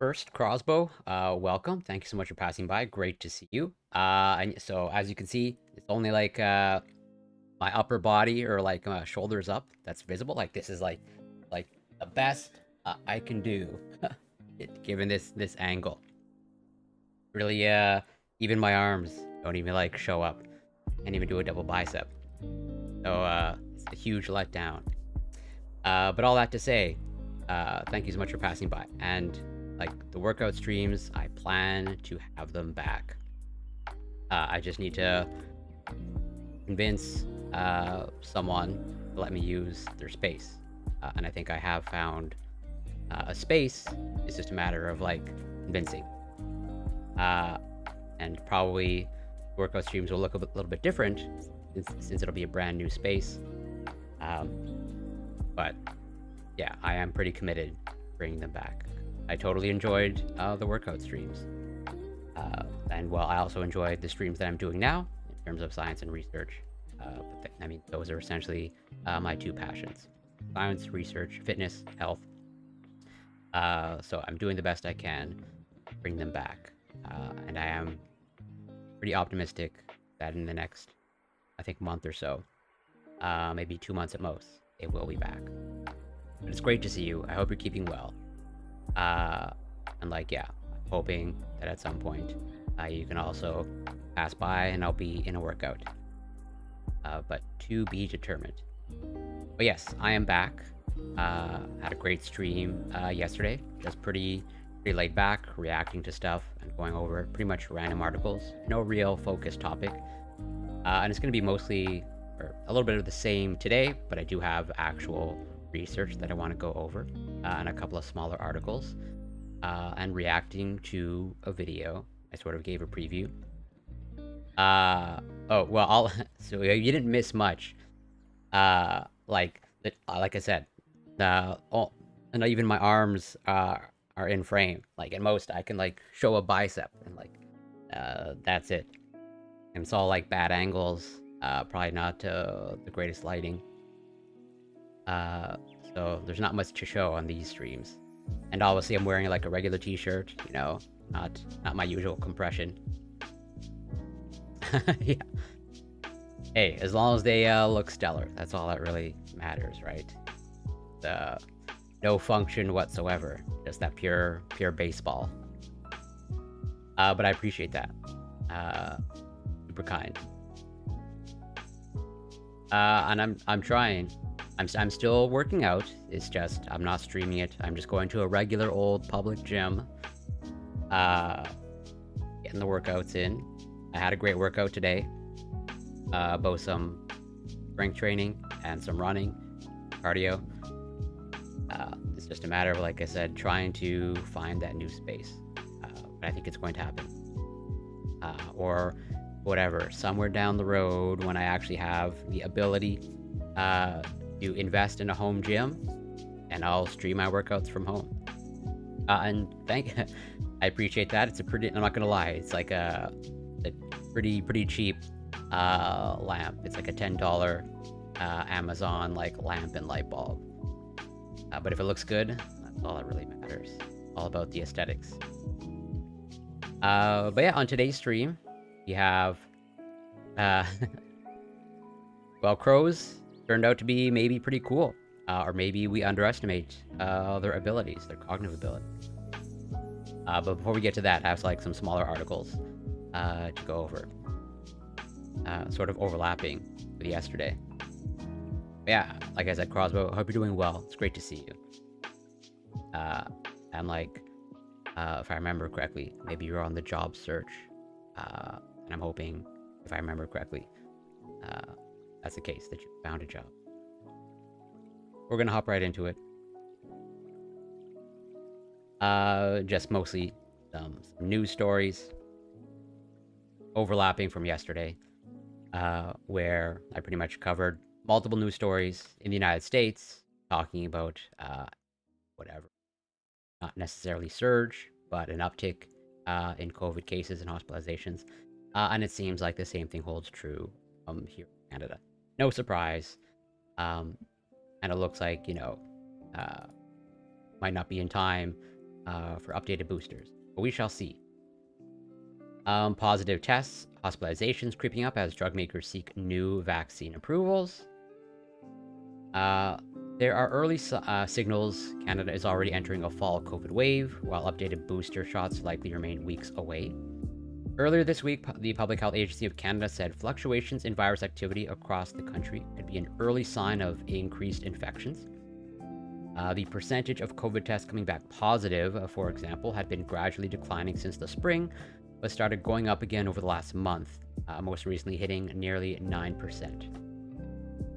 First, Crossbow, welcome. Thank you so much for passing by. Great to see you. And so as you can see, it's only like my upper body or like shoulders up that's visible. Like this is like the best I can do, given this angle. Really, even my arms don't even like show up. Can't even do a double bicep. So it's a huge letdown. But all that to say, thank you so much for passing by. And like the workout streams, I plan to have them back. I just need to convince someone to let me use their space. And I think I have found a space. It's just a matter of like convincing. And probably workout streams will look a little bit different since it'll be a brand new space. Um, but yeah, I am pretty committed to bringing them back. I totally enjoyed the workout streams. And well, I also enjoyed the streams that I'm doing now in terms of science and research. I mean, those are essentially my two passions: science, research, fitness, health. So I'm doing the best I can to bring them back. And I am pretty optimistic that in the next, I think, month or so, maybe 2 months at most, it will be back. But it's great to see you. I hope you're keeping well. And like, yeah, I'm hoping that at some point you can also pass by and I'll be in a workout. But to be determined. But yes, I am back. Had a great stream yesterday. Just pretty laid back, reacting to stuff and going over pretty much random articles. No real focused topic. And it's going to be mostly, or a little bit of the same today, but I do have actual research that I want to go over and a couple of smaller articles and reacting to a video. I sort of gave a preview. Oh well, so you didn't miss much. Like I said, and even my arms are in frame. Like at most, I can like show a bicep and like that's it. And it's all like bad angles. Probably not the greatest lighting. So there's not much to show on these streams. And obviously I'm wearing like a regular t-shirt, you know, not my usual compression. Yeah. Hey, as long as they look stellar, that's all that really matters, right? No function whatsoever, just that pure baseball. But I appreciate that. Super kind. And I'm trying. I'm still working out. It's just I'm not streaming it. I'm just going to a regular old public gym. Getting the workouts in. I had a great workout today. Both some strength training and some running, cardio. It's just a matter of, like I said, trying to find that new space. But I think it's going to happen. Or whatever, somewhere down the road when I actually have the ability to invest in a home gym, and I'll stream my workouts from home. And I appreciate that. It's a pretty, I'm not gonna lie, it's like a pretty cheap lamp. It's like a $10 Amazon like lamp and light bulb. But if it looks good, that's all that really matters. All about the aesthetics. But yeah, on today's stream, we have well, crows turned out to be maybe pretty cool. Or maybe we underestimate their abilities, their cognitive abilities. But before we get to that, I have like some smaller articles to go over. Sort of overlapping with yesterday. But yeah, like I said, Crossbow, I hope you're doing well. It's great to see you. And like, if I remember correctly, maybe you're on the job search. And I'm hoping, if I remember correctly, that's the case, that you found a job. We're gonna hop right into it. Just mostly some news stories overlapping from yesterday, where I pretty much covered multiple news stories in the United States talking about whatever, not necessarily surge, but an uptick in COVID cases and hospitalizations. And it seems like the same thing holds true here in Canada. No surprise. And it looks like, you know, might not be in time for updated boosters, but we shall see. Positive tests, hospitalizations creeping up as drug makers seek new vaccine approvals. There are early signals Canada is already entering a fall COVID wave, while updated booster shots likely remain weeks away. Earlier this week, the Public Health Agency of Canada said fluctuations in virus activity across the country could be an early sign of increased infections. The percentage of COVID tests coming back positive, for example, had been gradually declining since the spring, but started going up again over the last month, most recently hitting nearly 9%.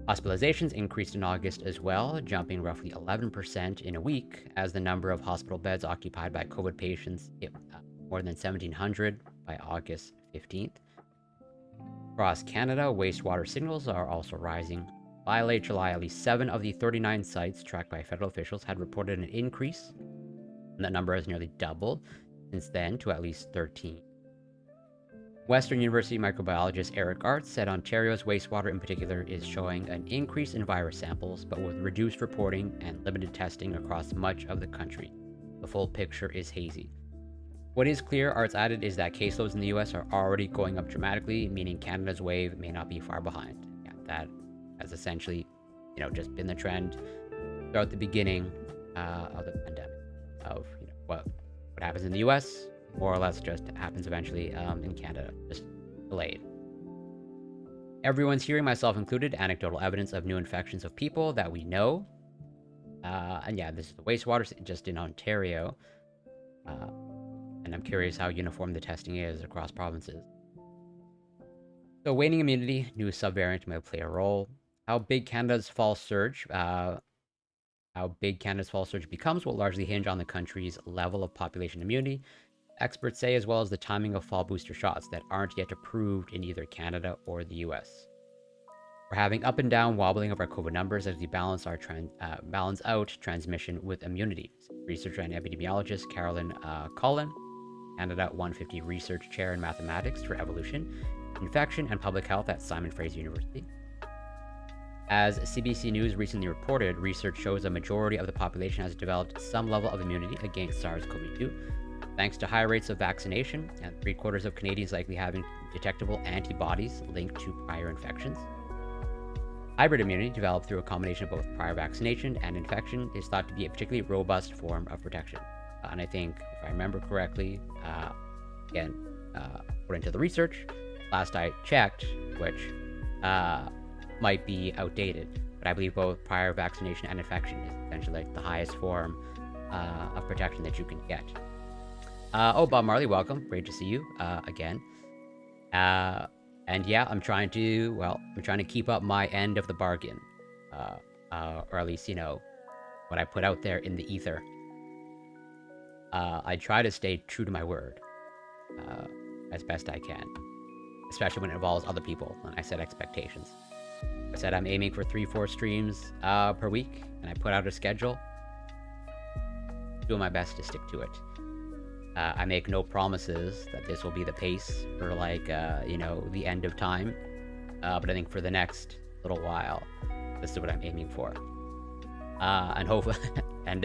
Hospitalizations increased in August as well, jumping roughly 11% in a week, as the number of hospital beds occupied by COVID patients hit more than 1,700 by August 15th. Across Canada, wastewater signals are also rising. By late July, at least 7 of the 39 sites tracked by federal officials had reported an increase, and that number has nearly doubled since then to at least 13. Western University microbiologist Eric Arts said Ontario's wastewater in particular is showing an increase in virus samples, but with reduced reporting and limited testing across much of the country. The full picture is hazy. What is clear, Arts added, is that caseloads in the US are already going up dramatically, meaning Canada's wave may not be far behind. Yeah, that has essentially, just been the trend throughout the beginning of the pandemic. Of what happens in the US, more or less just happens eventually in Canada, just delayed. Everyone's hearing, myself included, anecdotal evidence of new infections of people that we know. And yeah, this is the wastewater just in Ontario. And I'm curious how uniform the testing is across provinces. So waning immunity, new subvariant might play a role. How big Canada's fall surge becomes will largely hinge on the country's level of population immunity, experts say, as well as the timing of fall booster shots that aren't yet approved in either Canada or the US. We're having up and down wobbling of our COVID numbers as we balance out transmission with immunity. Researcher and epidemiologist Carolyn Collin, Canada 150 Research Chair in Mathematics for Evolution, Infection and Public Health at Simon Fraser University. As CBC News recently reported, research shows a majority of the population has developed some level of immunity against SARS-CoV-2, thanks to high rates of vaccination, and 3/4 of Canadians likely having detectable antibodies linked to prior infections. Hybrid immunity, developed through a combination of both prior vaccination and infection, is thought to be a particularly robust form of protection. And I think, if I remember correctly, according to the research, last I checked, which might be outdated, but I believe both prior vaccination and infection is essentially like the highest form of protection that you can get. Bob Marley, welcome. Great to see you again. And yeah, I'm trying to keep up my end of the bargain, or at least what I put out there in the ether. I try to stay true to my word as best I can, especially when it involves other people and I set expectations. I said I'm aiming for 3-4 streams per week, and I put out a schedule. Doing my best to stick to it. I make no promises that this will be the pace for the end of time, but I think for the next little while, this is what I'm aiming for. And hopefully, and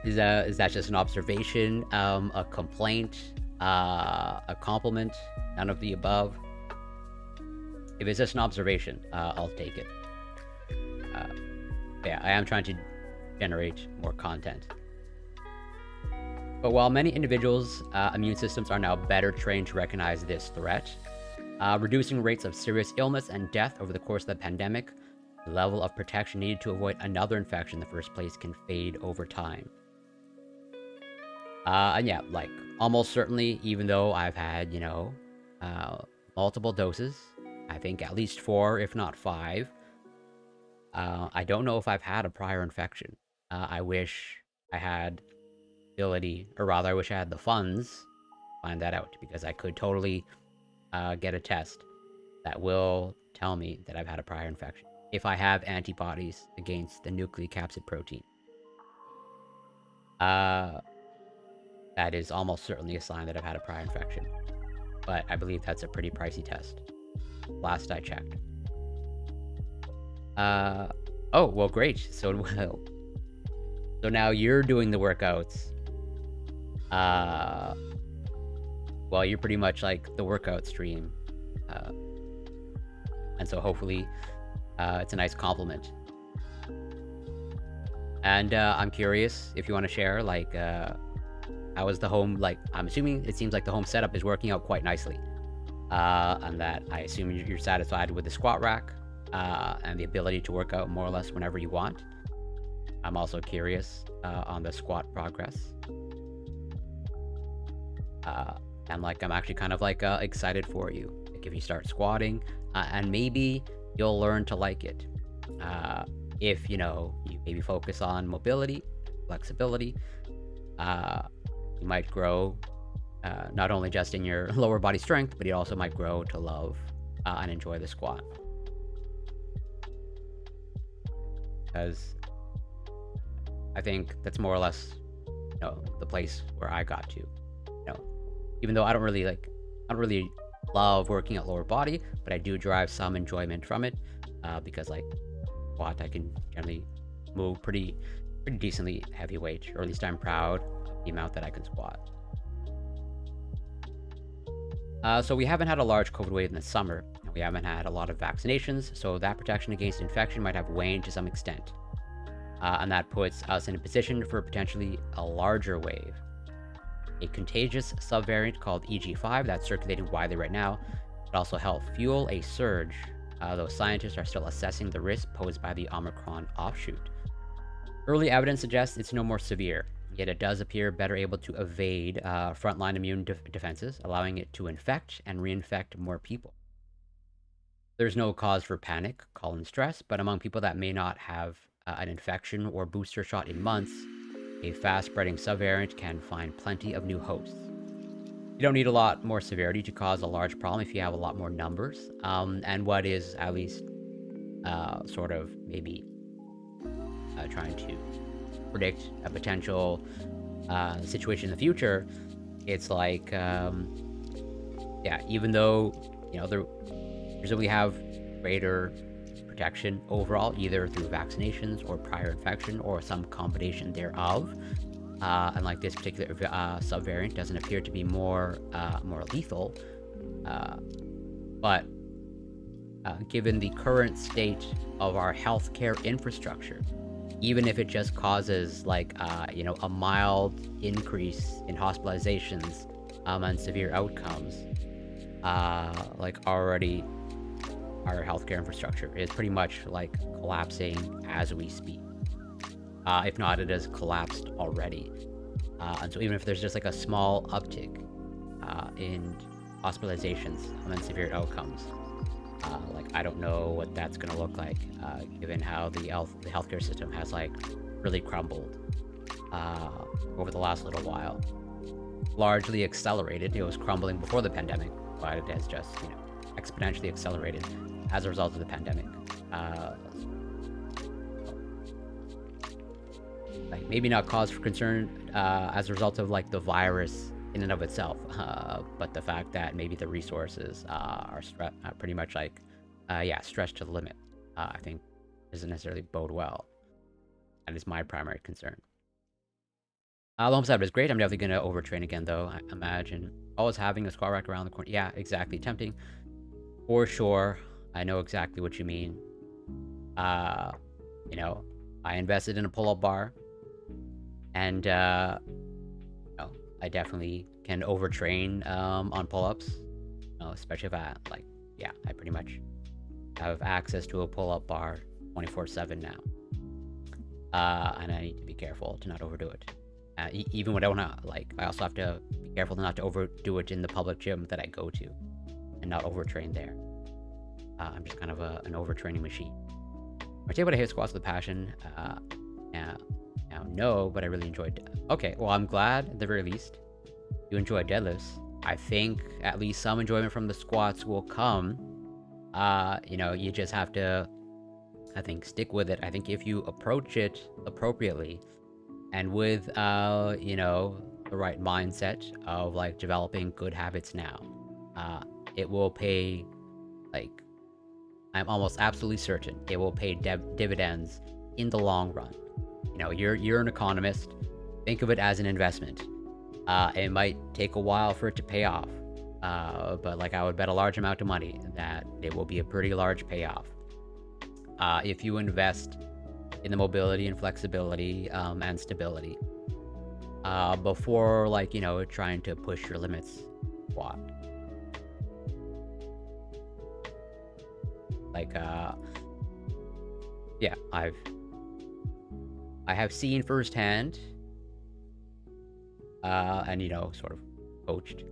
is that just an observation, a complaint, a compliment, none of the above? If it's just an observation, I'll take it. Yeah, I am trying to generate more content. But while many individuals' immune systems are now better trained to recognize this threat, reducing rates of serious illness and death over the course of the pandemic, the level of protection needed to avoid another infection in the first place can fade over time. And yeah, almost certainly, even though I've had, multiple doses, I think at least 4, if not 5, I don't know if I've had a prior infection. I wish I had ability, or rather I wish I had the funds to find that out, because I could totally get a test that will tell me that I've had a prior infection if I have antibodies against the nucleocapsid protein. That is almost certainly a sign that I've had a prior infection, but I believe that's a pretty pricey test last I checked. Oh well, great. So So now you're doing the workouts. Well, you're pretty much like the workout stream. And so hopefully it's a nice compliment. And I'm curious if you want to share, like, how is the home, like, I'm assuming it seems like the home setup is working out quite nicely. And that I assume you're satisfied with the squat rack and the ability to work out more or less whenever you want. I'm also curious on the squat progress. And like, I'm actually kind of like excited for you. Like, if you start squatting, and maybe you'll learn to like it. If you maybe focus on mobility, flexibility, you might grow not only just in your lower body strength, but you also might grow to love and enjoy the squat. Because I think that's more or less, the place where I got to. Even though I don't really love working at lower body, but I do derive some enjoyment from it, because like squat, I can generally move pretty decently heavy weight, or at least I'm proud of the amount that I can squat. So we haven't had a large COVID wave in the summer, and we haven't had a lot of vaccinations, so that protection against infection might have waned to some extent. And that puts us in a position for potentially a larger wave. A contagious subvariant called EG5 that's circulating widely right now could also help fuel a surge, though scientists are still assessing the risk posed by the Omicron offshoot. Early evidence suggests it's no more severe, yet it does appear better able to evade frontline immune defenses, allowing it to infect and reinfect more people. There's no cause for panic, call in stress, but among people that may not have an infection or booster shot in months, a fast-spreading subvariant can find plenty of new hosts. You don't need a lot more severity to cause a large problem if you have a lot more numbers. And what is at least sort of maybe trying to predict a potential situation in the future, it's like, even though, they presumably have greater protection overall, either through vaccinations or prior infection or some combination thereof. And like this particular subvariant doesn't appear to be more lethal. But given the current state of our healthcare infrastructure, even if it just causes like a mild increase in hospitalizations and severe outcomes, like already our healthcare infrastructure is pretty much like collapsing as we speak. If not, it has collapsed already. And so even if there's just like a small uptick in hospitalizations and severe outcomes, like I don't know what that's going to look like, given how the healthcare system has like really crumbled over the last little while. Largely accelerated. It was crumbling before the pandemic, but it has just exponentially accelerated as a result of the pandemic. Like maybe not cause for concern as a result of like the virus in and of itself, but the fact that maybe the resources are pretty much like stretched to the limit, I think doesn't necessarily bode well. That is my primary concern. The home setup is great. I'm definitely going to overtrain again, though. I imagine always having a squat rack around the corner. Yeah, exactly. Tempting. For sure. I know exactly what you mean. I invested in a pull-up bar. And, I definitely can overtrain on pull-ups. Especially if I pretty much have access to a pull-up bar 24/7 now. And I need to be careful to not overdo it. Even when I want to, I also have to be careful not to overdo it in the public gym that I go to and not overtrain there. I'm just kind of an overtraining machine. I tell you what, I hate squats with a passion. Now, no, but I really enjoyed it. Okay, well, I'm glad at the very least you enjoy deadlifts. I think at least some enjoyment from the squats will come. You just have to, I think, stick with it. I think if you approach it appropriately and with, the right mindset of developing good habits now, it will pay, I'm almost absolutely certain it will pay dividends in the long run. you know, you're an economist. Think of it as an investment. It might take a while for it to pay off, but like I would bet a large amount of money that it will be a pretty large payoff. If you invest in the mobility and flexibility and stability before, like, you know, trying to push your limits. What? Like, yeah, I have seen firsthand, and, you know, sort of coached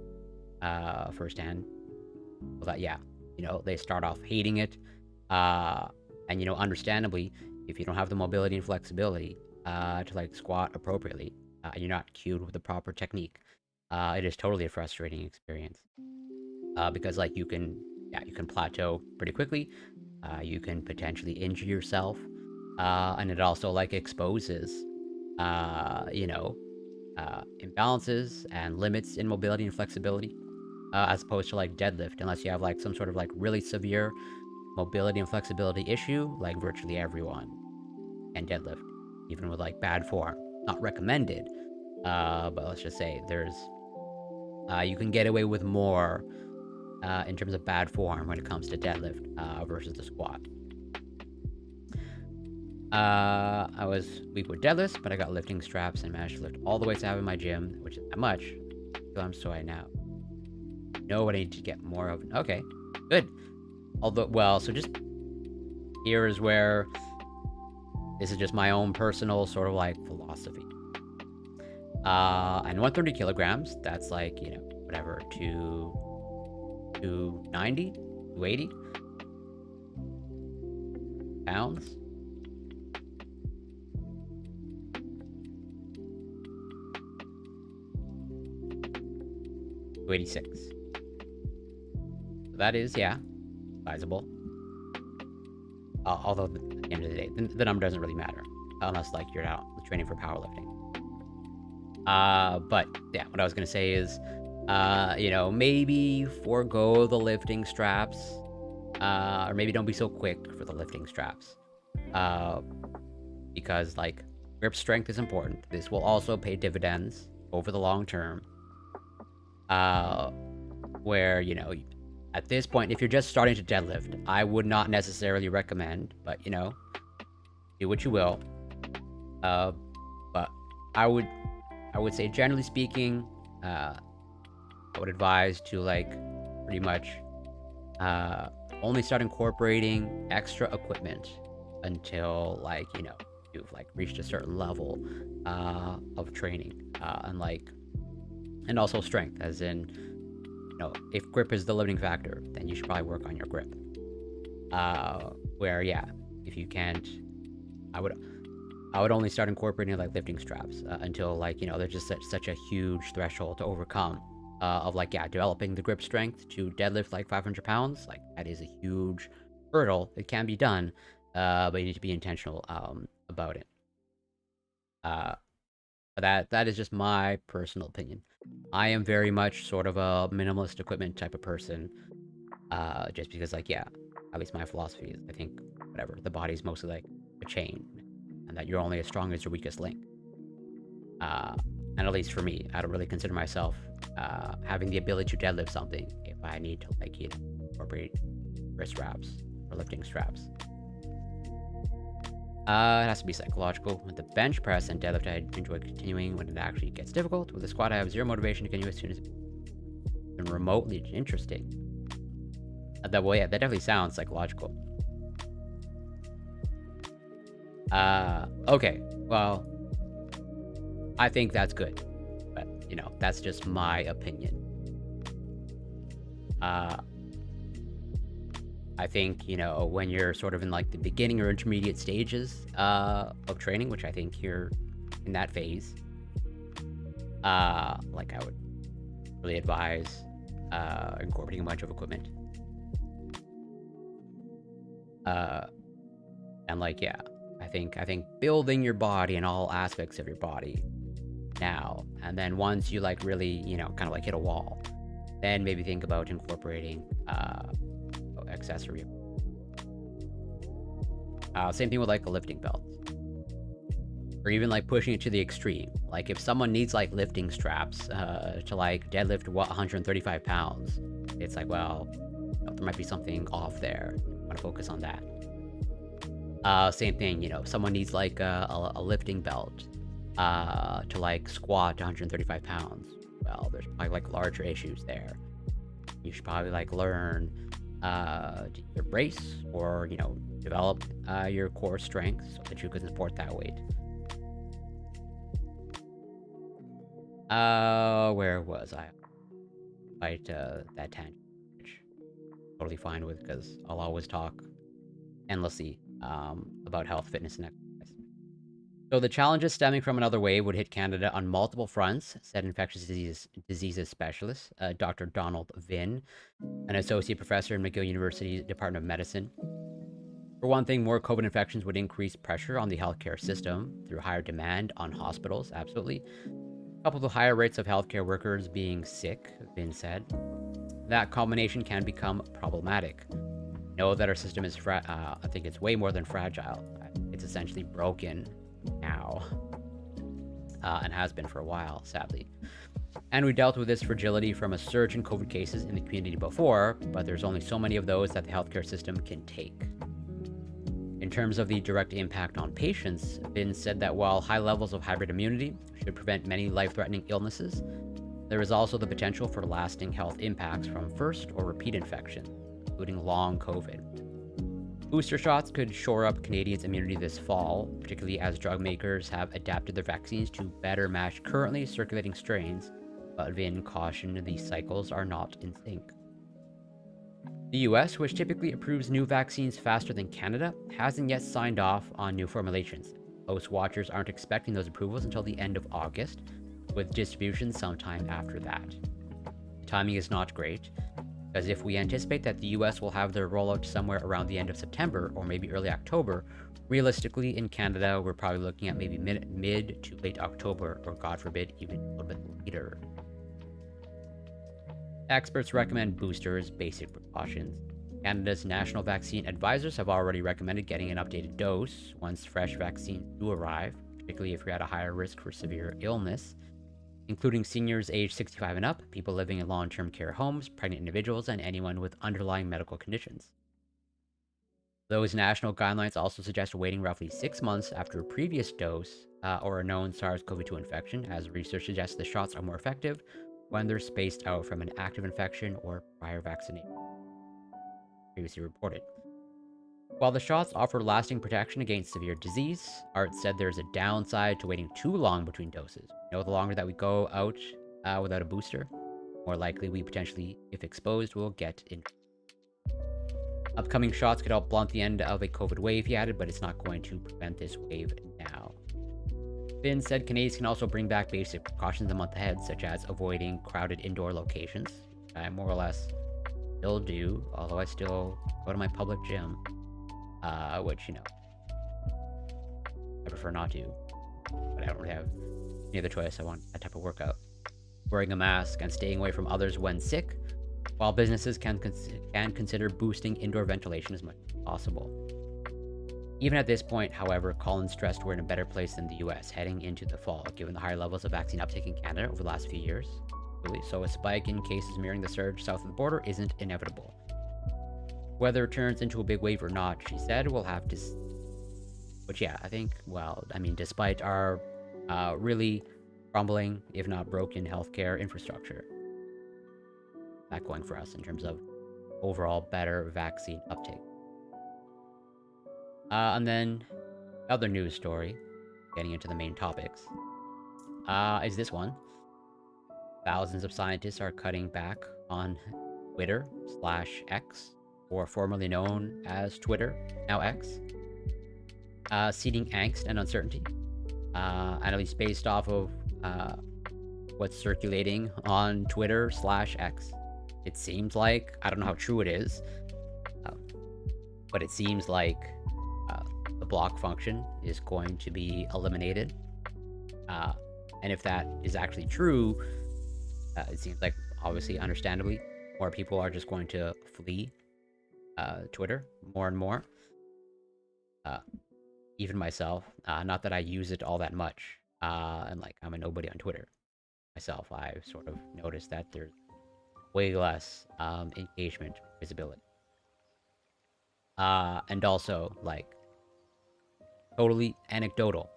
firsthand that, yeah, you know, they start off hating it, and, you know, understandably, if you don't have the mobility and flexibility to like squat appropriately, and you're not cued with the proper technique, it is totally a frustrating experience, because like you can plateau pretty quickly. You can potentially injure yourself, and it also like exposes, you know, imbalances and limits in mobility and flexibility, as opposed to like deadlift, unless you have like some sort of like really severe mobility and flexibility issue. Like virtually everyone can deadlift, even with like bad form. Not recommended, but let's just say there's you can get away with more in terms of bad form when it comes to deadlift versus the squat. I was weak with deadlifts, but I got lifting straps and managed to lift all the weights I have in my gym, which is not much. So I'm so right now. Know what I need to get more of. Okay, good. Although, well, so just here is where this is just my own personal sort of like philosophy. And 130 kilograms, that's like, you know, whatever, 290, 280 pounds. $286. So that is, yeah, sizable. Although at the end of the day, the number doesn't really matter unless like you're out training for powerlifting. But yeah, what I was gonna say is, you know, maybe forego the lifting straps, or maybe don't be so quick for the lifting straps, because like grip strength is important. This will also pay dividends over the long term. Where, you know, at this point, if you're just starting to deadlift, I would not necessarily recommend, but, you know, do what you will. But I would say, generally speaking, I would advise to, like, pretty much only start incorporating extra equipment until, like, you know, you've, like, reached a certain level of training, and also strength, as in, you know, if grip is the limiting factor, then you should probably work on your grip. Where, yeah, if you can't, I would only start incorporating like lifting straps until, like, you know, there's just such a huge threshold to overcome of, like, yeah, developing the grip strength to deadlift like 500 pounds. Like, that is a huge hurdle. It can be done, but you need to be intentional about it. But that is just my personal opinion. I am very much sort of a minimalist equipment type of person, just because, like, yeah, at least my philosophy is, I think, whatever, the body's mostly like a chain, and that you're only as strong as your weakest link. And at least for me, I don't really consider myself having the ability to deadlift something if I need to, like, you know, incorporate wrist straps or lifting straps. It has to be psychological. With the bench press and deadlift, I enjoy continuing when it actually gets difficult. With the squat, I have zero motivation to continue as soon as it's remotely interesting. That way, yeah, that definitely sounds psychological. Okay, well, I think that's good, but, you know, that's just my opinion. I think, you know, when you're sort of in like the beginning or intermediate stages of training, which I think you're in that phase, like, I would really advise incorporating a bunch of equipment. And, like, yeah, I think building your body and all aspects of your body now, and then once you, like, really, you know, kind of like hit a wall, then maybe think about incorporating accessory. Same thing with like a lifting belt. or even like pushing it to the extreme. Like if someone needs like lifting straps to like deadlift 135 pounds, it's like, well, there might be something off there. I want to focus on that. Same thing, someone needs like a lifting belt to like squat 135 pounds. Well, there's probably like larger issues there. You should probably like learn to either brace or, develop your core strength so that you can support that weight. Where was I? Right, that tangent, which I'm totally fine with because I'll always talk endlessly about health, fitness, and exercise. So the challenges stemming from another wave would hit Canada on multiple fronts, said infectious diseases specialist Dr. Donald Vin, an associate professor in McGill University's Department of Medicine. For one thing, more COVID infections would increase pressure on the healthcare system through higher demand on hospitals, absolutely. Coupled with higher rates of healthcare workers being sick, Vin said. That combination can become problematic. Know that our system is I think it's way more than fragile. It's essentially broken now, and has been for a while, sadly. And we dealt with this fragility from a surge in COVID cases in the community before, but there's only so many of those that the healthcare system can take. In terms of the direct impact on patients, Vin said that while high levels of hybrid immunity should prevent many life-threatening illnesses, there is also the potential for lasting health impacts from first or repeat infection, including long COVID. Booster shots could shore up Canadians' immunity this fall, particularly as drug makers have adapted their vaccines to better match currently circulating strains, but Vin cautioned these cycles are not in sync. The US, which typically approves new vaccines faster than Canada, hasn't yet signed off on new formulations. Most watchers aren't expecting those approvals until the end of August, with distribution sometime after that. The timing is not great, because if we anticipate that the US will have their rollout somewhere around the end of September or maybe early October, realistically in Canada we're probably looking at maybe mid to late October, or God forbid even a little bit later. Experts recommend boosters, basic precautions. Canada's national vaccine advisors have already recommended getting an updated dose once fresh vaccines do arrive, particularly if you're at a higher risk for severe illness, including seniors aged 65 and up, people living in long-term care homes, pregnant individuals, and anyone with underlying medical conditions. Those national guidelines also suggest waiting roughly 6 months after a previous dose or a known SARS-CoV-2 infection, as research suggests the shots are more effective when they're spaced out from an active infection or prior vaccination, previously reported. While the shots offer lasting protection against severe disease, Art said there's a downside to waiting too long between doses. The longer that we go out without a booster, more likely we potentially, if exposed, will get infected. Upcoming shots could help blunt the end of a COVID wave, he added, but it's not going to prevent this wave now. Vin said Canadians can also bring back basic precautions a month ahead, such as avoiding crowded indoor locations. I more or less still do, although I still go to my public gym, which, I prefer not to, but I don't really have any other choice. I want that type of workout. Wearing a mask and staying away from others when sick, while businesses can consider boosting indoor ventilation as much as possible. Even at this point, however, Collins stressed we're in a better place than the US heading into the fall, given the higher levels of vaccine uptake in Canada over the last few years. So a spike in cases mirroring the surge south of the border isn't inevitable. Whether it turns into a big wave or not, she said, we'll have to see. But yeah, I think, despite our really crumbling, if not broken, healthcare infrastructure, that going for us in terms of overall better vaccine uptake. And then, other news story, getting into the main topics, is this one. Thousands of scientists are cutting back on Twitter/X, or formerly known as Twitter, now X, seeding angst and uncertainty, and at least based off of what's circulating on Twitter/X. It seems like, I don't know how true it is, but it seems like the block function is going to be eliminated. And if that is actually true, it seems like, obviously, understandably, more people are just going to flee Twitter more and more. even myself. Not that I use it all that much, and like I'm a nobody on Twitter myself. I've sort of noticed that there's way less engagement, visibility, and also like totally anecdotal.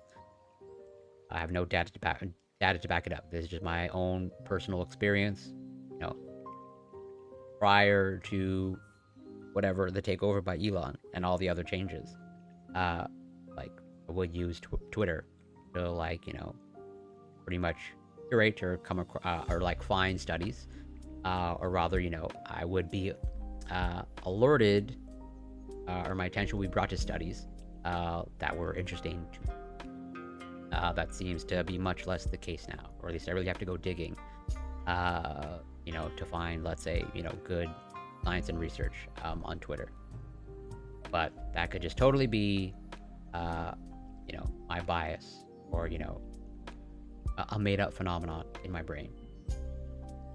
I have no data to back it up. This is just my own personal experience. You know, prior to whatever the takeover by Elon and all the other changes, like I would use Twitter to like pretty much curate or come across or like find studies, or rather I would be alerted, or my attention would be brought to studies that were interesting to me. That seems to be much less the case now, or at least I really have to go digging, to find, let's say, good science and research on Twitter. But that could just totally be, my bias, or a made-up phenomenon in my brain.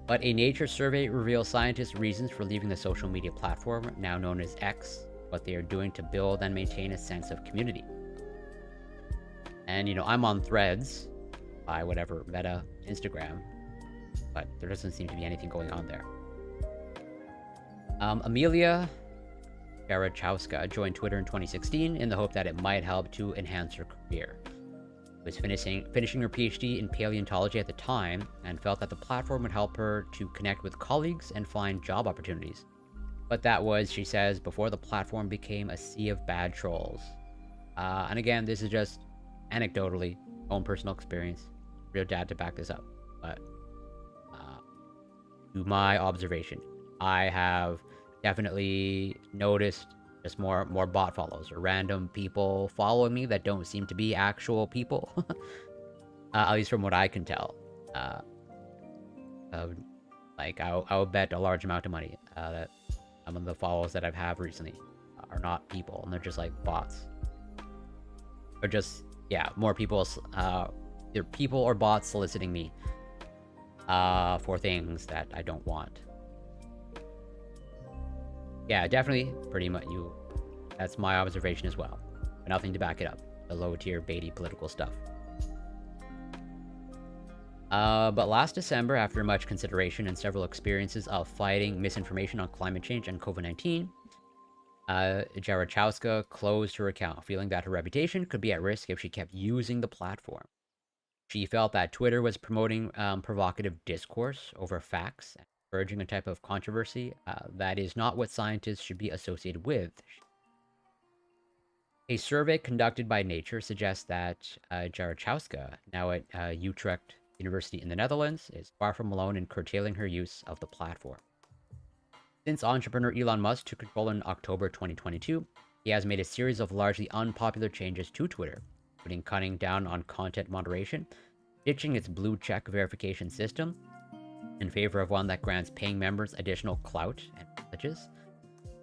But a Nature survey reveals scientists' reasons for leaving the social media platform, now known as X, what they are doing to build and maintain a sense of community. And, I'm on Threads by whatever, Meta, Instagram, but there doesn't seem to be anything going on there. Amelia Jarachowska joined Twitter in 2016 in the hope that it might help to enhance her career. She was finishing her PhD in paleontology at the time and felt that the platform would help her to connect with colleagues and find job opportunities. But that was, she says, before the platform became a sea of bad trolls. And again, this is just anecdotally, own personal experience, real data to back this up. But to my observation, I have definitely noticed just more bot follows or random people following me that don't seem to be actual people. At least from what I can tell. Like I would bet a large amount of money that some of the follows that I've had recently are not people, and they're just like bots. Or just, yeah, more people, either people or bots soliciting me for things that I don't want. Yeah, definitely, pretty much, that's my observation as well. But nothing to back it up. The low-tier, baity political stuff. But last December, after much consideration and several experiences of fighting misinformation on climate change and COVID-19, Jarachowska closed her account, feeling that her reputation could be at risk if she kept using the platform. She felt that Twitter was promoting provocative discourse over facts, encouraging a type of controversy that is not what scientists should be associated with. A survey conducted by Nature suggests that Jarachowska, now at Utrecht University in the Netherlands, is far from alone in curtailing her use of the platform. Since entrepreneur Elon Musk took control in October 2022, he has made a series of largely unpopular changes to Twitter, including cutting down on content moderation, ditching its blue check verification system in favor of one that grants paying members additional clout and privileges,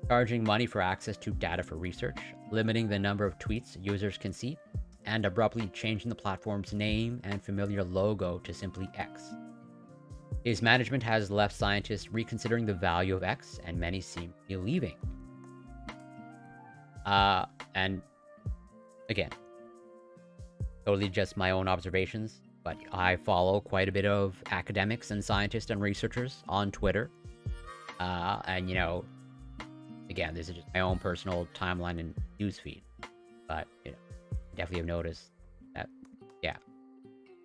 charging money for access to data for research, limiting the number of tweets users can see, and abruptly changing the platform's name and familiar logo to simply X. His management has left scientists reconsidering the value of X, and many seem to be leaving. And again, totally just my own observations, but I follow quite a bit of academics and scientists and researchers on Twitter. And again, this is just my own personal timeline and newsfeed. But definitely have noticed that, yeah,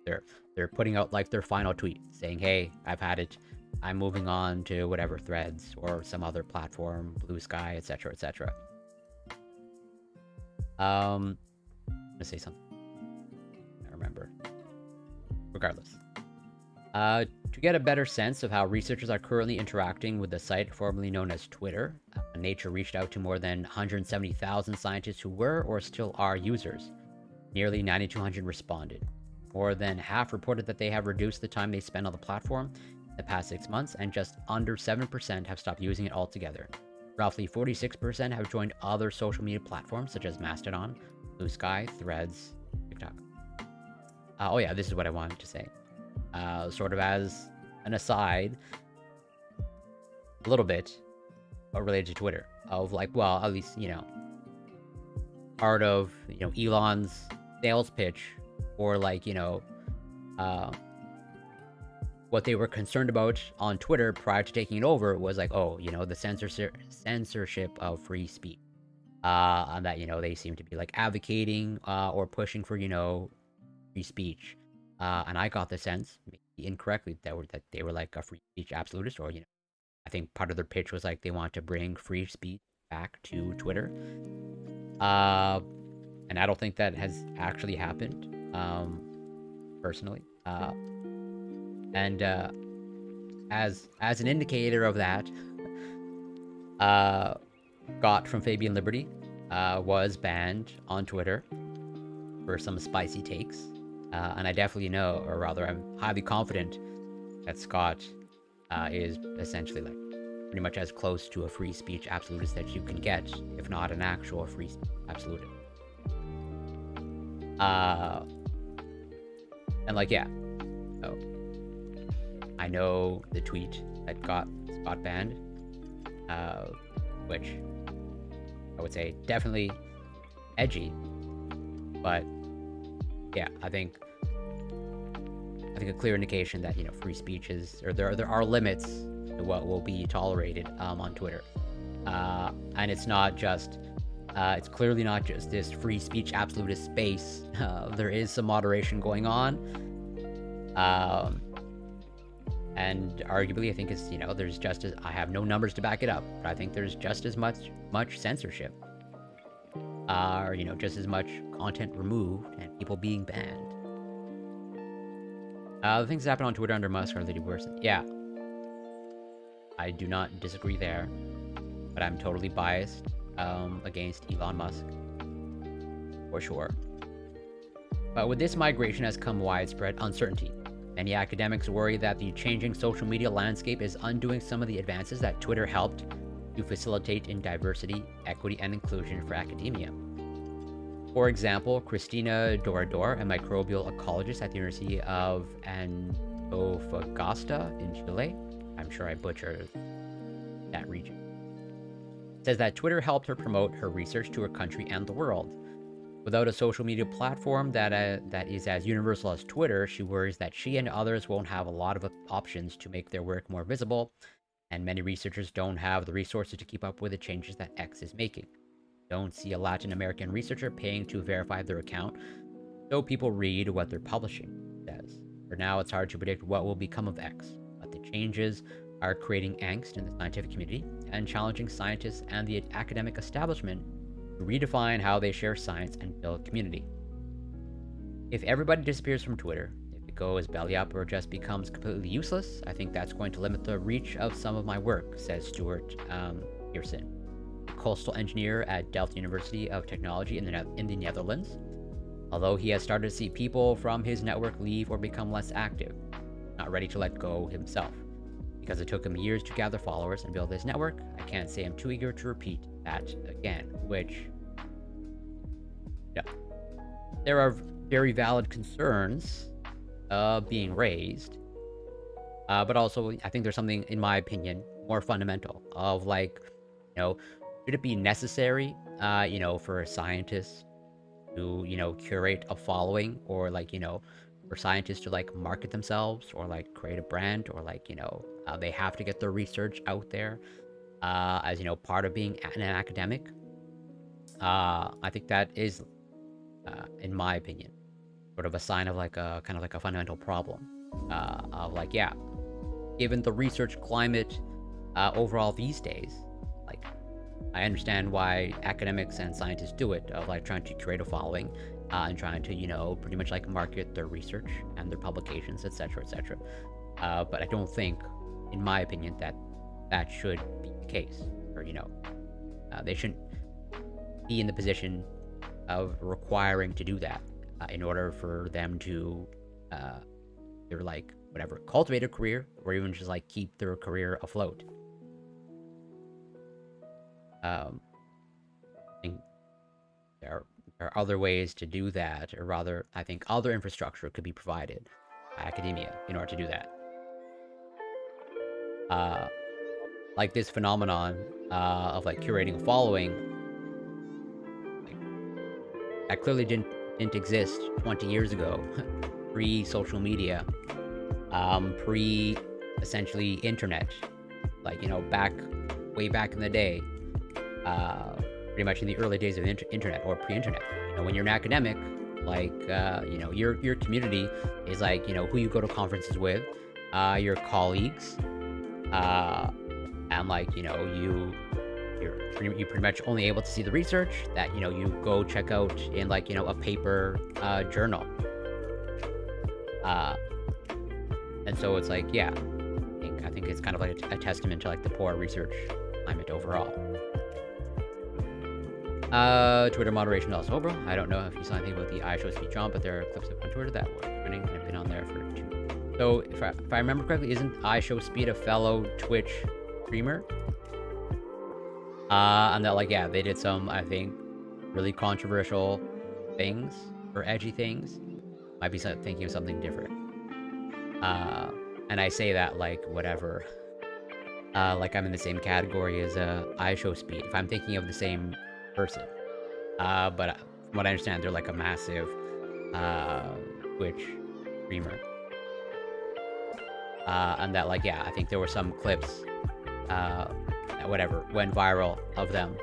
they're putting out like their final tweet saying, "Hey, I've had it. I'm moving on to whatever Threads or some other platform, Blue Sky, etc., etc." I'm gonna say something. I remember. Regardless, to get a better sense of how researchers are currently interacting with the site formerly known as Twitter, Nature reached out to more than 170,000 scientists who were or still are users. Nearly 9,200 responded. More than half reported that they have reduced the time they spend on the platform in the past 6 months, and just under 7% have stopped using it altogether. Roughly 46% have joined other social media platforms such as Mastodon, Blue Sky, Threads, TikTok. Oh yeah, this is what I wanted to say. Sort of as an aside, a little bit, but related to Twitter, of like, well, at least, part of Elon's sales pitch, or like uh, what they were concerned about on Twitter prior to taking it over was like, oh, the censorship of free speech. And that they seem to be like advocating or pushing for free speech. And I got the sense, maybe incorrectly, that they were like a free speech absolutist, or I think part of their pitch was like they want to bring free speech back to Twitter. And I don't think that has actually happened, personally. And as an indicator of that, Scott from Fabian Liberty was banned on Twitter for some spicy takes. And I definitely know, or rather, I'm highly confident that Scott is essentially like pretty much as close to a free speech absolutist that you can get, if not an actual free speech absolutist. And like, yeah. So, I know the tweet that got Scott banned, which I would say definitely edgy, but yeah, I think a clear indication that free speech is, or there are limits to what will be tolerated on Twitter, and it's not just. It's clearly not just this free speech absolutist space. There is some moderation going on. And arguably, I think it's, there's just as, I have no numbers to back it up, but I think there's just as much censorship. Or, just as much content removed and people being banned. The things that happen on Twitter under Musk are really worse. Yeah. I do not disagree there, but I'm totally biased against Elon Musk, for sure. But with this migration has come widespread uncertainty. Many academics worry that the changing social media landscape is undoing some of the advances that Twitter helped to facilitate in diversity, equity, and inclusion for academia. For example, Cristina Dorador, a microbial ecologist at the University of Antofagasta in Chile, I'm sure I butchered that region, says that Twitter helped her promote her research to her country and the world. Without a social media platform that is as universal as Twitter, she worries that she and others won't have a lot of options to make their work more visible, and many researchers don't have the resources to keep up with the changes that X is making. Don't see a Latin American researcher paying to verify their account, so people read what their publishing says. For now, it's hard to predict what will become of X, but the changes are creating angst in the scientific community and challenging scientists and the academic establishment to redefine how they share science and build community. If everybody disappears from Twitter, if it goes belly up or just becomes completely useless, I think that's going to limit the reach of some of my work, says Stuart Pearson, a coastal engineer at Delft University of Technology in the Netherlands. Although he has started to see people from his network leave or become less active, not ready to let go himself. Because it took him years to gather followers and build his network, I can't say I'm too eager to repeat that again, which, yeah, there are very valid concerns being raised, but also I think there's something, in my opinion, more fundamental of like, should it be necessary, for scientists to, curate a following, or like, for scientists to like market themselves or like create a brand, or like, they have to get their research out there as part of being an academic. I think that is, in my opinion, sort of a sign of like a kind of like a fundamental problem of like, yeah, given the research climate overall these days, like I understand why academics and scientists do it, of like trying to create a following and trying to pretty much like market their research and their publications, etc., etc. But I don't think, in my opinion, that should be the case, or they shouldn't be in the position of requiring to do that in order for them to either like whatever, cultivate a career, or even just like keep their career afloat. I think there are other ways to do that, or rather, I think other infrastructure could be provided by academia in order to do that. Like this phenomenon of like curating a following, like that clearly didn't exist 20 years ago, pre-social media, pre essentially internet, like way back in the day, pretty much in the early days of internet or pre-internet. When you're an academic, like your community is like who you go to conferences with, your colleagues, and like you're pretty much only able to see the research that you go check out in like a paper journal, and so it's like, yeah, I think it's kind of like a testament to like the poor research climate overall. Twitter moderation also. Oh, bro, I don't know if you saw anything about the iShow speech on, but there are clips on Twitter that were trending and have been on there for 2. So if I remember correctly, isn't iShow Speed a fellow Twitch streamer? And that, like, yeah, they did some, I think, really controversial things or edgy things. Might be thinking of something different. And I say that like whatever. Like I'm in the same category as iShow Speed if I'm thinking of the same person. But from what I understand, they're like a massive Twitch streamer. And that, like, yeah, I think there were some clips that whatever went viral of them,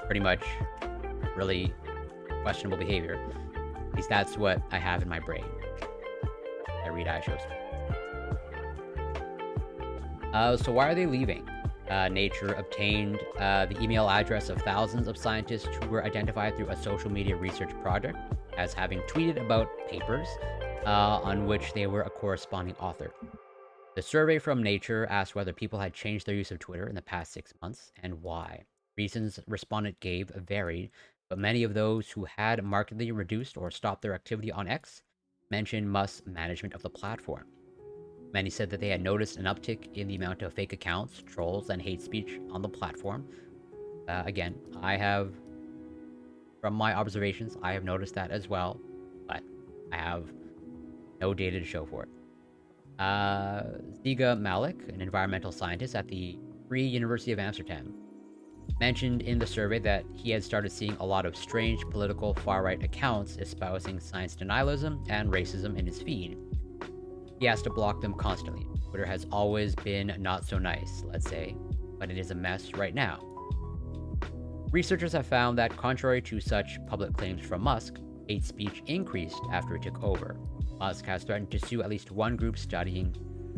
pretty much really questionable behavior. At least that's what I have in my brain. I read iShows. So why are they leaving? Nature obtained the email address of thousands of scientists who were identified through a social media research project as having tweeted about papers on which they were a corresponding author. The survey from Nature asked whether people had changed their use of Twitter in the past 6 months and why. Reasons respondents gave varied, but many of those who had markedly reduced or stopped their activity on X mentioned Musk's management of the platform. Many said that they had noticed an uptick in the amount of fake accounts, trolls, and hate speech on the platform. Again, from my observations, I have noticed that as well, but I have no data to show for it. Ziga Malik, an environmental scientist at the Free University of Amsterdam, mentioned in the survey that he had started seeing a lot of strange political far-right accounts espousing science denialism and racism in his feed. He has to block them constantly. Twitter has always been not so nice, let's say, but it is a mess right now. Researchers have found that contrary to such public claims from Musk, hate speech increased after he took over. Musk has threatened to sue at least one group studying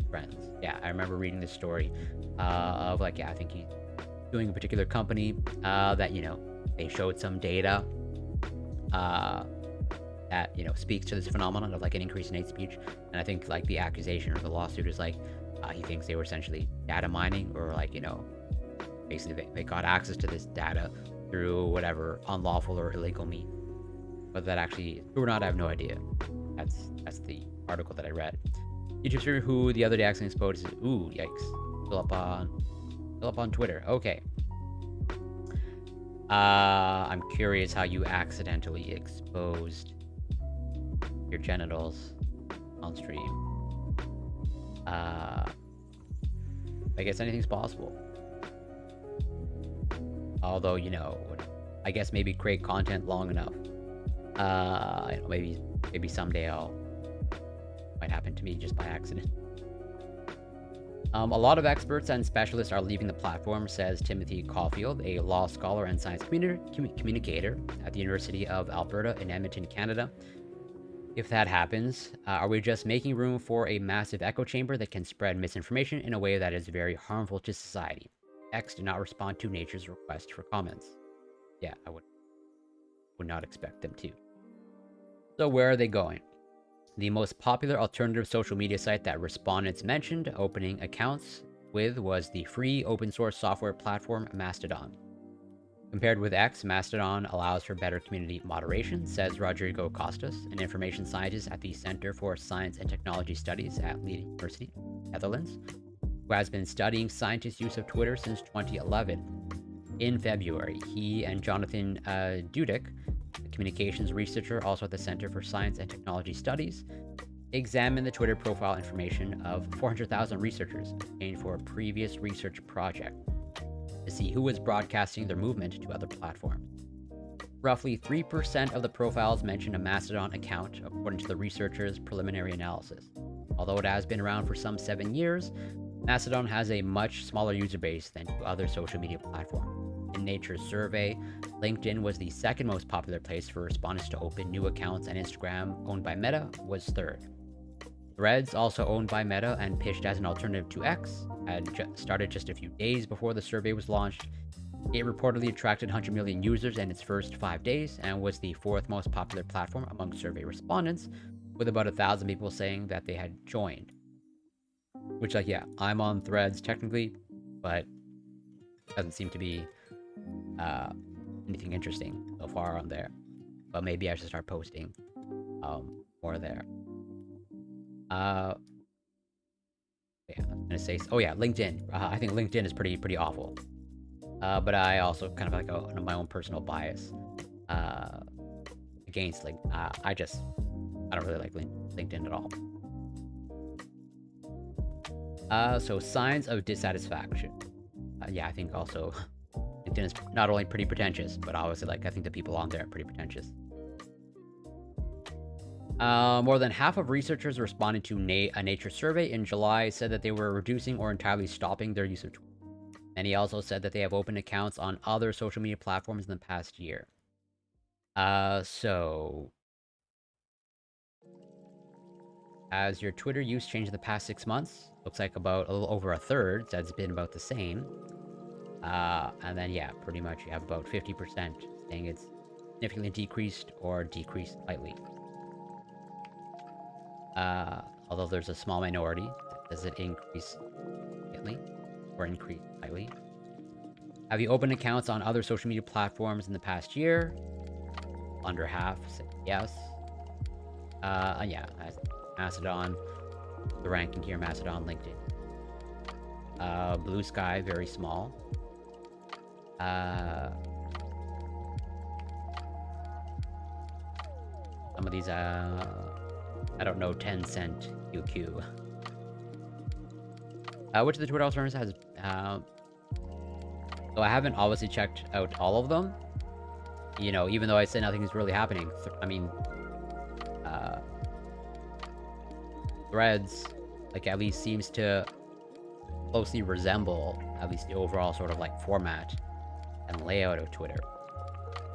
trends. Yeah, I remember reading this story of like, yeah, I think he's suing a particular company that, they showed some data that, speaks to this phenomenon of like an increase in hate speech. And I think like the accusation or the lawsuit is like, he thinks they were essentially data mining or like, basically they got access to this data through whatever unlawful or illegal means. Whether that actually is true or not, I have no idea. That's the article that I read. YouTube streamer who the other day accidentally exposed is, ooh, yikes. Still up on Twitter. Okay. I'm curious how you accidentally exposed your genitals on stream. I guess anything's possible. Although, I guess maybe create content long enough. Maybe someday might happen to me just by accident. A lot of experts and specialists are leaving the platform, says Timothy Caulfield, a law scholar and science communicator at the University of Alberta in Edmonton, Canada. If that happens, are we just making room for a massive echo chamber that can spread misinformation in a way that is very harmful to society? X did not respond to Nature's request for comments. Yeah, I would not expect them to. So where are they going? The most popular alternative social media site that respondents mentioned opening accounts with was the free open source software platform Mastodon. Compared with X, Mastodon allows for better community moderation, says Rodrigo Costas, an information scientist at the Center for Science and Technology Studies at Leiden University, Netherlands, who has been studying scientists' use of Twitter since 2011. In February, he and Jonathan Dudek, a communications researcher also at the Center for Science and Technology Studies, examined the Twitter profile information of 400,000 researchers obtained for a previous research project to see who was broadcasting their movement to other platforms. roughly 3% of the profiles mention a Mastodon account, according to the researchers' preliminary analysis. Although it has been around for some 7 years, Mastodon has a much smaller user base than other social media platforms. In Nature's survey, LinkedIn was the second most popular place for respondents to open new accounts, and Instagram, owned by Meta, was third. Threads, also owned by Meta and pitched as an alternative to X, had started just a few days before the survey was launched. It reportedly attracted 100 million users in its first 5 days and was the fourth most popular platform among survey respondents, with about 1,000 people saying that they had joined. Which, like, yeah, I'm on Threads technically, but doesn't seem to be anything interesting so far on there. But maybe I should start posting more there. Yeah, I was gonna say, oh yeah, LinkedIn. I think LinkedIn is pretty awful. But I also kind of like my own personal bias against I don't really like LinkedIn at all. So signs of dissatisfaction. Yeah, I think also LinkedIn is not only pretty pretentious, but obviously I think the people on there are pretty pretentious. More than half of researchers responding to a Nature survey in July said that they were reducing or entirely stopping their use of Twitter. And he also said that they have opened accounts on other social media platforms in the past year. So has your Twitter use changed in the past 6 months? Looks like about a little over a third, so it's been about the same. And then, yeah, pretty much you have about 50% saying it's significantly decreased or decreased slightly. Although there's a small minority that says it increased significantly or increased slightly. Have you opened accounts on other social media platforms in the past year? Under half said yes. Yeah, Mastodon, the ranking here, Mastodon, LinkedIn. Blue Sky, very small. Some of these, I don't know, Tencent, QQ. Which of the Twitter alternatives has, so I haven't obviously checked out all of them. You know, even though I said nothing is really happening. I mean, Threads, at least seems to closely resemble at least the overall sort of format and layout of Twitter.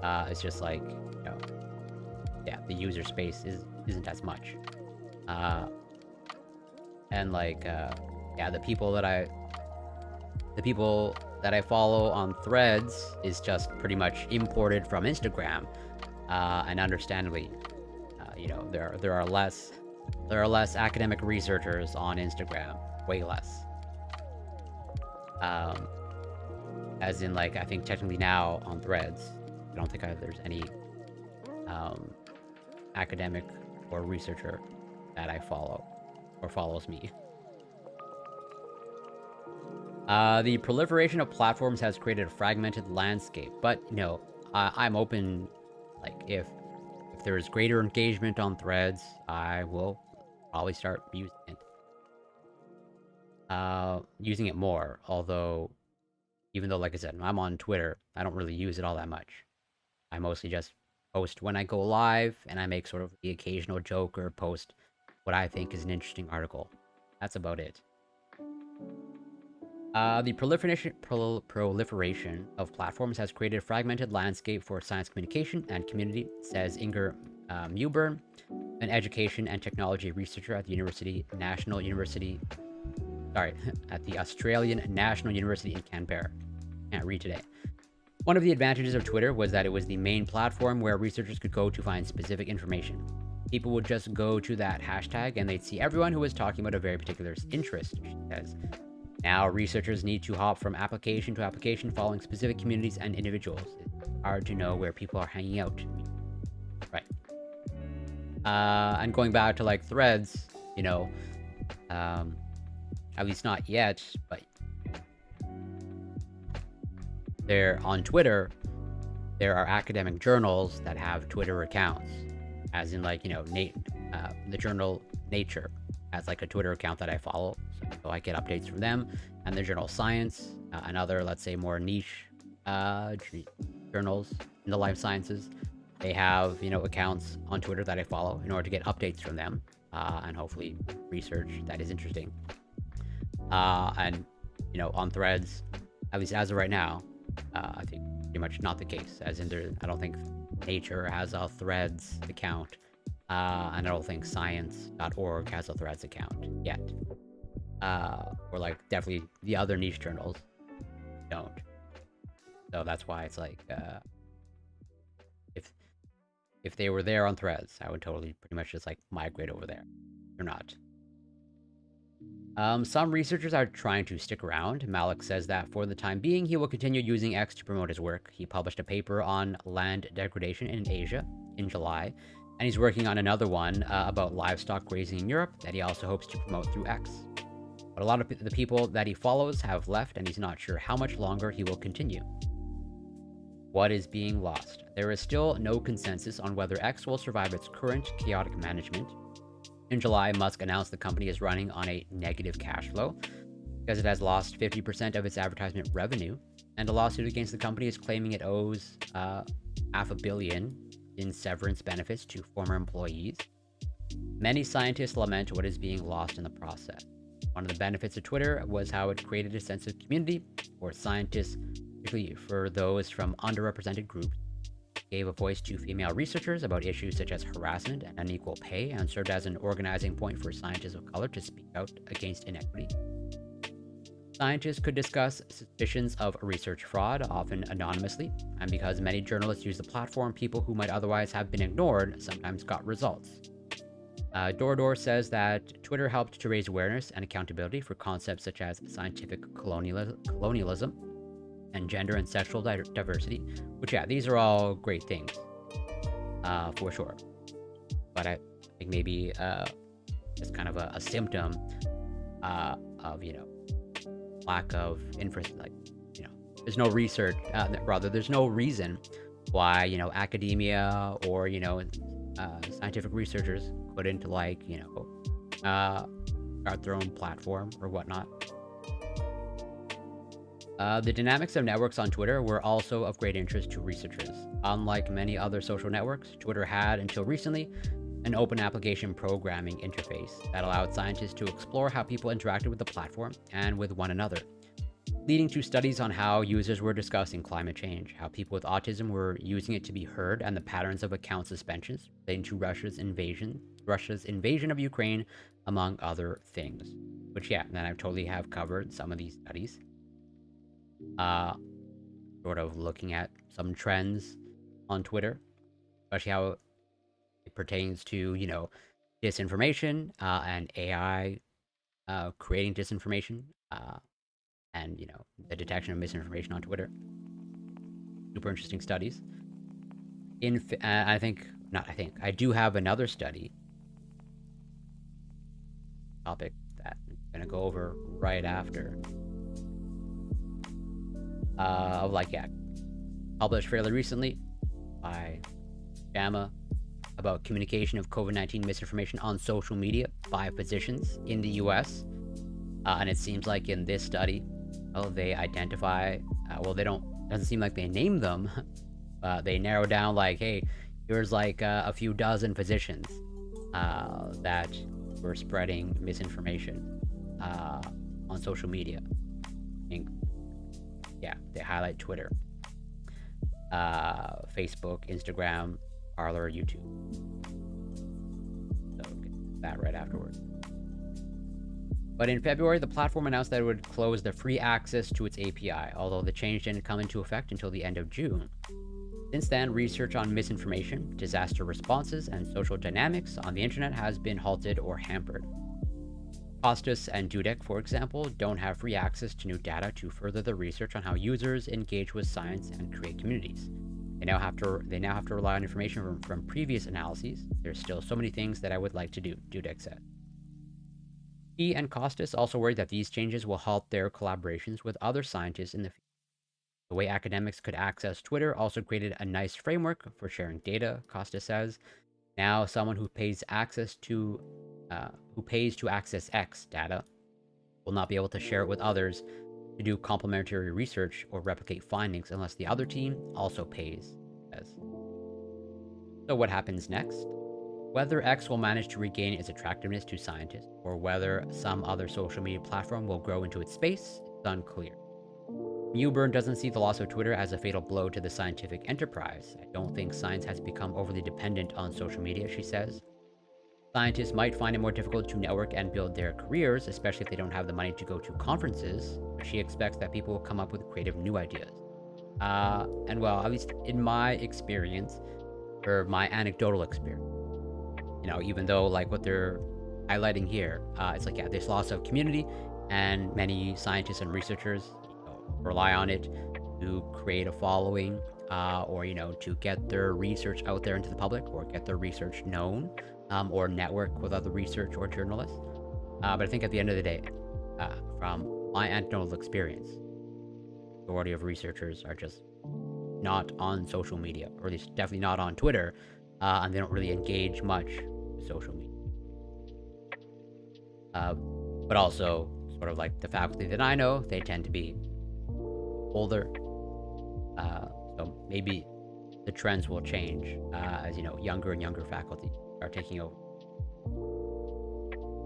It's just yeah, the user space isn't as much. And yeah, the people that I follow on Threads is just pretty much imported from Instagram, and understandably, you know, there are less academic researchers on Instagram, way less. As in, I think technically now on Threads, I don't think there's any academic or researcher that I follow or follows me. The proliferation of platforms has created a fragmented landscape, but you know, I'm open. If there's greater engagement on Threads, I will probably start using it more. Although, even though, like I said, I'm on Twitter, I don't really use it all that much. I mostly just post when I go live, and I make sort of the occasional joke or post what I think is an interesting article. That's about it. The proliferation of platforms has created a fragmented landscape for science communication and community, says Inger Mewburn, an education and technology researcher at the at the Australian National University in Canberra. Can't read today. One of the advantages of Twitter was that it was the main platform where researchers could go to find specific information. People would just go to that hashtag and they'd see everyone who was talking about a very particular interest, she says. Now, researchers need to hop from application to application following specific communities and individuals. It's hard to know where people are hanging out. Right. And going back to Threads, you know, at least not yet, but there on Twitter, there are academic journals that have Twitter accounts, as in you know, the journal Nature has a Twitter account that I follow, so I get updates from them, and the journal Science, another, let's say, more niche journals in the life sciences. They have, accounts on Twitter that I follow in order to get updates from them, and hopefully research that is interesting. And, on Threads, at least as of right now, I think pretty much not the case. As in, I don't think Nature has a Threads account, and I don't think Science.org has a Threads account yet. Or like definitely the other niche journals don't. So that's why it's like, if they were there on Threads, I would totally pretty much just like migrate over there. They're not. Some researchers are trying to stick around. Malik says that for the time being, he will continue using X to promote his work. He published a paper on land degradation in Asia in July, and he's working on another one about livestock grazing in Europe that he also hopes to promote through X. But a lot of the people that he follows have left, and he's not sure how much longer he will continue. What is being lost? There is still no consensus on whether X will survive its current chaotic management. In July, Musk announced the company is running on a negative cash flow because it has lost 50% of its advertisement revenue, and a lawsuit against the company is claiming it owes $500 million in severance benefits to former employees. Many scientists lament what is being lost in the process. One of the benefits of Twitter was how it created a sense of community for scientists, particularly for those from underrepresented groups. It gave a voice to female researchers about issues such as harassment and unequal pay, and served as an organizing point for scientists of color to speak out against inequity. Scientists could discuss suspicions of research fraud, often anonymously, and because many journalists use the platform, people who might otherwise have been ignored sometimes got results. Dorador says that Twitter helped to raise awareness and accountability for concepts such as scientific colonialism and gender and sexual diversity, which, yeah, these are all great things, for sure. But I think maybe it's kind of a symptom of, lack of interest. Like, there's no research, there's no reason why, academia or, scientific researchers couldn't, start their own platform or whatnot. The dynamics of networks on Twitter were also of great interest to researchers. Unlike many other social networks, Twitter had, until recently, an open application programming interface that allowed scientists to explore how people interacted with the platform and with one another, leading to studies on how users were discussing climate change, how people with autism were using it to be heard, and the patterns of account suspensions relating to Russia's invasion of Ukraine, among other things. Which, yeah, then I totally have covered some of these studies. Sort of looking at some trends on Twitter, especially how it pertains to, disinformation, and AI creating disinformation, and, the detection of misinformation on Twitter. Super interesting studies. I do have another study topic that I'm gonna go over right after. Published fairly recently by JAMA about communication of COVID-19 misinformation on social media by physicians in the US. And it seems like in this study, they identify, doesn't seem like they name them, but they narrow down like, hey, here's like a few dozen physicians that were spreading misinformation on social media. I think, yeah, they highlight Twitter, Facebook, Instagram, Parler, YouTube. So get that right afterwards. But in February, the platform announced that it would close the free access to its API, although the change didn't come into effect until the end of June. Since then, research on misinformation, disaster responses, and social dynamics on the internet has been halted or hampered. Costas and Dudek, for example, don't have free access to new data to further the research on how users engage with science and create communities. They now have to rely on information from previous analyses. There's still so many things that I would like to do, Dudek said. He and Costas also worried that these changes will halt their collaborations with other scientists in the field. The way academics could access Twitter also created a nice framework for sharing data, Costas says. Now, someone who pays to access X data will not be able to share it with others to do complementary research or replicate findings unless the other team also pays. So what happens next? Whether X will manage to regain its attractiveness to scientists, or whether some other social media platform will grow into its space, is unclear. Mewburn doesn't see the loss of Twitter as a fatal blow to the scientific enterprise. I don't think science has become overly dependent on social media, she says. Scientists might find it more difficult to network and build their careers, especially if they don't have the money to go to conferences, but she expects that people will come up with creative new ideas. And well, at least in my experience, or my anecdotal experience, even though like what they're highlighting here, it's like, yeah, there's loss of community, and many scientists and researchers rely on it to create a following, or to get their research out there into the public, or get their research known, or network with other research or journalists. But I think at the end of the day, from my anecdotal experience, the majority of researchers are just not on social media, or at least definitely not on Twitter, and they don't really engage much with social media. But also, sort of like the faculty that I know, they tend to be older, so maybe the trends will change as younger and younger faculty are taking over.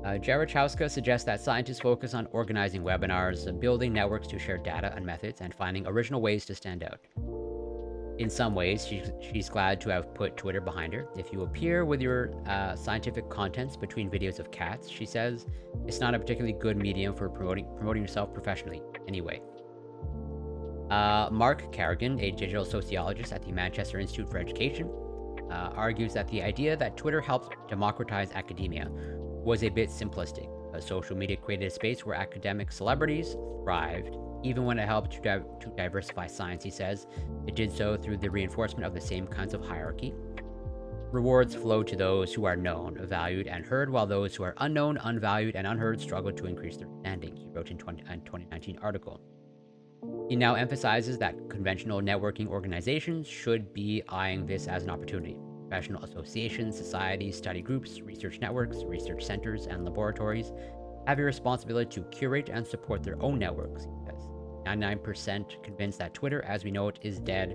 Jarachowska suggests that scientists focus on organizing webinars, building networks to share data and methods, and finding original ways to stand out. In some ways, she's glad to have put Twitter behind her. If you appear with your scientific contents between videos of cats, she says, it's not a particularly good medium for promoting yourself professionally, anyway. Mark Carrigan, a digital sociologist at the Manchester Institute for Education, argues that the idea that Twitter helped democratize academia was a bit simplistic. Social media created a space where academic celebrities thrived, even when it helped to diversify science, he says. It did so through the reinforcement of the same kinds of hierarchy. Rewards flowed to those who are known, valued, and heard, while those who are unknown, unvalued, and unheard struggled to increase their standing, he wrote in a 2019 article. He now emphasizes that conventional networking organizations should be eyeing this as an opportunity. Professional associations, societies, study groups, research networks, research centers, and laboratories have a responsibility to curate and support their own networks, he says. 99% convinced that Twitter, as we know it, is dead,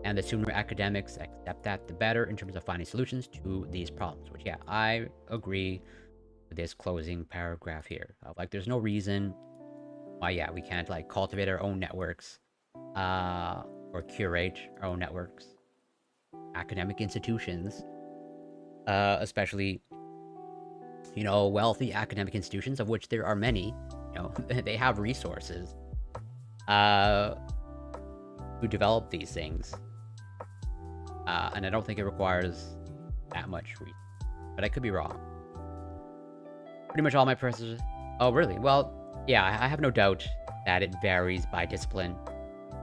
and the sooner academics accept that, the better in terms of finding solutions to these problems. Which, yeah, I agree with this closing paragraph here. Like, there's no reason why, yeah, we can't, like, cultivate our own networks, or curate our own networks. Academic institutions, especially, wealthy academic institutions, of which there are many, they have resources to develop these things. And I don't think it requires that much research, but I could be wrong. Pretty much all my professors... Oh, really? Well, yeah, I have no doubt that it varies by discipline.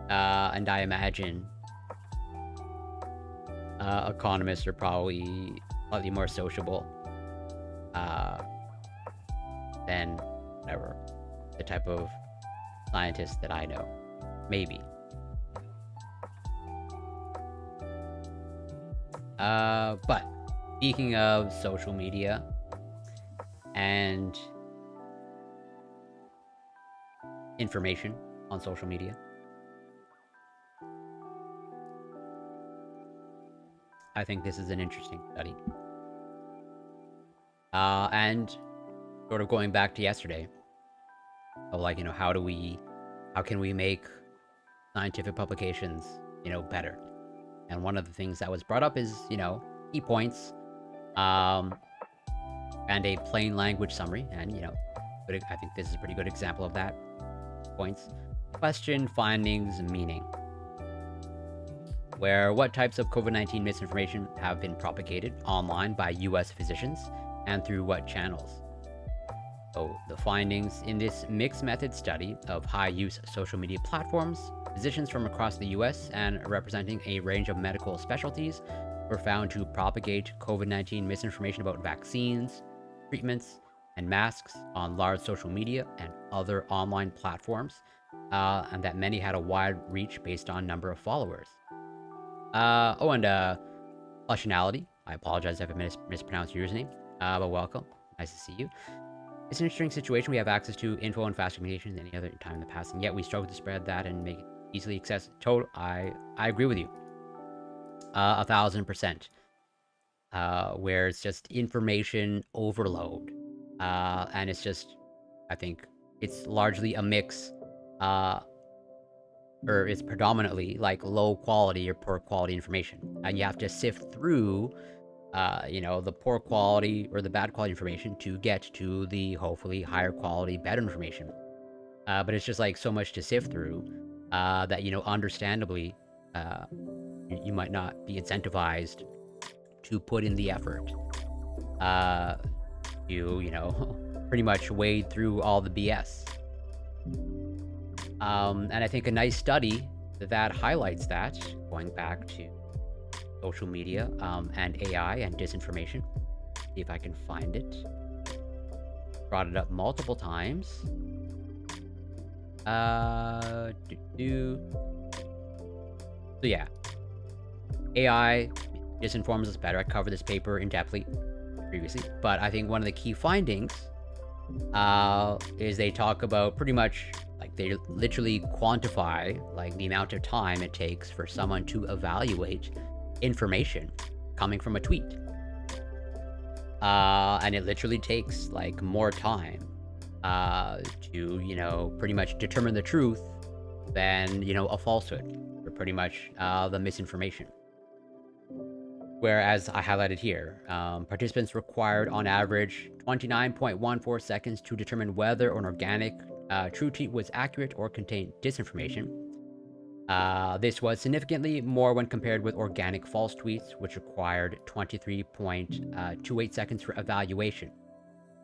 And I imagine economists are probably slightly more sociable than, whatever, the type of scientist that I know. Maybe. But speaking of social media and information on social media, I think this is an interesting study. And sort of going back to yesterday, of like, how can we make scientific publications, better? And one of the things that was brought up is, key points, and a plain language summary. And, but I think this is a pretty good example of that. Points, question, findings, meaning. Where what types of COVID-19 misinformation have been propagated online by US physicians, and through what channels. So the findings in this mixed method study of high-use social media platforms, physicians from across the US and representing a range of medical specialties were found to propagate COVID-19 misinformation about vaccines, treatments, and masks on large social media and other online platforms, and that many had a wide reach based on number of followers. Functionality. I apologize if I mispronounced your username, but welcome. Nice to see you. It's an interesting situation. We have access to info and fast communication than any other time in the past, and yet we struggle to spread that and make it easily accessible. Total, I agree with you, 1,000%. Where it's just information overload, and it's just, I think it's largely a mix, or it's predominantly like low quality or poor quality information, and you have to sift through the poor quality or the bad quality information to get to the hopefully higher quality, better information. But it's just like so much to sift through that, understandably, you might not be incentivized to put in the effort to, pretty much wade through all the BS. And I think a nice study that highlights that, going back to social media and AI and disinformation. See if I can find it. Brought it up multiple times. So yeah, AI disinforms us better. I covered this paper in depthly previously, but I think one of the key findings is they talk about pretty much like they literally quantify like the amount of time it takes for someone to evaluate information coming from a tweet. And it literally takes like more time to, pretty much determine the truth than, a falsehood, or pretty much the misinformation. Whereas I highlighted here, participants required on average 29.14 seconds to determine whether an organic true tweet was accurate or contained disinformation. This was significantly more when compared with organic false tweets, which required 23.28 seconds for evaluation.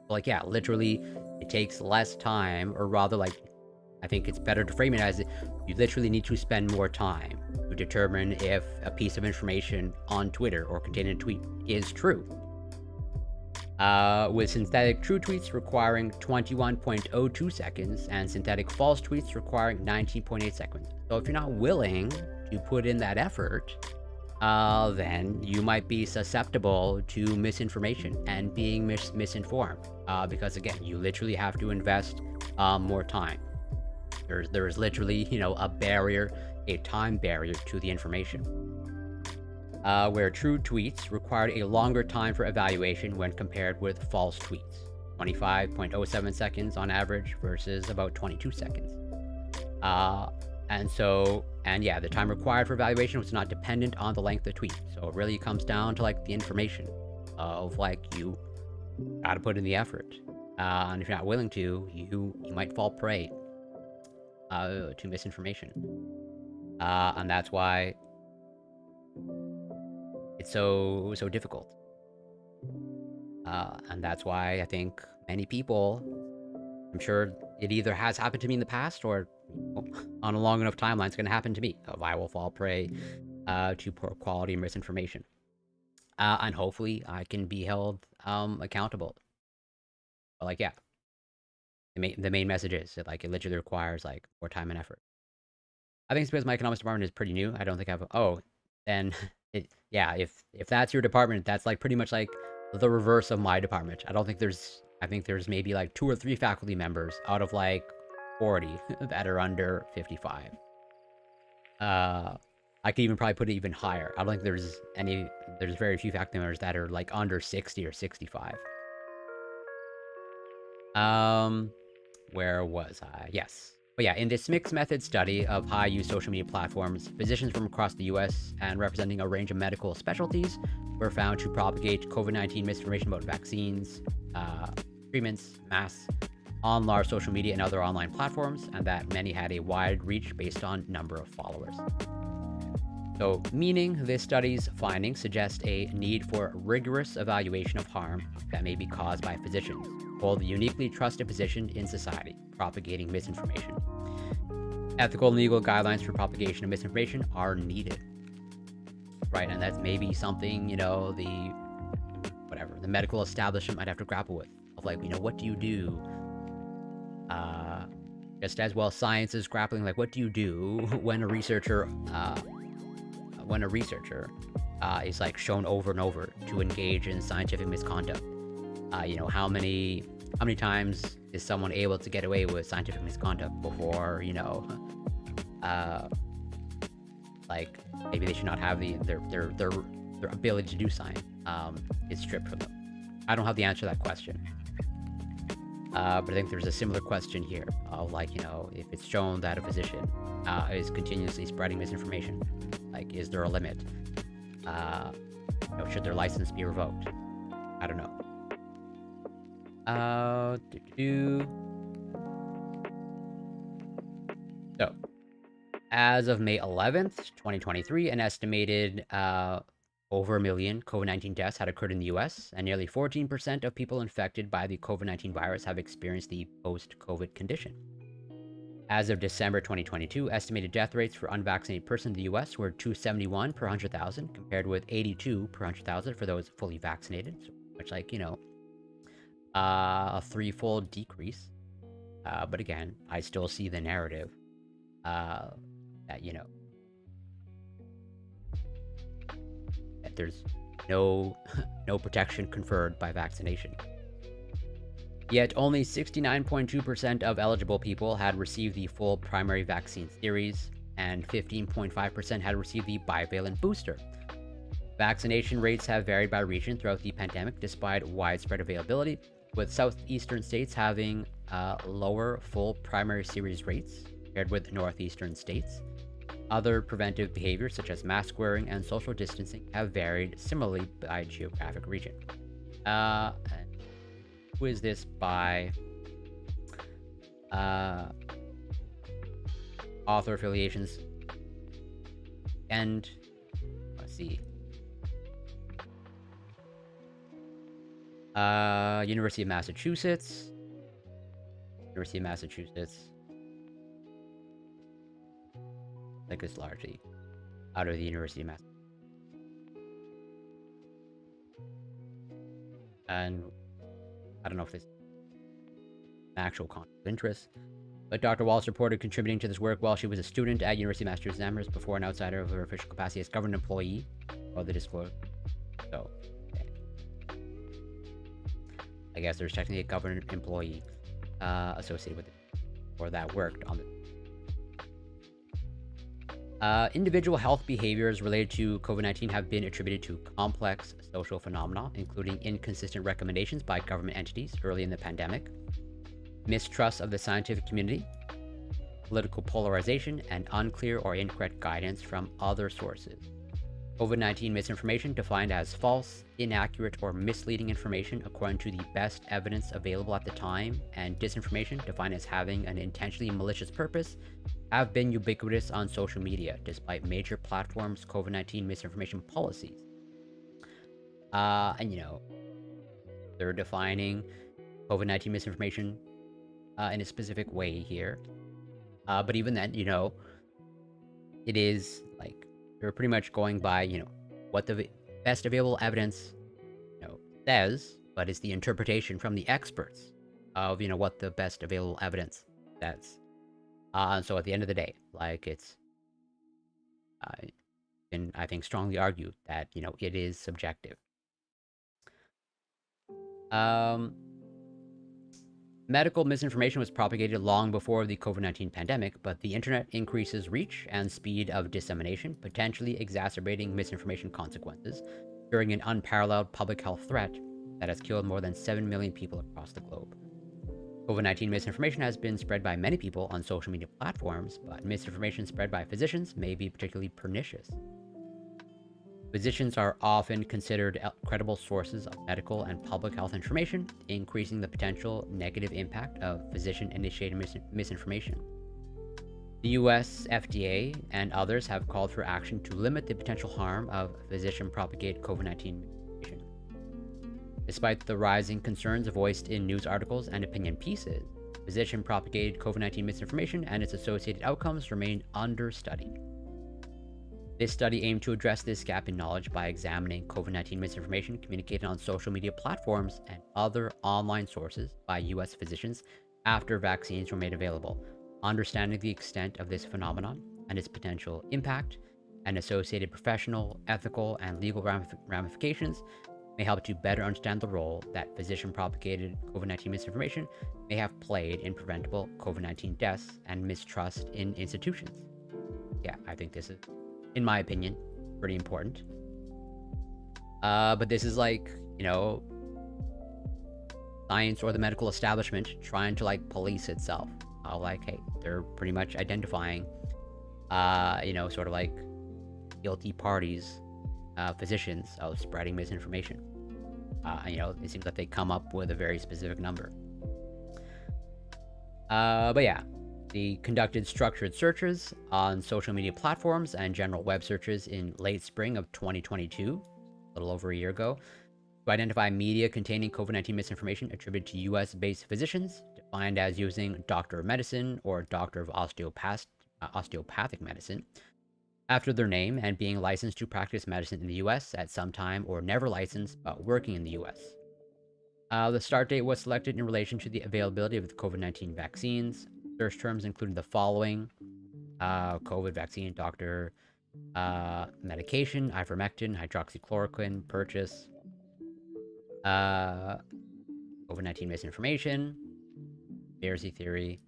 Like, yeah, literally, it takes less time, or rather, like, I think it's better to frame it as you literally need to spend more time to determine if a piece of information on Twitter or contained in a tweet is true. With synthetic true tweets requiring 21.02 seconds and synthetic false tweets requiring 19.8 seconds. So if you're not willing to put in that effort, then you might be susceptible to misinformation and being misinformed. Because again, you literally have to invest more time. There is literally, a barrier, a time barrier to the information. Where true tweets required a longer time for evaluation when compared with false tweets. 25.07 seconds on average versus about 22 seconds. And yeah, the time required for evaluation was not dependent on the length of the tweet. So it really comes down to like the information of like you gotta put in the effort. And if you're not willing to, you might fall prey to misinformation. And that's why it's so difficult. And that's why I think many people, I'm sure it either has happened to me in the past or on a long enough timeline, it's going to happen to me. I will fall prey to poor quality misinformation. And hopefully I can be held accountable. But like, yeah, the main message is that like it literally requires like more time and effort. I think it's because my economics department is pretty new. I don't think I've, then yeah, if that's your department, that's like pretty much like the reverse of my department. I think there's maybe like 2 or 3 faculty members out of like 40 that are under 55. I could even probably put it even higher. I don't think there's very few faculty members that are like under 60 or 65. Where was I? Yes. But yeah, in this mixed method study of high-use social media platforms, physicians from across the US and representing a range of medical specialties were found to propagate COVID-19 misinformation about vaccines, treatments, masks, on large social media and other online platforms, and that many had a wide reach based on number of followers. So, meaning this study's findings suggest a need for rigorous evaluation of harm that may be caused by physicians, hold a uniquely trusted position in society, propagating misinformation. Ethical and legal guidelines for propagation of misinformation are needed. Right, and that's maybe something, the medical establishment might have to grapple with. Of like, what do you do? Just as well, science is grappling, like, what do you do when a researcher is like shown over and over to engage in scientific misconduct? How many How many times is someone able to get away with scientific misconduct before, you know, like maybe they should not have their ability to do science is stripped from them? I don't have the answer to that question. But I think there's a similar question here of, like, you know, if it's shown that a physician is continuously spreading misinformation, like, is there a limit? You know, should their license be revoked? I don't know. So, as of May 11th, 2023, an estimated over 1 million COVID-19 deaths had occurred in the US, and nearly 14% of people infected by the COVID-19 virus have experienced the post-COVID condition. As of December 2022, estimated death rates for unvaccinated persons in the US were 271 per 100,000, compared with 82 per 100,000 for those fully vaccinated, so much like, you know, a threefold decrease. But again, I still see the narrative that, you know, that there's no protection conferred by vaccination. Yet only 69.2% of eligible people had received the full primary vaccine series, and 15.5% had received the bivalent booster. Vaccination rates have varied by region throughout the pandemic despite widespread availability, with southeastern states having lower full primary series rates compared with northeastern states. Other preventive behaviors such as mask wearing and social distancing have varied similarly by geographic region. Who is this by? Author affiliations. And let's see. University of Massachusetts. University of Massachusetts. I think it's largely out of the University of Massachusetts. And I don't know if this is an actual conflict of interest, but Dr. Wallace reported contributing to this work while she was a student at University of Massachusetts Amherst before an outsider of her official capacity as government employee. Well, the disclosure. So, okay. I guess there's technically a government employee associated with it, or that worked on the. Individual health behaviors related to COVID-19 have been attributed to complex social phenomena, including inconsistent recommendations by government entities early in the pandemic, mistrust of the scientific community, political polarization, and unclear or incorrect guidance from other sources. COVID-19 misinformation defined as false, inaccurate, or misleading information according to the best evidence available at the time, and disinformation defined as having an intentionally malicious purpose have been ubiquitous on social media, despite major platforms' COVID-19 misinformation policies. And, you know, they're defining COVID-19 misinformation in a specific way here. But even then, you know, it is, like, they're pretty much going by, you know, what the best available evidence, you know, says, but it's the interpretation from the experts of, you know, what the best available evidence says. So at the end of the day, like, it's, and I think strongly argue that, you know, it is subjective. Medical misinformation was propagated long before the COVID-19 pandemic, but the internet increases reach and speed of dissemination, potentially exacerbating misinformation consequences during an unparalleled public health threat that has killed more than 7 million people across the globe. COVID-19 misinformation has been spread by many people on social media platforms, but misinformation spread by physicians may be particularly pernicious. Physicians are often considered credible sources of medical and public health information, increasing the potential negative impact of physician-initiated misinformation. The US FDA and others have called for action to limit the potential harm of physician-propagated COVID-19 misinformation. Despite the rising concerns voiced in news articles and opinion pieces, physician-propagated COVID-19 misinformation and its associated outcomes remain understudied. This study aimed to address this gap in knowledge by examining COVID-19 misinformation communicated on social media platforms and other online sources by US physicians after vaccines were made available, understanding the extent of this phenomenon and its potential impact and associated professional, ethical, and legal ramifications may help to better understand the role that physician-propagated COVID-19 misinformation may have played in preventable COVID-19 deaths and mistrust in institutions. Yeah, I think this is, in my opinion, pretty important. But this is like, you know, science or the medical establishment trying to like police itself. Like, hey, they're pretty much identifying, you know, sort of like guilty parties, physicians of spreading misinformation. You know, it seems like they come up with a very specific number. But yeah, they conducted structured searches on social media platforms and general web searches in late spring of 2022, a little over a year ago, to identify media containing COVID-19 misinformation attributed to US-based physicians, defined as using doctor of medicine or doctor of osteopathic medicine after their name and being licensed to practice medicine in the US at some time or never licensed but working in the US. The start date was selected in relation to the availability of the COVID-19 vaccines. Search terms included the following: COVID vaccine, doctor, medication, ivermectin, hydroxychloroquine, purchase, COVID-19 misinformation, conspiracy theory,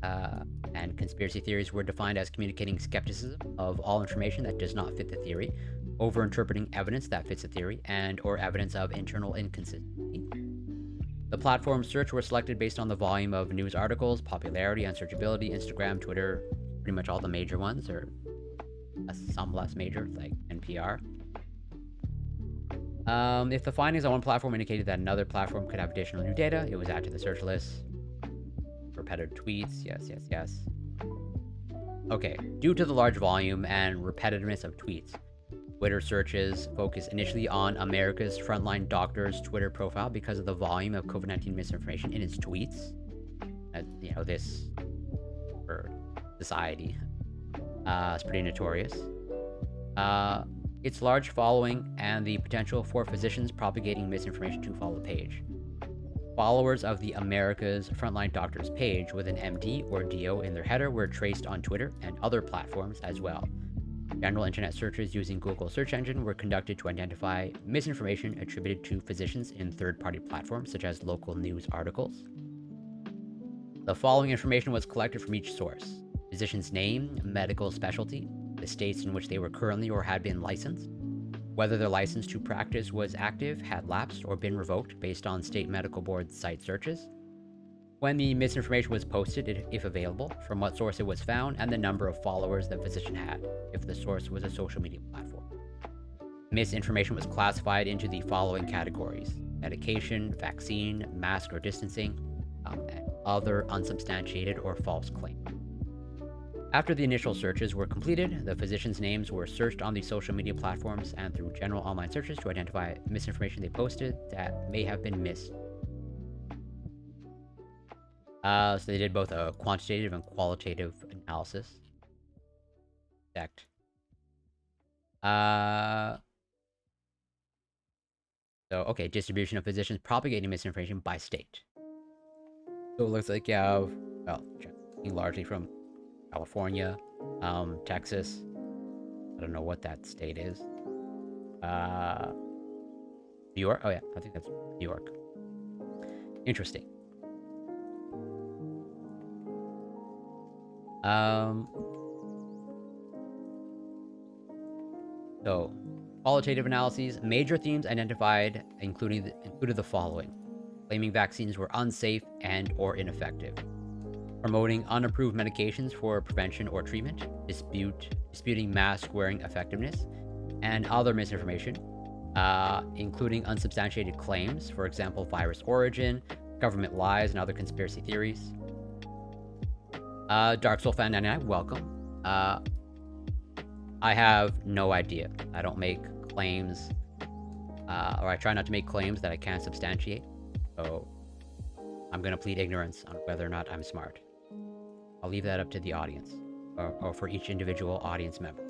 and conspiracy theories were defined as communicating skepticism of all information that does not fit the theory, over-interpreting evidence that fits the theory, and or evidence of internal inconsistency. The platform search were selected based on the volume of news articles, popularity, unsearchability, Instagram, Twitter, pretty much all the major ones, or some less major, like NPR. If the findings on one platform indicated that another platform could have additional new data, it was added to the search list. Repetitive tweets, yes. Okay, due to the large volume and repetitiveness of tweets, Twitter searches focus initially on America's Frontline Doctors Twitter profile because of the volume of COVID-19 misinformation in its tweets. You know, this for society is pretty notorious. Its large following and the potential for physicians propagating misinformation to follow the page. Followers of the America's Frontline Doctors page with an MD or DO in their header were traced on Twitter and other platforms as well. General internet searches using Google search engine were conducted to identify misinformation attributed to physicians in third-party platforms such as local news articles. The following information was collected from each source: physician's name, medical specialty, the states in which they were currently or had been licensed, whether their license to practice was active, had lapsed, or been revoked based on state medical board site searches, when the misinformation was posted, if available, from what source it was found, and the number of followers the physician had, if the source was a social media platform. Misinformation was classified into the following categories: medication, vaccine, mask or distancing, and other unsubstantiated or false claims. After the initial searches were completed, the physicians' names were searched on the social media platforms and through general online searches to identify misinformation they posted that may have been missed. So they did both a quantitative and qualitative analysis. Okay, distribution of physicians propagating misinformation by state. So it looks like you have, well, largely from California, Texas. I don't know what that state is. New York? Oh yeah, I think that's New York. Interesting. So, qualitative analyses, major themes identified included the following: claiming vaccines were unsafe and or ineffective, promoting unapproved medications for prevention or treatment, disputing mask wearing effectiveness, and other misinformation, including unsubstantiated claims, for example, virus origin, government lies, and other conspiracy theories. Dark Soul Fan 99, welcome. I have no idea. I don't make claims, or I try not to make claims that I can't substantiate. So I'm gonna plead ignorance on whether or not I'm smart. I'll leave that up to the audience, or for each individual audience member.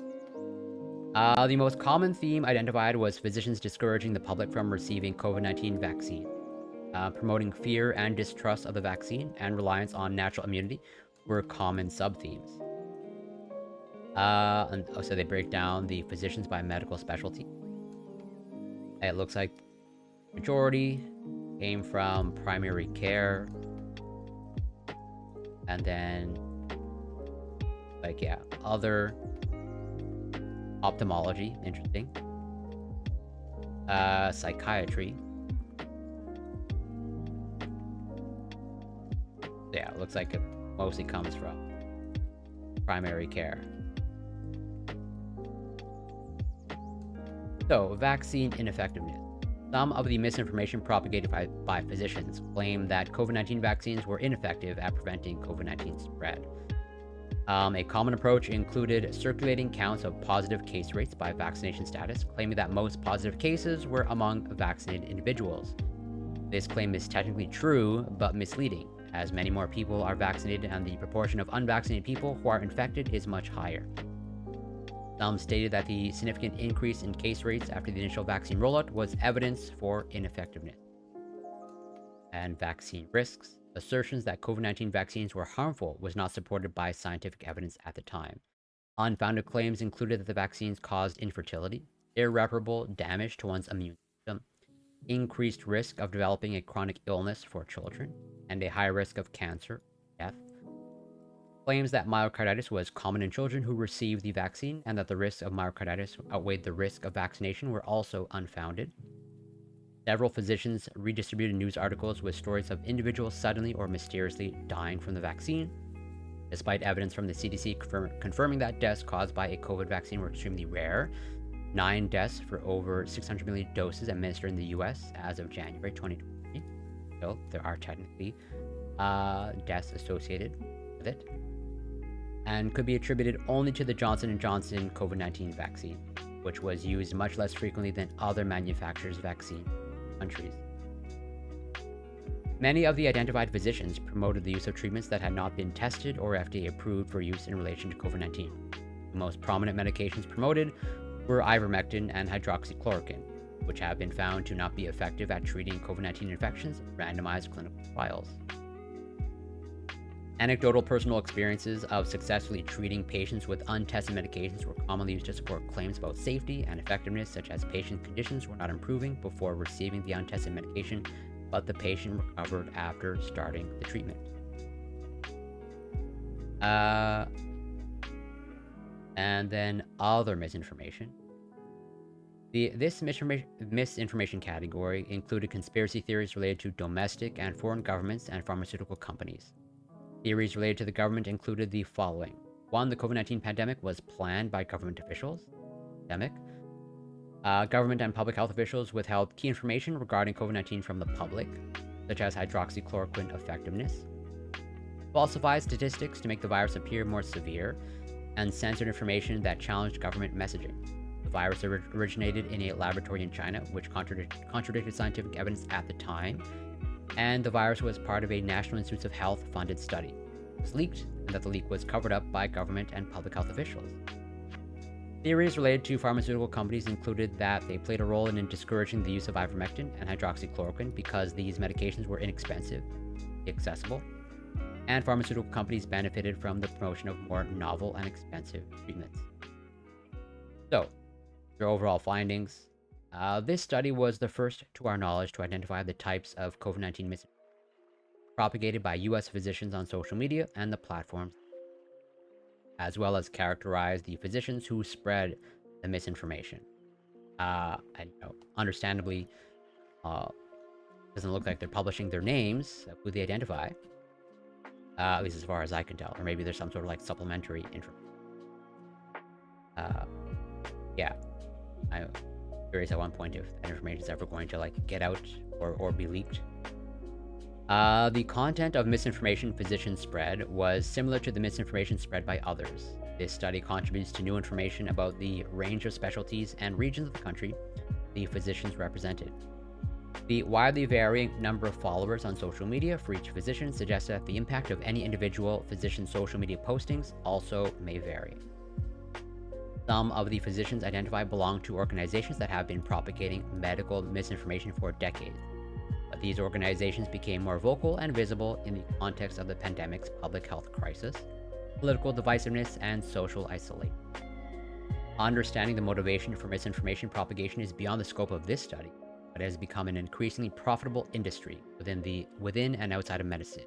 The most common theme identified was physicians discouraging the public from receiving COVID-19 vaccine, promoting fear and distrust of the vaccine, and reliance on natural immunity were common sub-themes. And so they break down the physicians by medical specialty. It looks like majority came from primary care, and then other ophthalmology, interesting, psychiatry. Yeah, it looks like it mostly comes from primary care. So, vaccine ineffectiveness. Some of the misinformation propagated by physicians claim that COVID-19 vaccines were ineffective at preventing COVID-19 spread. A common approach included circulating counts of positive case rates by vaccination status, claiming that most positive cases were among vaccinated individuals. This claim is technically true, but misleading, as many more people are vaccinated and the proportion of unvaccinated people who are infected is much higher. Some stated that the significant increase in case rates after the initial vaccine rollout was evidence for ineffectiveness. And vaccine risks. Assertions that COVID-19 vaccines were harmful was not supported by scientific evidence at the time. Unfounded claims included that the vaccines caused infertility, irreparable damage to one's immune system, increased risk of developing a chronic illness for children, and a high risk of cancer, death. Claims that myocarditis was common in children who received the vaccine and that the risk of myocarditis outweighed the risk of vaccination were also unfounded. Several physicians redistributed news articles with stories of individuals suddenly or mysteriously dying from the vaccine. Despite evidence from the CDC confirming that deaths caused by a COVID vaccine were extremely rare, 9 deaths for over 600 million doses administered in the US as of January 2020. So there are technically deaths associated with it, and could be attributed only to the Johnson & Johnson COVID-19 vaccine, which was used much less frequently than other manufacturers' vaccine countries. Many of the identified physicians promoted the use of treatments that had not been tested or FDA approved for use in relation to COVID-19. The most prominent medications promoted were ivermectin and hydroxychloroquine, which have been found to not be effective at treating COVID-19 infections in randomized clinical trials. Anecdotal personal experiences of successfully treating patients with untested medications were commonly used to support claims about safety and effectiveness, such as patient conditions were not improving before receiving the untested medication, but the patient recovered after starting the treatment. And then other misinformation. This misinformation category included conspiracy theories related to domestic and foreign governments and pharmaceutical companies. Theories related to the government included the following. 1. The COVID-19 pandemic was planned by government officials. Government and public health officials withheld key information regarding COVID-19 from the public, such as hydroxychloroquine effectiveness, falsified statistics to make the virus appear more severe, and censored information that challenged government messaging. The virus originated in a laboratory in China, which contradicted scientific evidence at the time, and the virus was part of a National Institutes of Health funded study. It was leaked, and that the leak was covered up by government and public health officials. Theories related to pharmaceutical companies included that they played a role in discouraging the use of ivermectin and hydroxychloroquine because these medications were inexpensive, accessible, and pharmaceutical companies benefited from the promotion of more novel and expensive treatments. So, their overall findings. This study was the first, to our knowledge, to identify the types of COVID-19 misinformation propagated by U.S. physicians on social media and the platforms, as well as characterize the physicians who spread the misinformation. Understandably, doesn't look like they're publishing their names of who they identify, at least as far as I can tell, or maybe there's some sort of like supplementary information. I'm curious at one point if that information is ever going to like get out or be leaked. The content of misinformation physicians spread was similar to the misinformation spread by others. This study contributes to new information about the range of specialties and regions of the country the physicians represented. The widely varying number of followers on social media for each physician suggests that the impact of any individual physician's social media postings also may vary. Some of the physicians identified belong to organizations that have been propagating medical misinformation for decades, but these organizations became more vocal and visible in the context of the pandemic's public health crisis, political divisiveness, and social isolation. Understanding the motivation for misinformation propagation is beyond the scope of this study, but has become an increasingly profitable industry within and outside of medicine.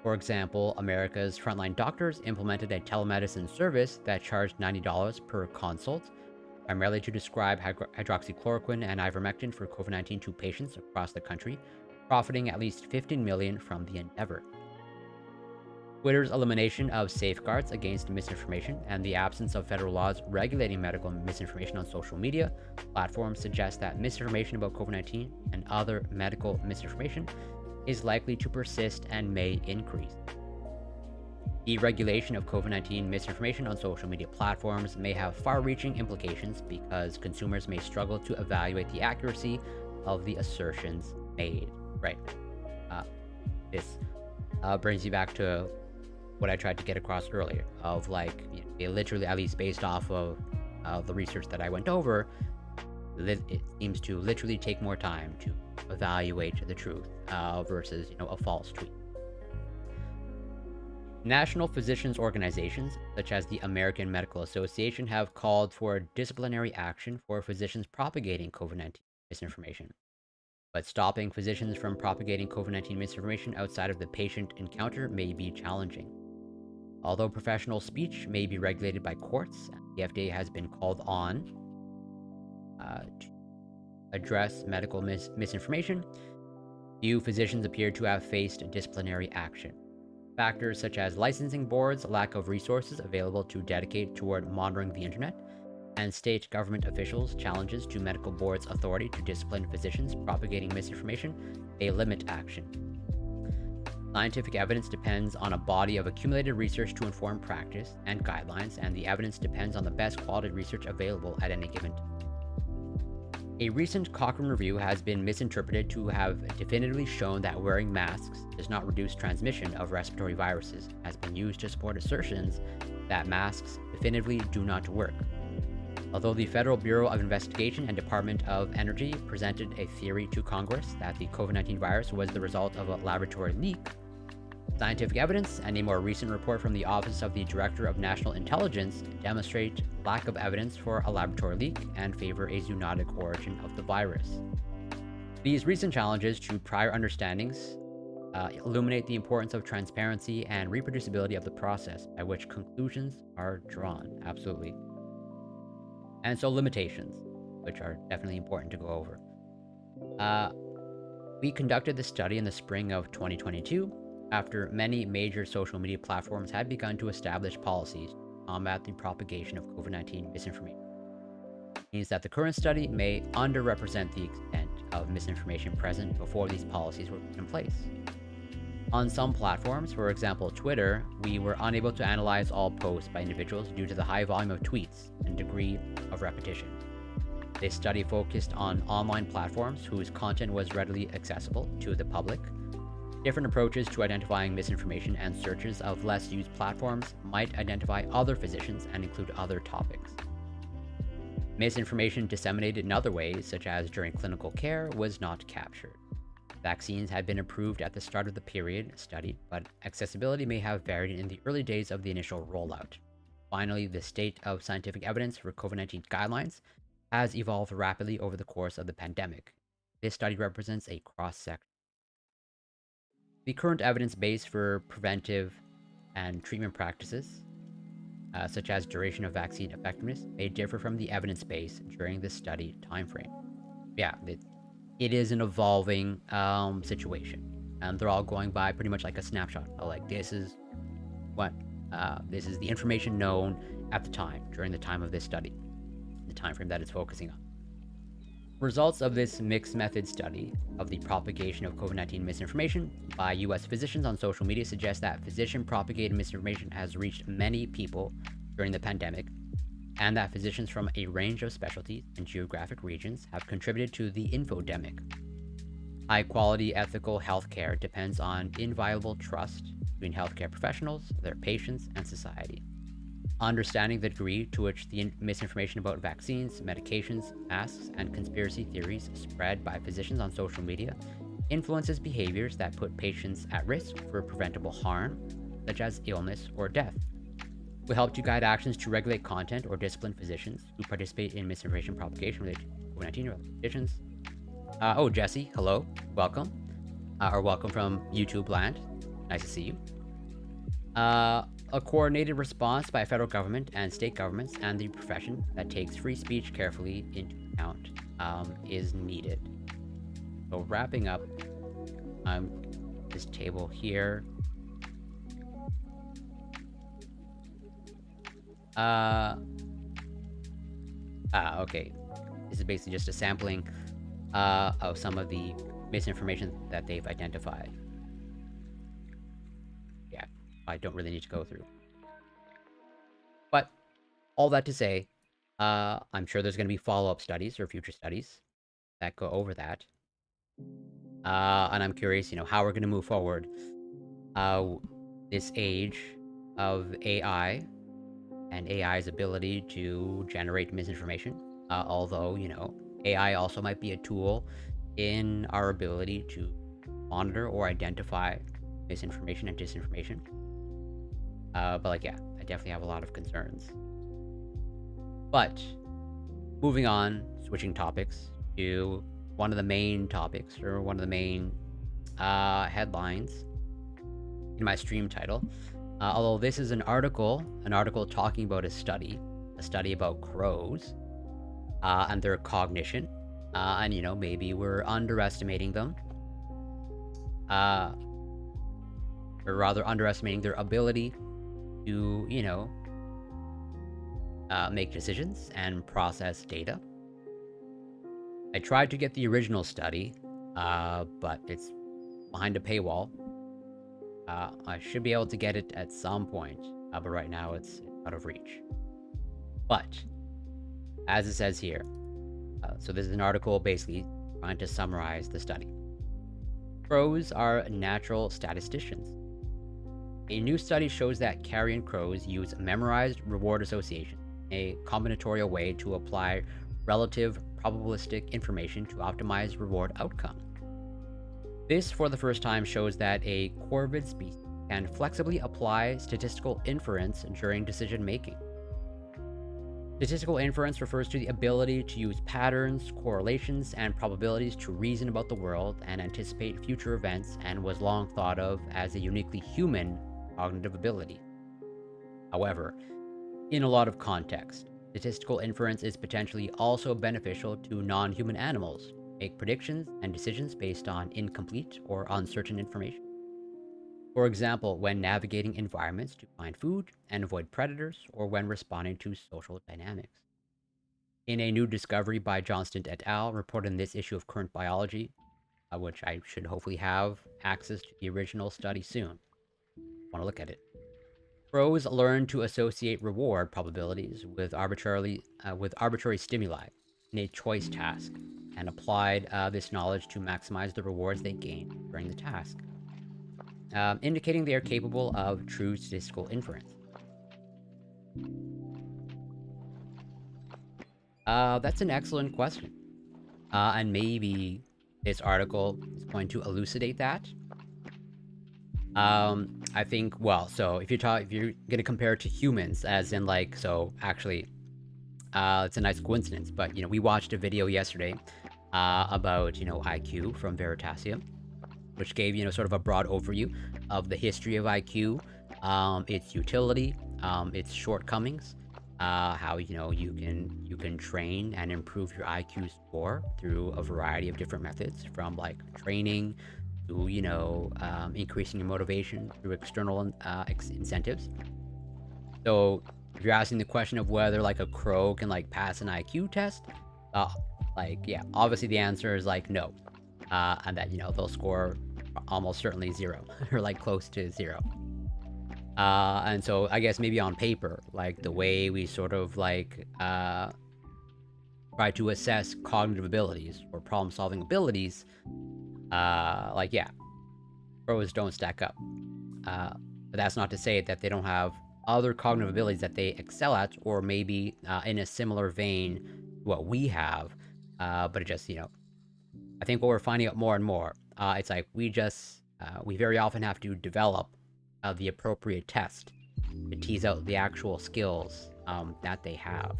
For example, America's frontline doctors implemented a telemedicine service that charged $90 per consult, primarily to prescribe hydroxychloroquine and ivermectin for COVID-19 to patients across the country, profiting at least $15 million from the endeavor. Twitter's elimination of safeguards against misinformation and the absence of federal laws regulating medical misinformation on social media platforms suggest that misinformation about COVID-19 and other medical misinformation is likely to persist and may increase. Deregulation of COVID-19 misinformation on social media platforms may have far-reaching implications because consumers may struggle to evaluate the accuracy of the assertions made. Right. This brings you back to what I tried to get across earlier, of like, it literally, at least based off of the research that I went over, it seems to literally take more time to evaluate the truth versus, a false tweet. National physicians organizations, such as the American Medical Association, have called for disciplinary action for physicians propagating COVID-19 misinformation. But stopping physicians from propagating COVID-19 misinformation outside of the patient encounter may be challenging. Although professional speech may be regulated by courts, the FDA has been called on to address medical misinformation, few physicians appear to have faced disciplinary action. Factors such as licensing boards, lack of resources available to dedicate toward monitoring the internet, and state government officials' challenges to medical boards' authority to discipline physicians propagating misinformation may limit action. Scientific evidence depends on a body of accumulated research to inform practice and guidelines, and the evidence depends on the best quality research available at any given time. A recent Cochrane review has been misinterpreted to have definitively shown that wearing masks does not reduce transmission of respiratory viruses, has been used to support assertions that masks definitively do not work. Although the Federal Bureau of Investigation and Department of Energy presented a theory to Congress that the COVID-19 virus was the result of a laboratory leak, scientific evidence and a more recent report from the Office of the Director of National Intelligence demonstrate lack of evidence for a laboratory leak and favor a zoonotic origin of the virus. These recent challenges to prior understandings illuminate the importance of transparency and reproducibility of the process by which conclusions are drawn. Absolutely. And so limitations, which are definitely important to go over. We conducted this study in the spring of 2022 after many major social media platforms had begun to establish policies to combat the propagation of COVID-19 misinformation. It means that the current study may underrepresent the extent of misinformation present before these policies were put in place. On some platforms, for example Twitter, we were unable to analyze all posts by individuals due to the high volume of tweets and degree of repetition. This study focused on online platforms whose content was readily accessible to the public. Different approaches to identifying misinformation and searches of less used platforms might identify other physicians and include other topics. Misinformation disseminated in other ways, such as during clinical care, was not captured. Vaccines had been approved at the start of the period studied, but accessibility may have varied in the early days of the initial rollout. Finally, the state of scientific evidence for COVID-19 guidelines has evolved rapidly over the course of the pandemic. This study represents a cross-section. The current evidence base for preventive and treatment practices, such as duration of vaccine effectiveness, may differ from the evidence base during the study timeframe. Yeah, it is an evolving situation, and they're all going by pretty much like a snapshot. Like, this is the information known at the time, during the time of this study, the timeframe that it's focusing on. Results of this mixed method study of the propagation of COVID-19 misinformation by U.S. physicians on social media suggest that physician-propagated misinformation has reached many people during the pandemic, and that physicians from a range of specialties and geographic regions have contributed to the infodemic. High-quality ethical healthcare depends on inviolable trust between healthcare professionals, their patients, and society. Understanding the degree to which the misinformation about vaccines, medications, masks, and conspiracy theories spread by physicians on social media influences behaviors that put patients at risk for preventable harm, such as illness or death. will help to guide actions to regulate content or discipline physicians who participate in misinformation propagation related to COVID-19 or conditions. Oh, Jesse, hello, welcome, or welcome from YouTube land. Nice to see you. A coordinated response by federal government and state governments and the profession that takes free speech carefully into account is needed. So wrapping up this table here. Okay. This is basically just a sampling of some of the misinformation that they've identified. Yeah, I don't really need to go through. But all that to say, I'm sure there's going to be follow-up studies or future studies that go over that. And I'm curious, how we're going to move forward. This age of AI and AI's ability to generate misinformation. Although, AI also might be a tool in our ability to monitor or identify misinformation and disinformation. But yeah, I definitely have a lot of concerns. But moving on, switching topics to one of the main topics, or one of the main headlines in my stream title. Although this is an article talking about a study about crows and their cognition, and maybe we're underestimating them, or rather underestimating their ability to make decisions and process data. I tried to get the original study, but it's behind a paywall. I should be able to get it at some point, but right now it's out of reach. But, as it says here, so this is an article basically trying to summarize the study. Crows are natural statisticians. A new study shows that carrion crows use memorized reward association, a combinatorial way to apply relative probabilistic information to optimize reward outcome. This, for the first time, shows that a corvid species can flexibly apply statistical inference during decision making. Statistical inference refers to the ability to use patterns, correlations, and probabilities to reason about the world and anticipate future events, and was long thought of as a uniquely human cognitive ability. However, in a lot of context, statistical inference is potentially also beneficial to non-human animals, make predictions and decisions based on incomplete or uncertain information. For example, when navigating environments to find food and avoid predators, or when responding to social dynamics. In a new discovery by Johnston et al., reported in this issue of Current Biology, which I should hopefully have access to the original study soon. Want to look at it. Crows learn to associate reward probabilities with arbitrary stimuli in a choice task, and applied this knowledge to maximize the rewards they gain during the task, indicating they are capable of true statistical inference. That's an excellent question, and maybe this article is going to elucidate that. I think, well, so if you're gonna compare it to humans, as in actually, it's a nice coincidence, but we watched a video yesterday about IQ from Veritasium, which gave sort of a broad overview of the history of IQ, its utility, its shortcomings, how you can train and improve your IQ score through a variety of different methods, from training to increasing your motivation through external incentives. So if you're asking the question of whether a crow can pass an IQ test, yeah, obviously the answer is no, and that they'll score almost certainly 0 or close to 0. And so I guess maybe on paper, the way we sort of try to assess cognitive abilities or problem-solving abilities, yeah, crows don't stack up. But that's not to say that they don't have other cognitive abilities that they excel at, or maybe in a similar vein to what we have. But it just, I think what we're finding out more and more, it's we very often have to develop the appropriate test to tease out the actual skills that they have.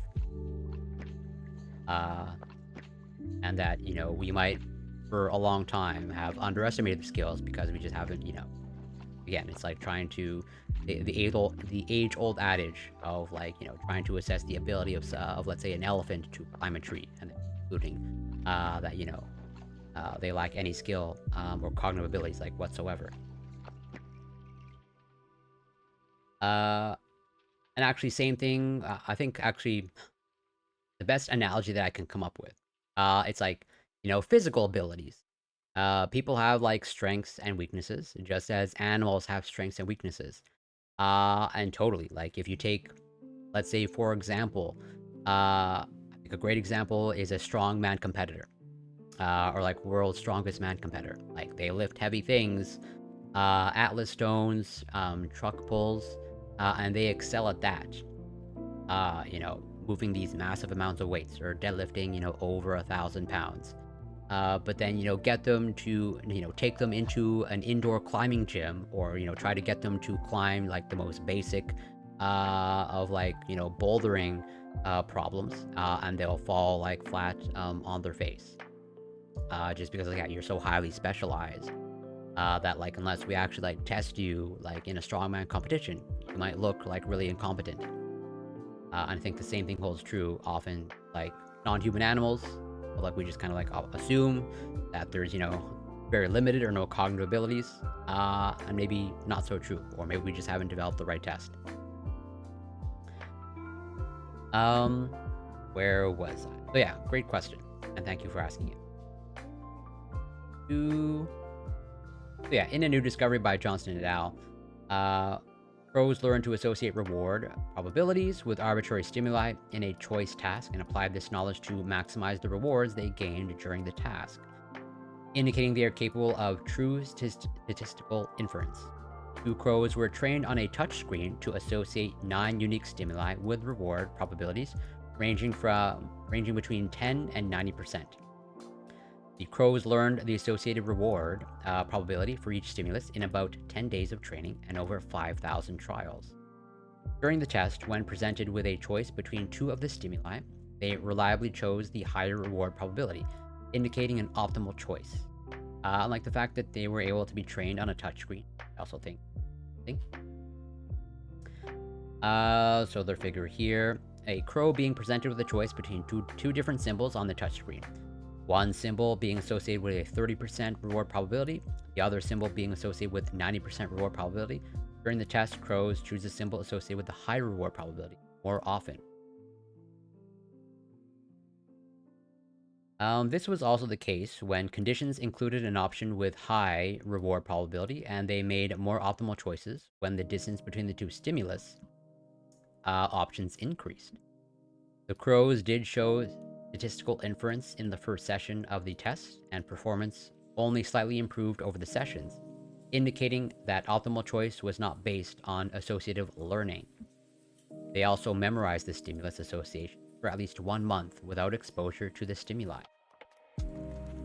And that, we might, for a long time, have underestimated the skills because we just haven't, again, it's like trying to, the age-old adage of, like, trying to assess the ability of, let's say, an elephant to climb a tree, and concluding that, they lack any skill or cognitive abilities, like, whatsoever. And actually, same thing, I think, actually, the best analogy that I can come up with, it's like, physical abilities. People have, like, strengths and weaknesses, just as animals have strengths and weaknesses. And totally, like, if you take, let's say, for example, I think a great example is a strongman competitor, or like world's strongest man competitor. Like, they lift heavy things, Atlas stones, truck pulls, and they excel at that. Moving these massive amounts of weights, or deadlifting, over 1,000 pounds. But then, get them to, take them into an indoor climbing gym, or, try to get them to climb, like, the most basic of, like, bouldering problems, and they'll fall, like, flat on their face. Just because, like, yeah, you're so highly specialized that, like, unless we actually, like, test you, like, in a strongman competition, you might look, like, really incompetent. And I think the same thing holds true often, like, non-human animals. But, like, we just kind of, like, assume that there's, very limited or no cognitive abilities, and maybe not so true, or maybe we just haven't developed the right test. Where was I? So yeah, great question, and thank you for asking it. So yeah, in a new discovery by Johnston et al., crows learned to associate reward probabilities with arbitrary stimuli in a choice task and applied this knowledge to maximize the rewards they gained during the task, indicating they are capable of true statistical inference. 2 crows were trained on a touchscreen to associate 9 unique stimuli with reward probabilities ranging between 10 and 90%. The crows learned the associated reward probability for each stimulus in about 10 days of training and over 5,000 trials. During the test, when presented with a choice between 2 of the stimuli, they reliably chose the higher reward probability, indicating an optimal choice. Unlike the fact that they were able to be trained on a touchscreen, I also think. So their figure here, a crow being presented with a choice between two different symbols on the touchscreen. One symbol being associated with a 30% reward probability, the other symbol being associated with 90% reward probability. During the test, crows choose a symbol associated with the higher reward probability more often. This was also the case when conditions included an option with high reward probability, and they made more optimal choices when the distance between the 2 stimulus options increased. The crows did show statistical inference in the first session of the test, and performance only slightly improved over the sessions, indicating that optimal choice was not based on associative learning. They also memorized the stimulus association for at least 1 month without exposure to the stimuli.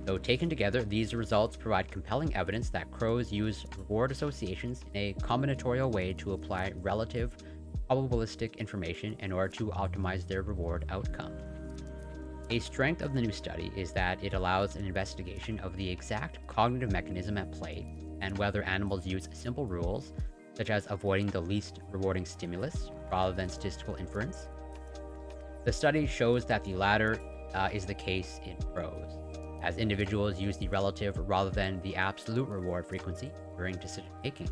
So taken together, these results provide compelling evidence that crows use reward associations in a combinatorial way to apply relative probabilistic information in order to optimize their reward outcome. A strength of the new study is that it allows an investigation of the exact cognitive mechanism at play and whether animals use simple rules, such as avoiding the least rewarding stimulus rather than statistical inference. The study shows that the latter is the case in crows, as individuals use the relative rather than the absolute reward frequency during decision-making.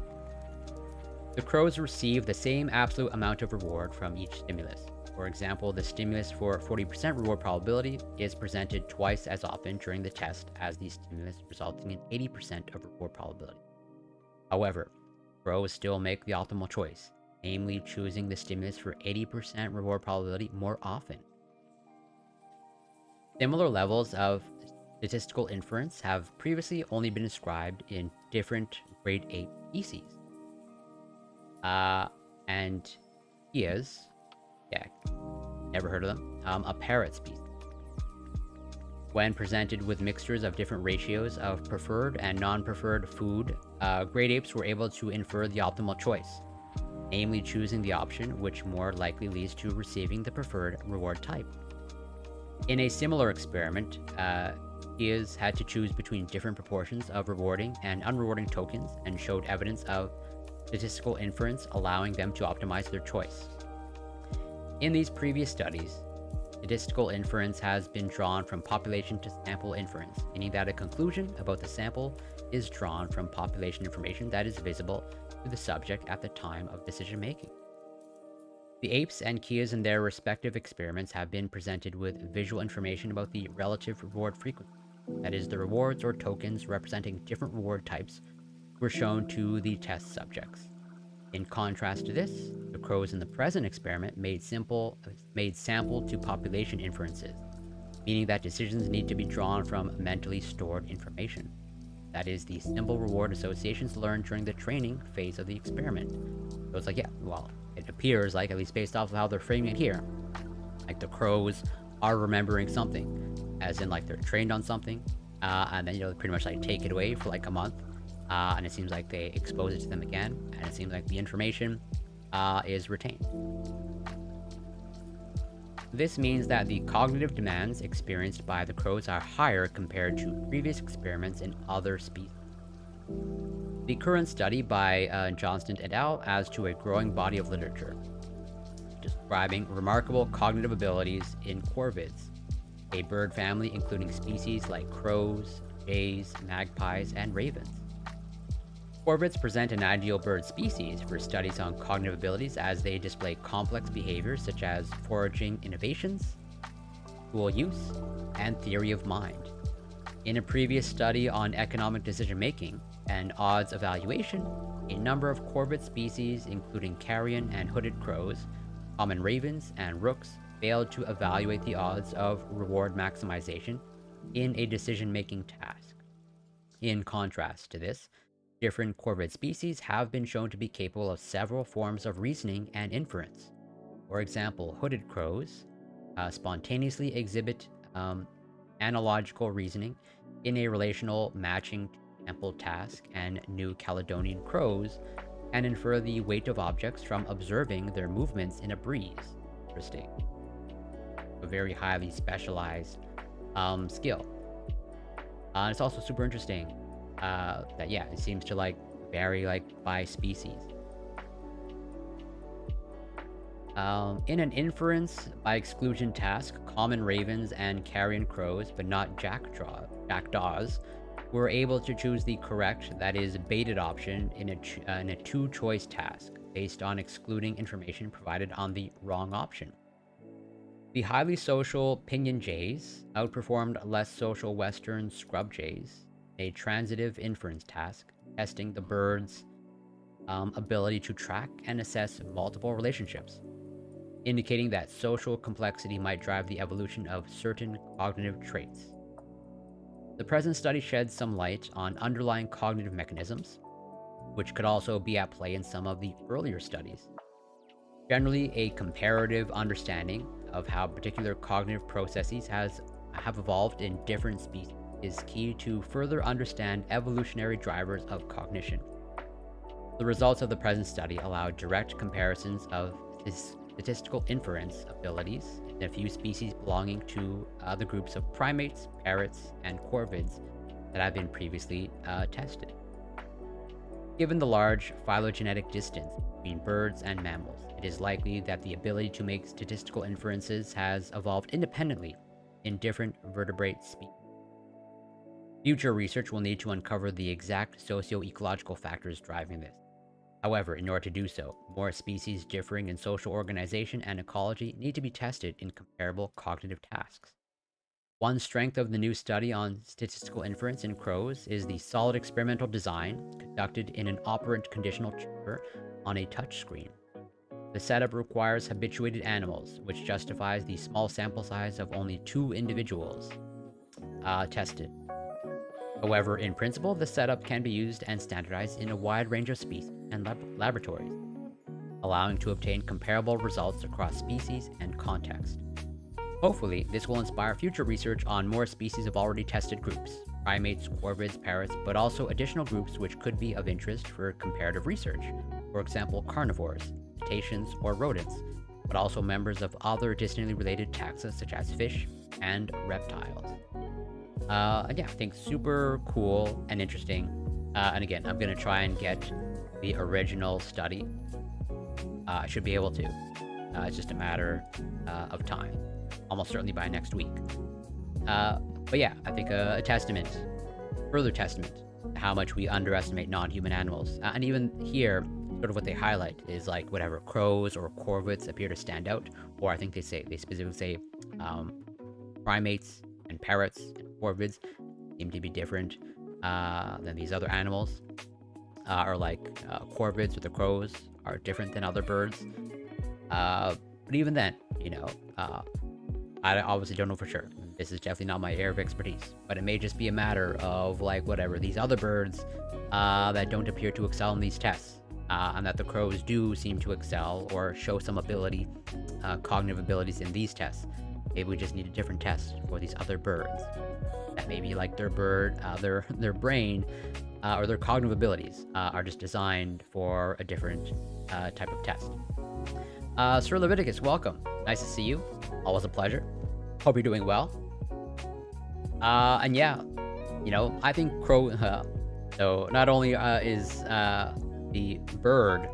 The crows receive the same absolute amount of reward from each stimulus. For example, the stimulus for 40% reward probability is presented twice as often during the test as the stimulus resulting in 80% of reward probability. However, crows still make the optimal choice, namely choosing the stimulus for 80% reward probability more often. Similar levels of statistical inference have previously only been described in different great ape species. And never heard of them, a parrot species. When presented with mixtures of different ratios of preferred and non-preferred food, great apes were able to infer the optimal choice. namely choosing the option which more likely leads to receiving the preferred reward type. In a similar experiment, Kias had to choose between different proportions of rewarding and unrewarding tokens and showed evidence of statistical inference allowing them to optimize their choice. In these previous studies, statistical inference has been drawn from population to sample inference, meaning that a conclusion about the sample is drawn from population information that is visible to the subject at the time of decision making. The apes and Kias in their respective experiments have been presented with visual information about the relative reward frequency. That is, the rewards or tokens representing different reward types were shown to the test subjects. In contrast to this, the crows in the present experiment made sample to population inferences, meaning that decisions need to be drawn from mentally stored information. That is, the symbol reward associations learned during the training phase of the experiment. So it's like, yeah, well, it appears like, at least based off of how they're framing it here, like the crows are remembering something, as in like they're trained on something, and then, you know, pretty much like take it away for like a month, and it seems like they expose it to them again, and it seems like the information is retained. This means that the cognitive demands experienced by the crows are higher compared to previous experiments in other species. The current study by Johnston et al. Adds to a growing body of literature describing remarkable cognitive abilities in corvids, a bird family including species like crows, jays, magpies, and ravens. Corvids present an ideal bird species for studies on cognitive abilities as they display complex behaviors such as foraging innovations, tool use, and theory of mind. In a previous study on economic decision-making and odds evaluation, a number of corvid species, including carrion and hooded crows, common ravens, and rooks, failed to evaluate the odds of reward maximization in a decision-making task. In contrast to this, different corvid species have been shown to be capable of several forms of reasoning and inference. For example, hooded crows spontaneously exhibit analogical reasoning in a relational matching sample task, and New Caledonian crows can infer the weight of objects from observing their movements in a breeze. Interesting. A very highly specialized skill. It's also super interesting that, yeah, it seems to like vary like by species. In an inference by exclusion task, common ravens and carrion crows, but not jackdaws, were able to choose the correct, that is, baited option in a two-choice task based on excluding information provided on the wrong option. The highly social pinion jays outperformed less social western scrub jays, a transitive inference task, testing the bird's ability to track and assess multiple relationships, indicating that social complexity might drive the evolution of certain cognitive traits. The present study sheds some light on underlying cognitive mechanisms, which could also be at play in some of the earlier studies. Generally, a comparative understanding of how particular cognitive processes have evolved in different species is key to further understand evolutionary drivers of cognition. The results of the present study allow direct comparisons of statistical inference abilities in a few species belonging to the groups of primates, parrots, and corvids that have been previously tested. Given the large phylogenetic distance between birds and mammals, it is likely that the ability to make statistical inferences has evolved independently in different vertebrate species. Future research will need to uncover the exact socio-ecological factors driving this. However, in order to do so, more species differing in social organization and ecology need to be tested in comparable cognitive tasks. One strength of the new study on statistical inference in crows is the solid experimental design conducted in an operant conditional chamber on a touchscreen. The setup requires habituated animals, which justifies the small sample size of only 2 individuals tested. However, in principle, the setup can be used and standardized in a wide range of species and laboratories, allowing to obtain comparable results across species and context. Hopefully, this will inspire future research on more species of already tested groups, primates, corvids, parrots, but also additional groups which could be of interest for comparative research, for example, carnivores, cetaceans or rodents, but also members of other distantly related taxa such as fish and reptiles. And yeah, I think super cool and interesting. And again, I'm going to try and get the original study. I should be able to. It's just a matter of time. Almost certainly by next week. But yeah, I think a further testament to how much we underestimate non-human animals. And even here, sort of what they highlight is like whatever crows or corvids appear to stand out, or I think they specifically say primates and parrots and corvids seem to be different than these other animals, or like corvids or the crows are different than other birds. But even then, you know, I obviously don't know for sure. This is definitely not my area of expertise, but it may just be a matter of like whatever these other birds that don't appear to excel in these tests, and that the crows do seem to excel or show some ability, cognitive abilities in these tests. Maybe we just need a different test for these other birds that maybe like their brain or their cognitive abilities are just designed for a different type of test. Sir Leviticus, welcome. Nice to see you. Always a pleasure. Hope you're doing well. And yeah, you know, I think crow. So not only is the bird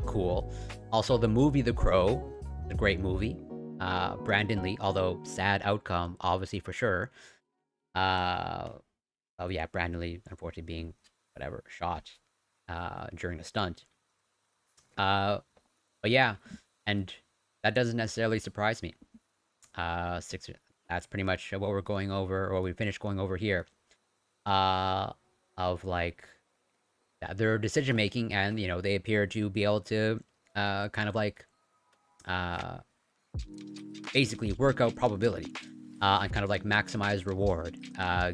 cool, also the movie The Crow, a great movie. Brandon Lee, although sad outcome, obviously for sure. Oh yeah, Brandon Lee, unfortunately being shot during a stunt. But yeah, and that doesn't necessarily surprise me. That's pretty much what we're going over, or we finished going over here. Of like their decision making, and you know they appear to be able to kind of like basically work out probability and kind of like maximize reward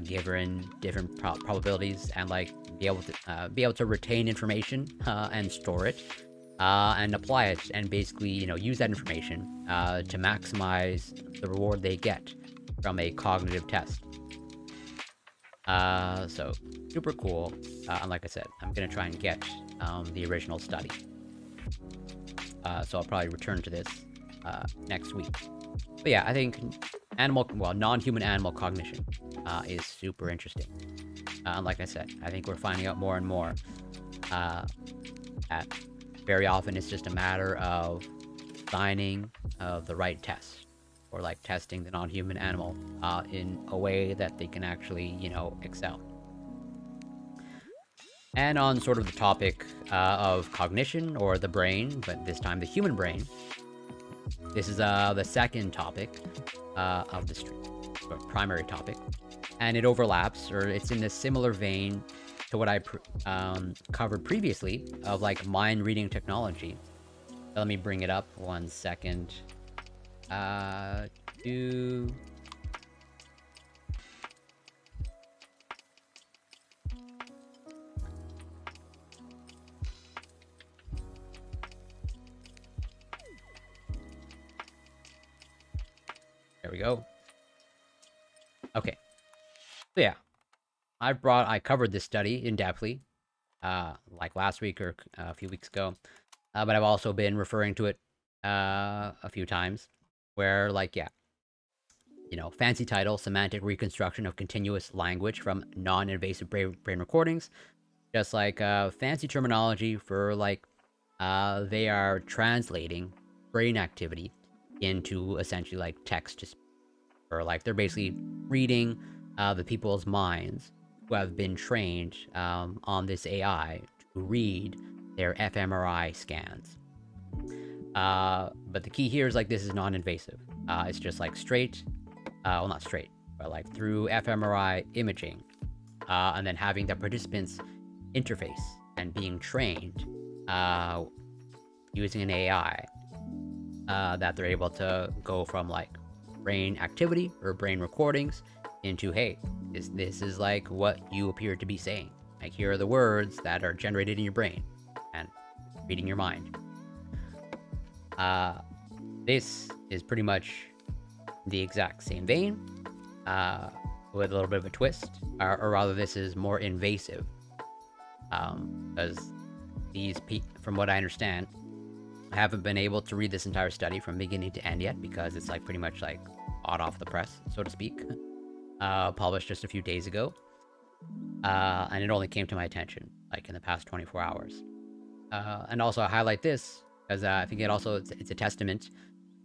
given different probabilities, and like be able to retain information and store it and apply it, and basically, you know, use that information to maximize the reward they get from a cognitive test. So super cool. And like I said, I'm gonna try and get the original study. So I'll probably return to this next week. But yeah, I think non-human animal cognition is super interesting. And like I said, I think we're finding out more and more that very often it's just a matter of designing the right test, or like testing the non-human animal in a way that they can actually, you know, excel. And on sort of the topic of cognition, or the brain, but this time the human brain, this is the second topic of the stream, or primary topic, and it overlaps, or it's in a similar vein to what I covered previously of like mind reading technology. Let me bring it up 1 second. There we go. Okay. So yeah, I covered this study in depthly, like last week or a few weeks ago, but I've also been referring to it a few times, where like, yeah, you know, fancy title, semantic reconstruction of continuous language from non-invasive brain recordings, just like fancy terminology for like they are translating brain activity into essentially like text to speech, or like they're basically reading the people's minds who have been trained on this AI to read their fMRI scans. But the key here is like this is non-invasive. It's just like straight, well, not straight, but like through fMRI imaging, and then having the participants interface and being trained using an AI that they're able to go from like brain activity or brain recordings into, hey, this is like what you appear to be saying. Like, here are the words that are generated in your brain and reading your mind. This is pretty much the exact same vein, with a little bit of a twist, or rather, this is more invasive, because from what I understand, I haven't been able to read this entire study from beginning to end yet because it's like pretty much like hot off the press, so to speak. Published just a few days ago. And it only came to my attention like in the past 24 hours. And also I highlight this because I think it's a testament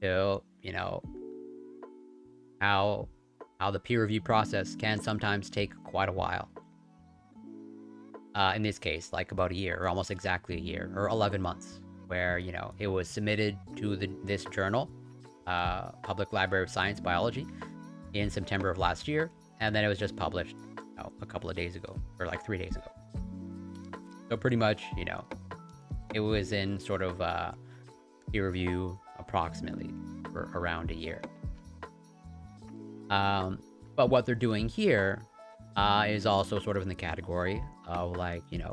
to, you know, how the peer review process can sometimes take quite a while. In this case, like about a year, or almost exactly a year, or 11 months, where, you know, it was submitted to this journal, Public Library of Science Biology, in September of last year, and then it was just published, you know, a couple of days ago, or like 3 days ago. So pretty much, you know, it was in sort of peer review approximately for around a year. But what they're doing here is also sort of in the category of like, you know,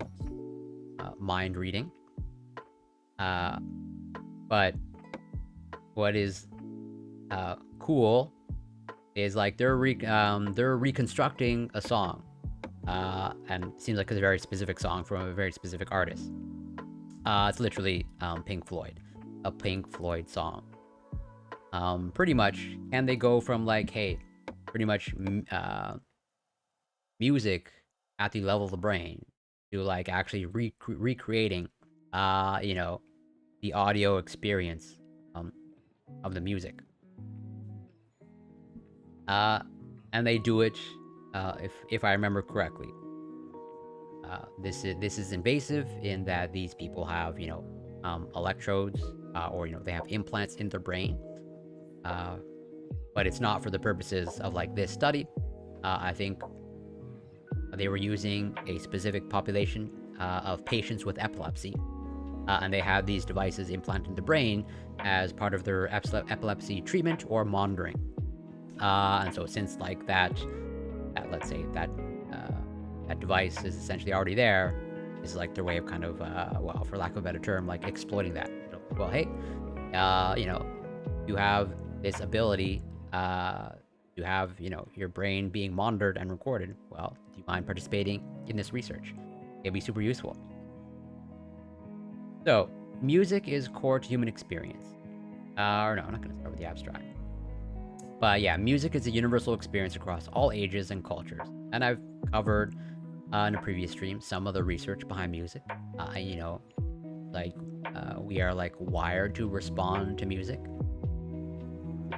mind reading. But what is cool is like they're reconstructing a song, and it seems like it's a very specific song from a very specific artist. It's literally Pink Floyd, a Pink Floyd song. Pretty much, and they go from like, hey, pretty much music at the level of the brain to like actually recreating, you know, the audio experience of the music. And they do it, if I remember correctly. This is invasive in that these people have, you know, electrodes, or, you know, they have implants in their brain. But it's not for the purposes of like this study. I think they were using a specific population of patients with epilepsy, and they had these devices implanted in the brain as part of their epilepsy treatment or monitoring. And so since like that let's say that device is essentially already there, this is like their way of kind of, well, for lack of a better term, like exploiting that. Well, hey, you know, you have this ability to have, you know, your brain being monitored and recorded. Well, do you mind participating in this research? It'd be super useful. So, music is core to human experience. Or no, I'm not going to start with the abstract. But yeah, music is a universal experience across all ages and cultures. And I've covered in a previous stream some of the research behind music. You know, like we are like wired to respond to music.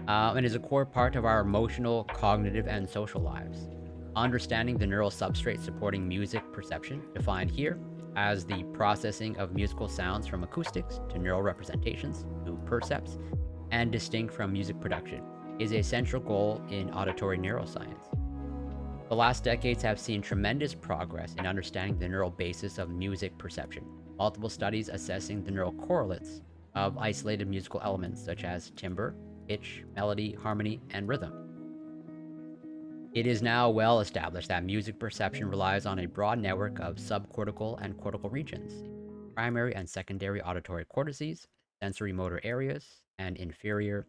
And is a core part of our emotional, cognitive, and social lives. Understanding the neural substrate supporting music perception, defined here as the processing of musical sounds from acoustics to neural representations to percepts, and distinct from music production, is a central goal in auditory neuroscience. The last decades have seen tremendous progress in understanding the neural basis of music perception. Multiple studies assessing the neural correlates of isolated musical elements such as timbre, pitch, melody, harmony, and rhythm. It is now well established that music perception relies on a broad network of subcortical and cortical regions, primary and secondary auditory cortices, sensory motor areas, and inferior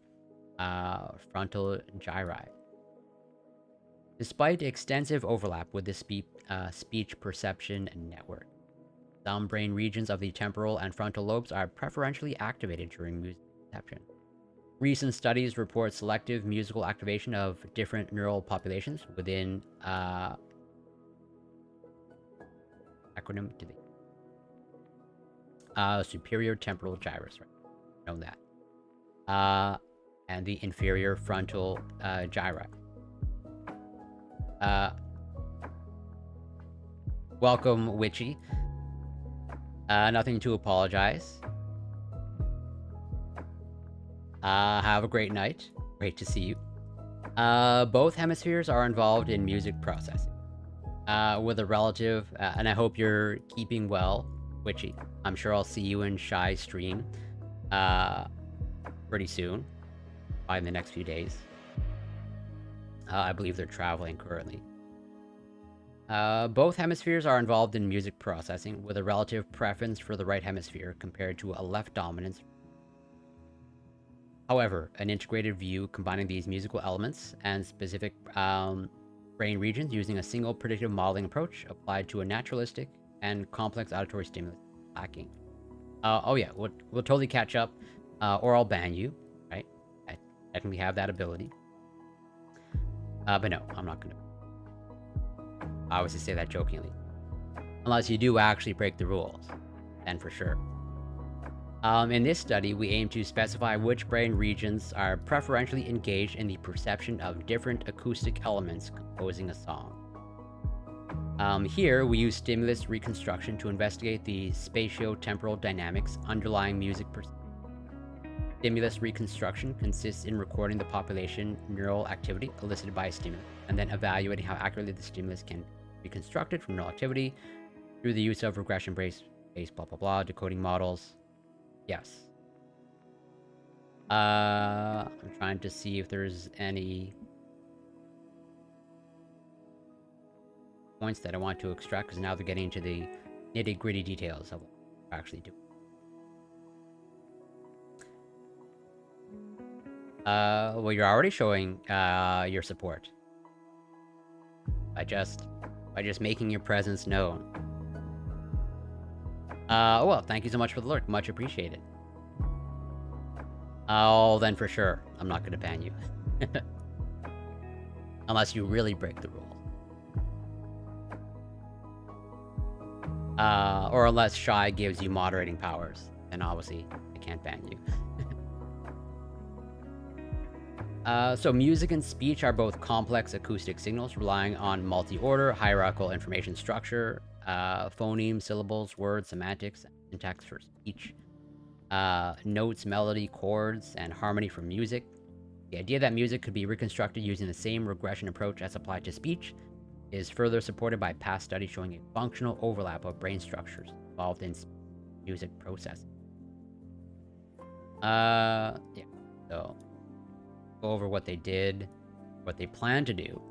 frontal gyri. Despite extensive overlap with the speech perception network, some brain regions of the temporal and frontal lobes are preferentially activated during music perception. Recent studies report selective musical activation of different neural populations within acronym to the superior temporal gyrus, right? Know that. And the inferior frontal gyri. Welcome, Witchy. Nothing to apologize. Have a great night. Great to see you. Both hemispheres are involved in music processing. With a relative, and I hope you're keeping well, Witchy. I'm sure I'll see you in Shy stream pretty soon, probably in the next few days. I believe they're traveling currently. Both hemispheres are involved in music processing, with a relative preference for the right hemisphere compared to a left dominance. However, an integrated view combining these musical elements and specific brain regions using a single predictive modeling approach applied to a naturalistic and complex auditory stimulus is lacking. Oh yeah, we'll totally catch up, or I'll ban you, right? I technically have that ability. But no, I'm not gonna. I obviously say that jokingly. Unless you do actually break the rules, then for sure. In this study, we aim to specify which brain regions are preferentially engaged in the perception of different acoustic elements composing a song. Here, we use stimulus reconstruction to investigate the spatio-temporal dynamics underlying music perception. Stimulus reconstruction consists in recording the population neural activity elicited by a stimulus, and then evaluating how accurately the stimulus can be reconstructed from neural activity through the use of regression-based blah blah blah decoding models. Yes. I'm trying to see if there's any points that I want to extract, because now they're getting into the nitty-gritty details of what we're actually doing. Well, you're already showing your support by just making your presence known. Well, thank you so much for the lurk, much appreciated. Oh, then for sure, I'm not gonna ban you. Unless you really break the rules. Or unless Shy gives you moderating powers, then obviously I can't ban you. So music and speech are both complex acoustic signals relying on multi-order, hierarchical information structure, phonemes, syllables, words, semantics, syntax for speech, notes, melody, chords, and harmony from music. The idea that music could be reconstructed using the same regression approach as applied to speech is further supported by past studies showing a functional overlap of brain structures involved in music processing. Yeah, so go over what they did, what they plan to do,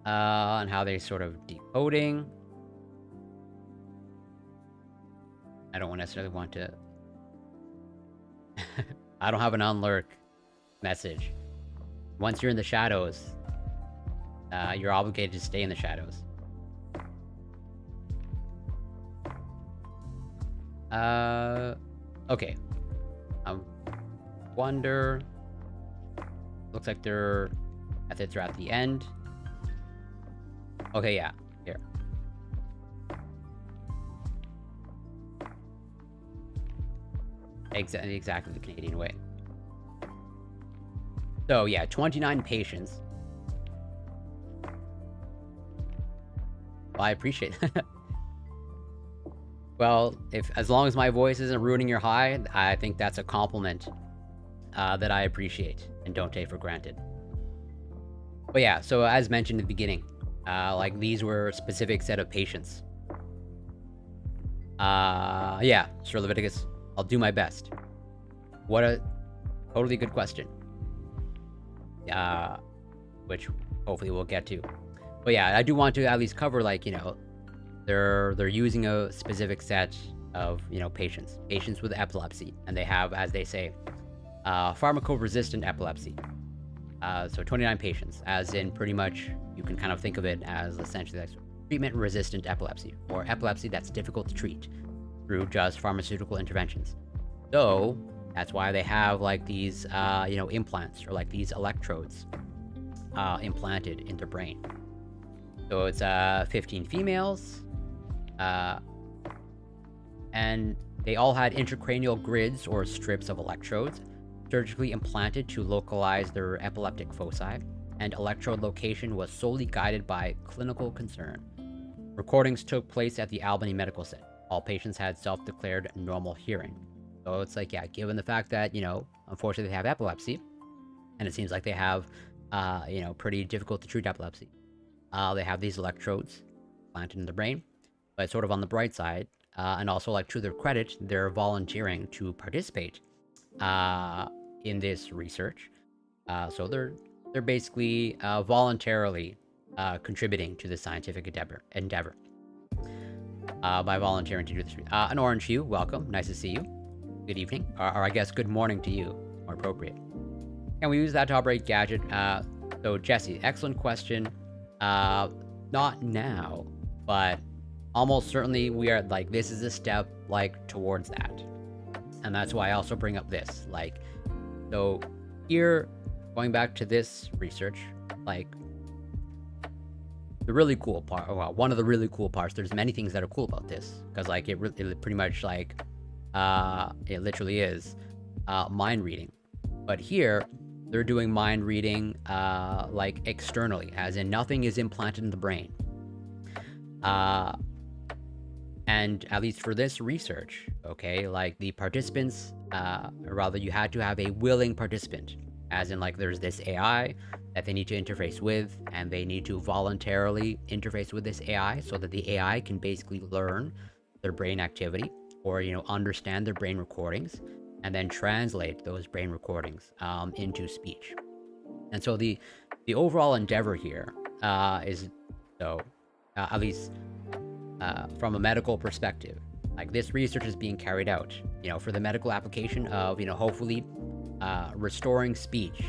and how they sort of decoding. I don't necessarily want to... I don't have an unlurk message. Once you're in the shadows, you're obligated to stay in the shadows. Okay. Wonder... Looks like their methods are at the end. Okay, yeah. Here. Exactly the Canadian way. So, yeah, 29 patients. Well, I appreciate it. Well, as long as my voice isn't ruining your high, I think that's a compliment that I appreciate and don't take for granted. But yeah, so as mentioned in the beginning, like these were a specific set of patients. Yeah, Sir Leviticus, I'll do my best. What a totally good question. Which hopefully we'll get to. But yeah, I do want to at least cover, like, you know, they're using a specific set of, you know, patients with epilepsy, and they have, as they say, pharmacoresistant epilepsy. So 29 patients, as in pretty much you can kind of think of it as essentially like treatment-resistant epilepsy, or epilepsy that's difficult to treat through just pharmaceutical interventions. So that's why they have like these, you know, implants, or like these electrodes implanted in their brain. So it's 15 females, and they all had intracranial grids or strips of electrodes surgically implanted to localize their epileptic foci, and electrode location was solely guided by clinical concern. Recordings took place at the Albany Medical Center. All patients had self-declared normal hearing. So it's like, yeah, given the fact that, you know, unfortunately they have epilepsy, and it seems like they have, you know, pretty difficult to treat epilepsy. They have these electrodes planted in the brain, but sort of on the bright side, and also, like, to their credit, they're volunteering to participate in this research. So they're basically voluntarily contributing to the scientific endeavor by volunteering to do this. An Orange Hue, welcome. Nice to see you. Good evening, or I guess good morning to you, more appropriate. Can we use that to operate gadget? So Jesse, excellent question. Not now, but almost certainly we are like, this is a step like towards that. And that's why I also bring up this, like, so here, going back to this research, like, the really cool part, well, one of the really cool parts, there's many things that are cool about this, because like it pretty much like it literally is mind reading. But here they're doing mind reading like externally, as in nothing is implanted in the brain. And at least for this research, okay, like the participants, or rather you had to have a willing participant, as in like there's this AI that they need to interface with, and they need to voluntarily interface with this AI so that the AI can basically learn their brain activity, or, you know, understand their brain recordings, and then translate those brain recordings into speech. And so the overall endeavor here is, so at least from a medical perspective, like this research is being carried out, you know, for the medical application of, you know, hopefully restoring speech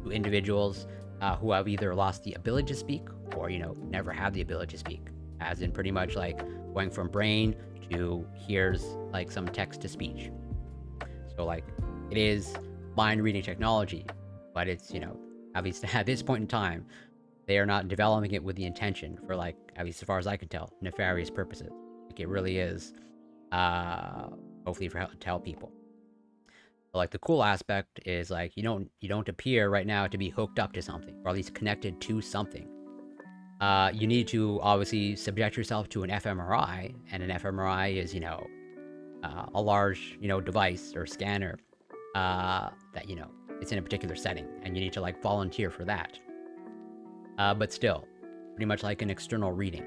to individuals who have either lost the ability to speak or, you know, never had the ability to speak, as in pretty much like going from brain to here's like some text to speech. So like it is mind reading technology, but it's, you know, at least at this point in time, they are not developing it with the intention for, like, at least as far as I can tell, nefarious purposes. Like it really is hopefully to help people. But like the cool aspect is like you don't appear right now to be hooked up to something, or at least connected to something. You need to obviously subject yourself to an fMRI, and an fMRI is, you know, a large, you know, device or scanner that, you know, it's in a particular setting, and you need to like volunteer for that. But still, pretty much like an external reading.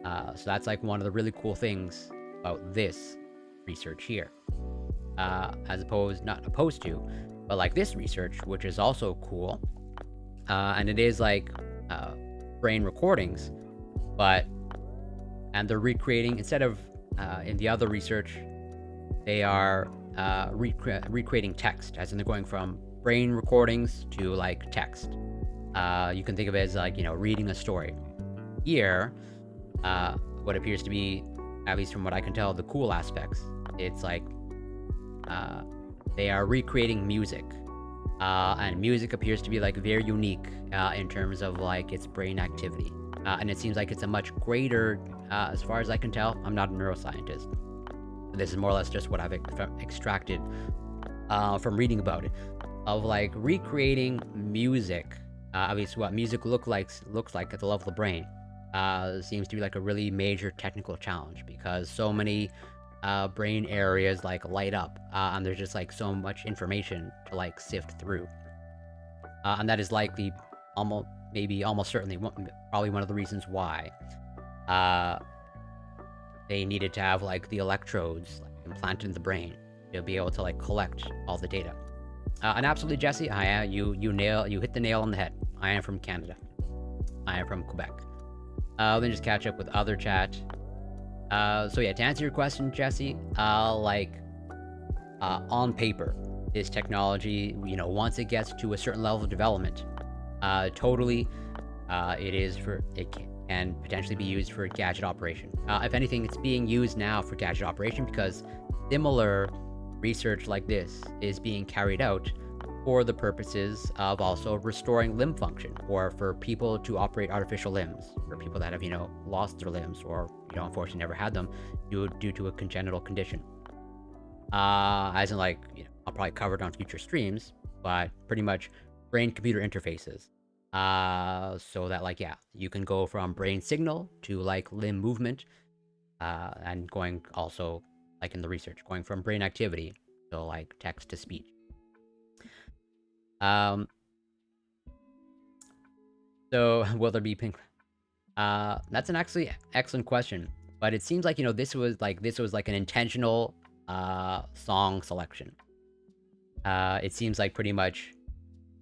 So that's like one of the really cool things about this research here. Not opposed to, but like this research, which is also cool. And it is like brain recordings, and they're recreating, instead of in the other research, they are recreating text, as in they're going from brain recordings to like text. You can think of it as like, you know, reading a story. Here, what appears to be, at least from what I can tell, the cool aspects, it's like they are recreating music. And music appears to be like very unique in terms of like its brain activity. And it seems like it's a much greater, as far as I can tell, I'm not a neuroscientist. This is more or less just what I've extracted from reading about it, of like recreating music, at least what music looks like at the level of the brain, seems to be like a really major technical challenge, because so many brain areas like light up, and there's just like so much information to like sift through, and that is likely almost certainly probably one of the reasons why they needed to have like the electrodes like, implanted in the brain to be able to like collect all the data. And absolutely, Jesse, you hit the nail on the head. I am from Canada. I am from Quebec. Then just catch up with other chat. So yeah, to answer your question, Jesse, on paper, this technology, you know, once it gets to a certain level of development, totally, it can potentially be used for gadget operation. If anything, it's being used now for gadget operation because similar research like this is being carried out for the purposes of also restoring limb function, or for people to operate artificial limbs, for people that have, you know, lost their limbs, or, you know, unfortunately never had them due to a congenital condition. As in, like, you know, I'll probably cover it on future streams, but pretty much brain-computer interfaces. So that, like, yeah, you can go from brain signal to, like, limb movement, and going also, like in the research, going from brain activity to, like, text to speech. So will there be pink? That's an actually excellent question, but it seems like, you know, this was like an intentional song selection. It seems like pretty much,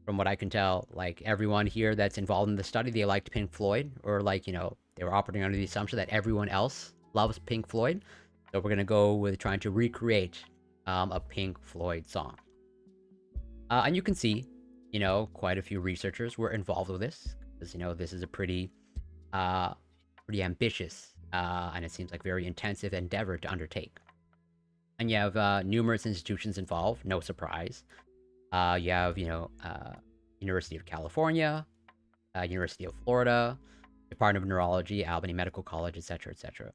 from what I can tell, like everyone here that's involved in the study, they liked Pink Floyd, or like, you know, they were operating under the assumption that everyone else loves Pink Floyd. So we're gonna go with trying to recreate a Pink Floyd song. And you can see, you know, quite a few researchers were involved with this, because, you know, this is a pretty ambitious and it seems like very intensive endeavor to undertake. And you have numerous institutions involved, no surprise. You have, University of California, University of Florida, Department of Neurology, Albany Medical College, etc., etc.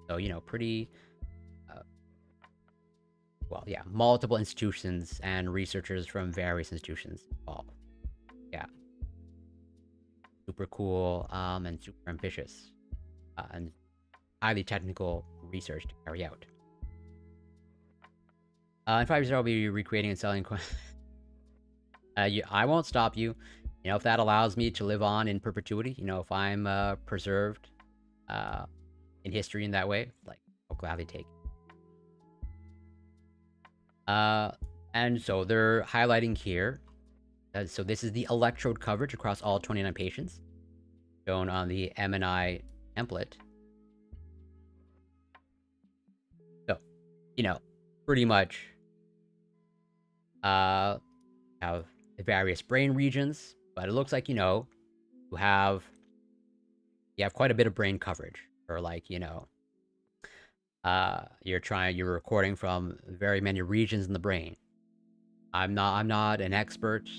So, pretty, multiple institutions and researchers from various institutions involved. Yeah. Super cool, and super ambitious, and highly technical research to carry out. In 5 years, I'll be recreating and selling. I won't stop you. If that allows me to live on in perpetuity, if I'm preserved in history in that way, like, I'll gladly take it. And so they're highlighting here. So this is the electrode coverage across all 29 patients, shown on the MNI template. So, pretty much have the various brain regions, but it looks like, you have quite a bit of brain coverage, or like, you're recording from very many regions in the brain. I'm not an expert,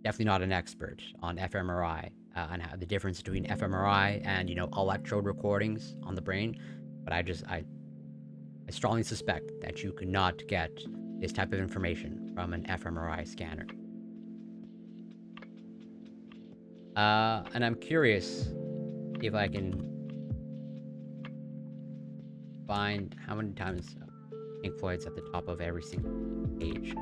definitely not an expert on fMRI, and how the difference between fMRI and, electrode recordings on the brain, but I strongly suspect that you could not get this type of information from an fMRI scanner. And I'm curious if I can find how many times Pink Floyd's at the top of every single page.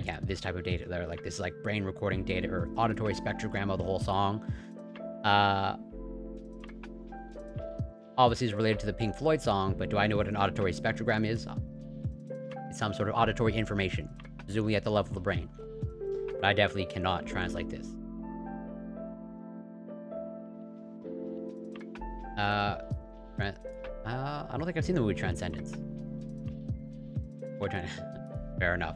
Yeah, this type of data there, like this is like brain recording data or auditory spectrogram of the whole song. Obviously is related to the Pink Floyd song, but do I know what an auditory spectrogram is? It's some sort of auditory information, presumably at the level of the brain. But I definitely cannot translate this. I don't think I've seen the movie Transcendence. Fair enough.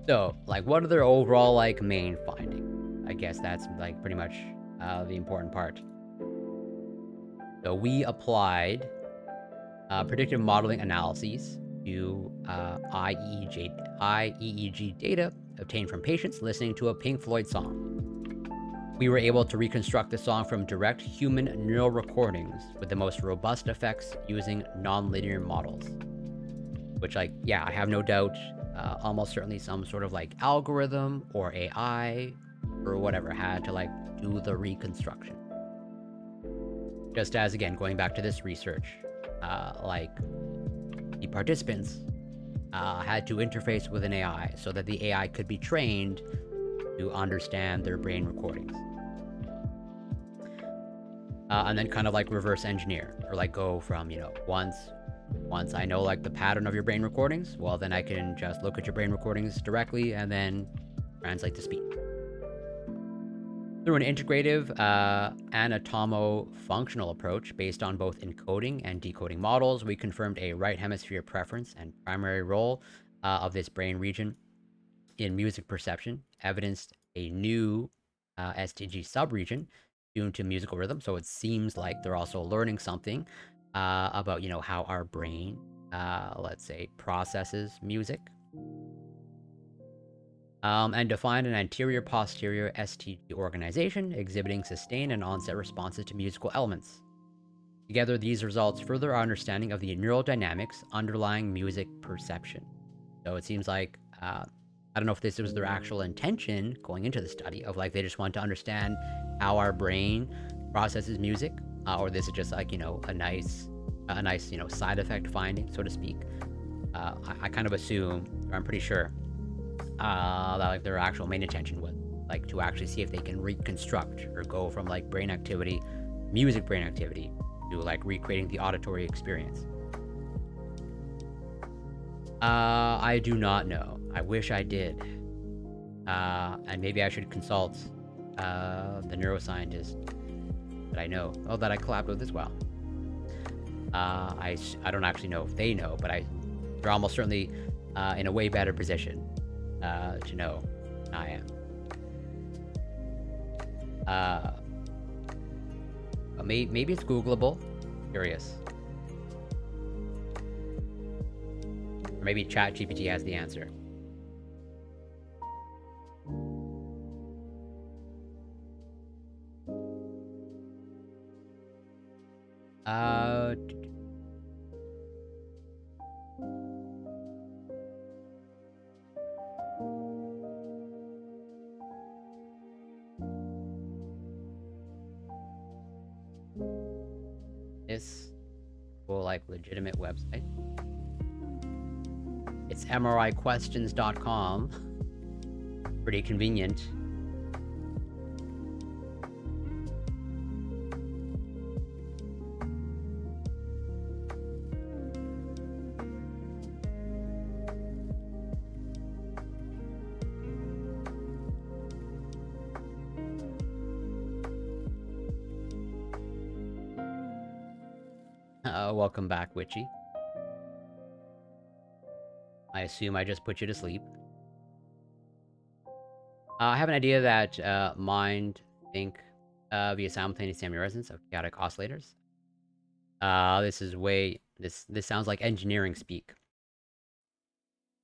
So, like, what are their overall, like, main findings? I guess that's, like, pretty much the important part. So we applied predictive modeling analyses to IEEG data obtained from patients listening to a Pink Floyd song. We were able to reconstruct the song from direct human neural recordings with the most robust effects using nonlinear models. Which, like, yeah, I have no doubt, almost certainly some sort of, like, algorithm or AI or whatever had to, like, do the reconstruction. Just as, again, going back to this research, like, the participants had to interface with an AI so that the AI could be trained to understand their brain recordings. And then kind of like reverse engineer, or like go from, once I know like the pattern of your brain recordings, well, then I can just look at your brain recordings directly and then translate to speech. Through an integrative anatomo-functional approach based on both encoding and decoding models, we confirmed a right hemisphere preference and primary role of this brain region in music perception, evidenced a new STG subregion tuned to musical rhythm. So it seems like they're also learning something about, how our brain, let's say, processes music. And defined an anterior-posterior STG organization exhibiting sustained and onset responses to musical elements. Together, these results further our understanding of the neural dynamics underlying music perception. So it seems like, I don't know if this was their actual intention going into the study of, like, they just want to understand how our brain processes music, or this is just like, a nice, side effect finding, so to speak. I kind of assume, or I'm pretty sure, that like their actual main intention was like to actually see if they can reconstruct or go from like brain activity, music brain activity, to like recreating the auditory experience. I do not know. I wish I did. And maybe I should consult the neuroscientist that I know, that I collab with as well. I don't actually know if they know, but I They're almost certainly in a way better position to know than I am. Maybe it's Googleable. Curious. Or maybe ChatGPT has the answer. This will like legitimate website. It's MRIQuestions.com. Pretty convenient. Welcome back, Witchy. I assume I just put you to sleep. I have an idea that mind think via simultaneous semi-resonance of chaotic oscillators. This sounds like engineering speak.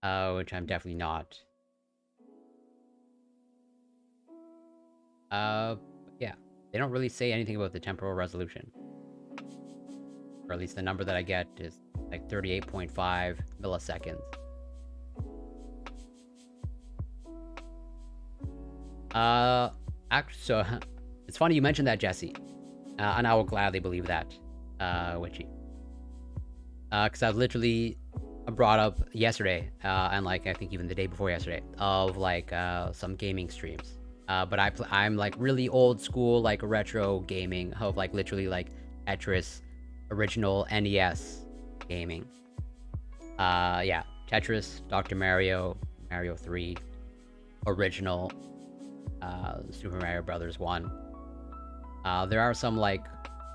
Which I'm definitely not. Yeah. They don't really say anything about the temporal resolution. Or at least the number that I get is like 38.5 milliseconds. So it's funny you mentioned that, Jesse. And I will gladly believe that, Witchy. Because I was literally brought up yesterday, and like I think even the day before yesterday, of like some gaming streams. But I'm like really old school, like retro gaming of like literally like Tetris, original NES gaming. Yeah, Tetris, Dr. Mario, Mario 3, original, Super Mario Brothers 1. There are some like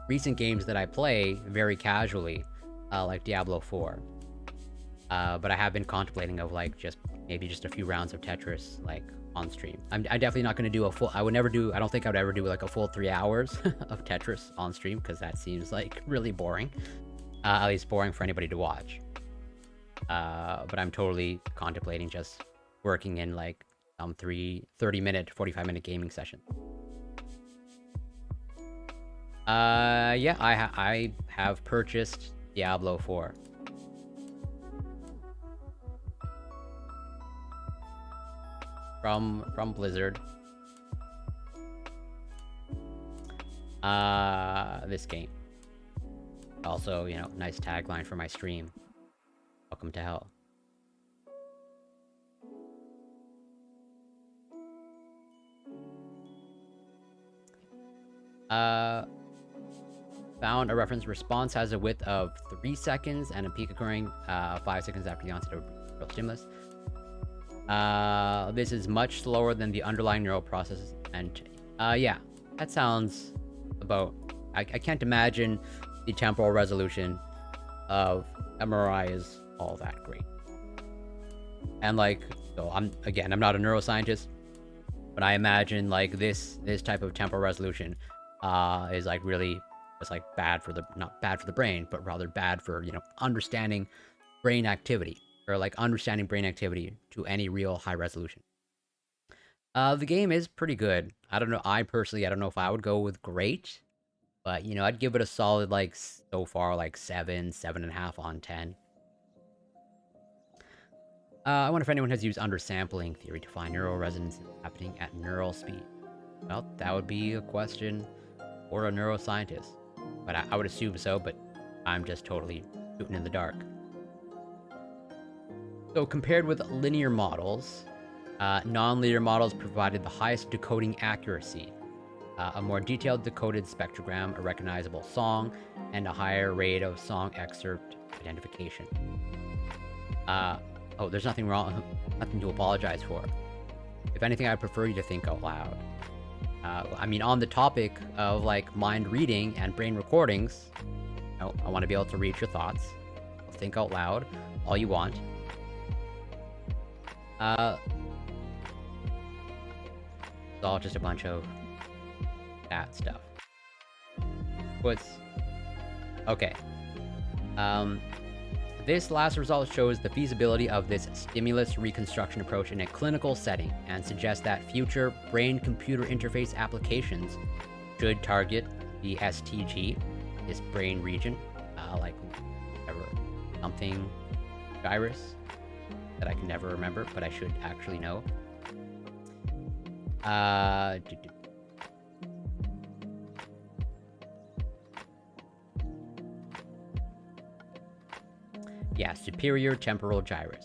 recent games that I play very casually, like Diablo 4. But I have been contemplating of like maybe just a few rounds of Tetris like on stream. I'm definitely not going to do a full. I don't think I would ever do like a full 3 hours of Tetris on stream, because that seems like really boring. At least boring for anybody to watch. But I'm totally contemplating just working in like 30-minute, 45-minute gaming session. Yeah, I have purchased Diablo 4. From Blizzard. This game. Also, you know, nice tagline for my stream. Welcome to hell. Found a reference. Response has a width of 3 seconds and a peak occurring 5 seconds after the onset of real stimulus. This is much slower than the underlying neural processes, and yeah, that sounds about. I can't imagine the temporal resolution of MRI is all that great. And like, so I'm not a neuroscientist, but I imagine like this type of temporal resolution is like really just like not bad for the brain, but rather bad for, you know, understanding brain activity. Or like understanding brain activity to any real high resolution. The game is pretty good. I don't know. I don't know if I would go with great, but you know, I'd give it a solid like so far like 7.5 on 10. I wonder if anyone has used undersampling theory to find neural resonances happening at neural speed. Well, that would be a question for a neuroscientist, but I would assume so. But I'm just totally shooting in the dark. So compared with linear models, non-linear models provided the highest decoding accuracy, a more detailed decoded spectrogram, a recognizable song, and a higher rate of song excerpt identification. Oh, there's nothing wrong, nothing to apologize for. If anything, I prefer you to think out loud. I mean, on the topic of like mind reading and brain recordings, you know, I want to be able to read your thoughts. think out loud all you want. It's all just a bunch of that stuff. Okay. This last result shows the feasibility of this stimulus reconstruction approach in a clinical setting and suggests that future brain-computer interface applications should target the STG, this brain region, like whatever, something gyrus that I can never remember, but I should actually know. Yeah, superior temporal gyrus.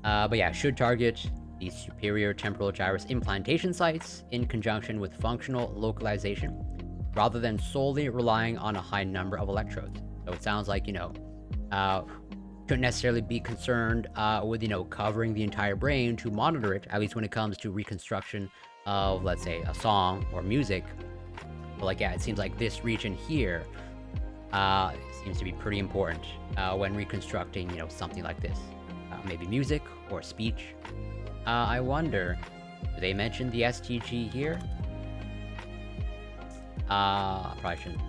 But yeah, should target the superior temporal gyrus implantation sites in conjunction with functional localization, rather than solely relying on a high number of electrodes. So it sounds like, you know, shouldn't necessarily be concerned with, you know, covering the entire brain to monitor it, at least when it comes to reconstruction of, let's say, a song or music. But like, yeah, it seems like this region here seems to be pretty important when reconstructing, you know, something like this. Maybe music or speech. I wonder, do they mention the STG here? Probably shouldn't.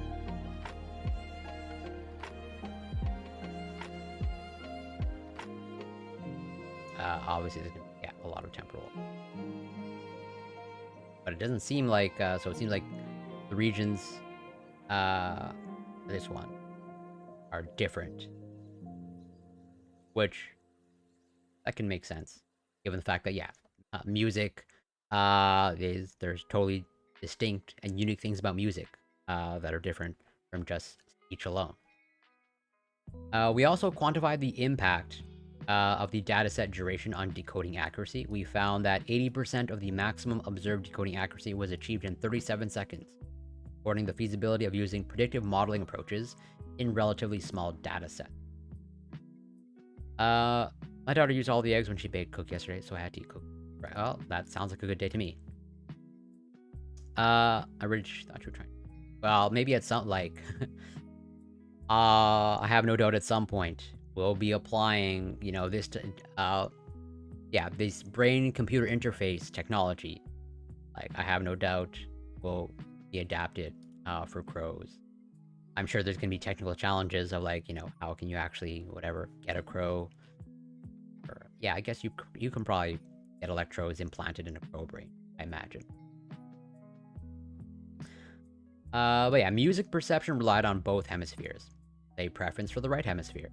Obviously, there's gonna be a lot of temporal. But it doesn't seem like, so it seems like the regions, this one, are different. Which, that can make sense, given the fact that, yeah, music, there's totally distinct and unique things about music that are different from just speech alone. We also quantified the impact of the dataset duration on decoding accuracy. We found that 80% of the maximum observed decoding accuracy was achieved in 37 seconds, supporting the feasibility of using predictive modeling approaches in relatively small datasets. My daughter used all the eggs when she baked cookies yesterday, so I had to eat cookies. Right, well, that sounds like a good day to me. I really thought you were trying. Well, maybe at some, like... I have no doubt at some point we'll be applying, you know, this to, yeah, this brain-computer interface technology. Like, I have no doubt will be adapted, for crows. I'm sure there's gonna be technical challenges of, like, you know, how can you actually, whatever, get a crow? Or, yeah, I guess you can probably get electrodes implanted in a crow brain, I imagine. But yeah, music perception relied on both hemispheres. A preference for the right hemisphere.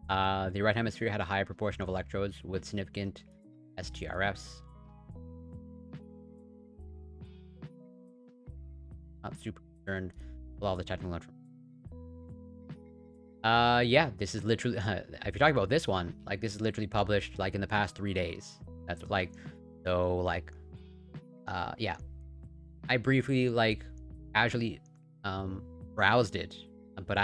The right hemisphere had a higher proportion of electrodes with significant SGRFs. Not super concerned with all the technical information. Yeah, this is literally, if you're talking about this one, like, this is literally published, like, in the past 3 days. That's, like, so, like, yeah. I briefly, like, casually, browsed it, but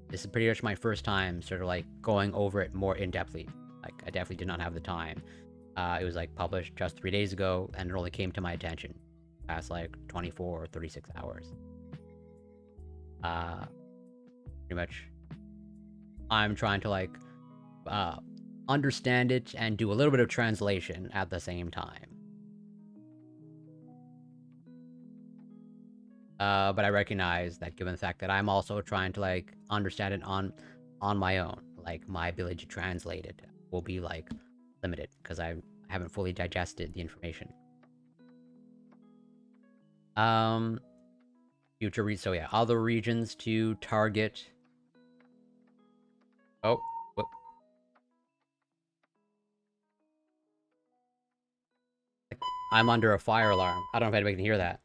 this is pretty much my first time sort of, like, going over it more in-depthly. Like, I definitely did not have the time. It was, like, published just 3 days ago, and it only came to my attention past, like, 24 or 36 hours. Pretty much, I'm trying to, like, understand it and do a little bit of translation at the same time. But I recognize that given the fact that I'm also trying to, like, understand it on my own, like, my ability to translate it will be, like, limited, because I haven't fully digested the information. So yeah, other regions to target. Oh, whoop. I'm under a fire alarm. I don't know if anybody can hear that.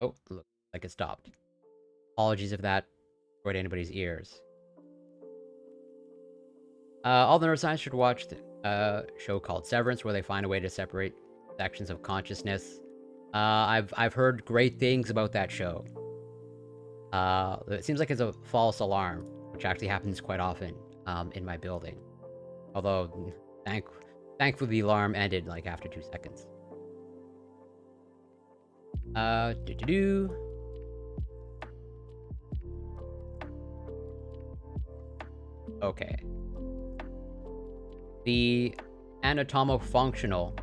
Oh, look, like it stopped. Apologies if that destroyed anybody's ears. All the neuroscience should watch the show called Severance, where they find a way to separate sections of consciousness. I've heard great things about that show. It seems like it's a false alarm, which actually happens quite often in my building. Although, Thankfully, the alarm ended like after 2 seconds. Do. Okay. The anatomofunctional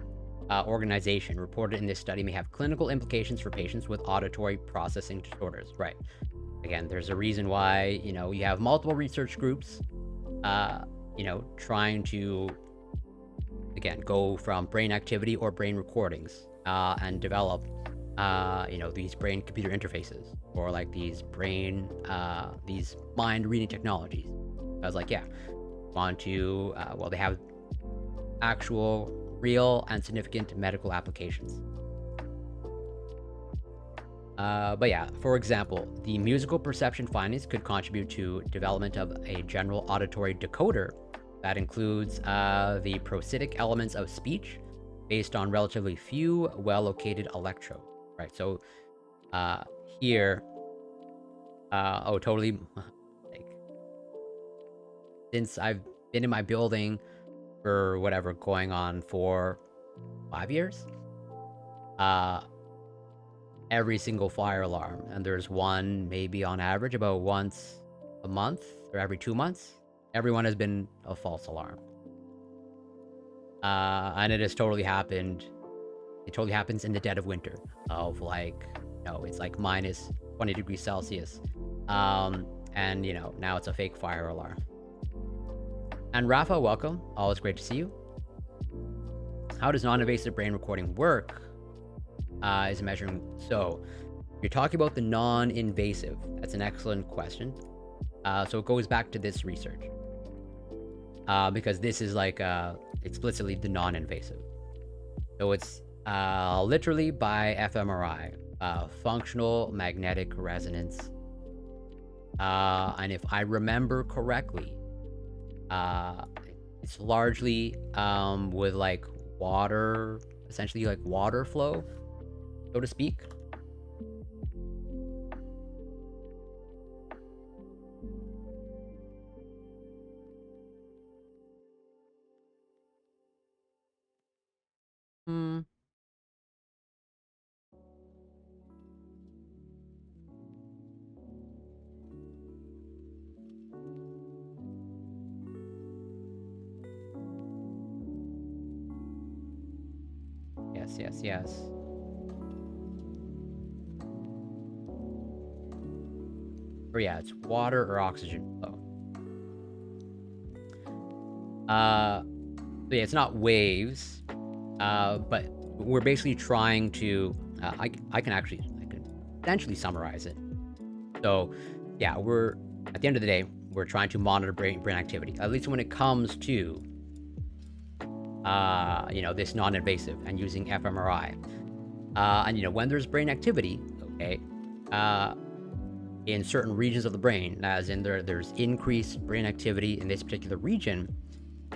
organization reported in this study may have clinical implications for patients with auditory processing disorders. Right. Again, there's a reason why, you have multiple research groups, trying to, again, go from brain activity or brain recordings and develop, these brain computer interfaces or like these these mind reading technologies. I was like, yeah, want to, they have actual, real, and significant medical applications. But yeah, for example, the musical perception findings could contribute to development of a general auditory decoder that includes the prosthetic elements of speech based on relatively few well-located electrodes, right? So here, totally, like, since I've been in my building for whatever, going on for 5 years, every single fire alarm, and there's one maybe on average about once a month or every 2 months, everyone has been a false alarm. And it has totally happened. It totally happens in the dead of winter of like, it's like minus 20 degrees Celsius. And now it's a fake fire alarm. And Rafa, welcome. Always great to see you. How does non-invasive brain recording work? Is measuring. So you're talking about the non-invasive. That's an excellent question. So it goes back to this research. Because this is like explicitly the non-invasive. So it's literally by fMRI, functional magnetic resonance. And if I remember correctly, it's largely with like water, essentially like water flow, so to speak. Hmm. Yes. Or yeah, it's water or oxygen flow. So yeah, it's not waves, but we're basically trying to. I can essentially summarize it. So yeah, we're at the end of the day, we're trying to monitor brain activity, at least when it comes to this non-invasive and using fMRI. And when there's brain activity, okay, in certain regions of the brain, as in there's increased brain activity in this particular region,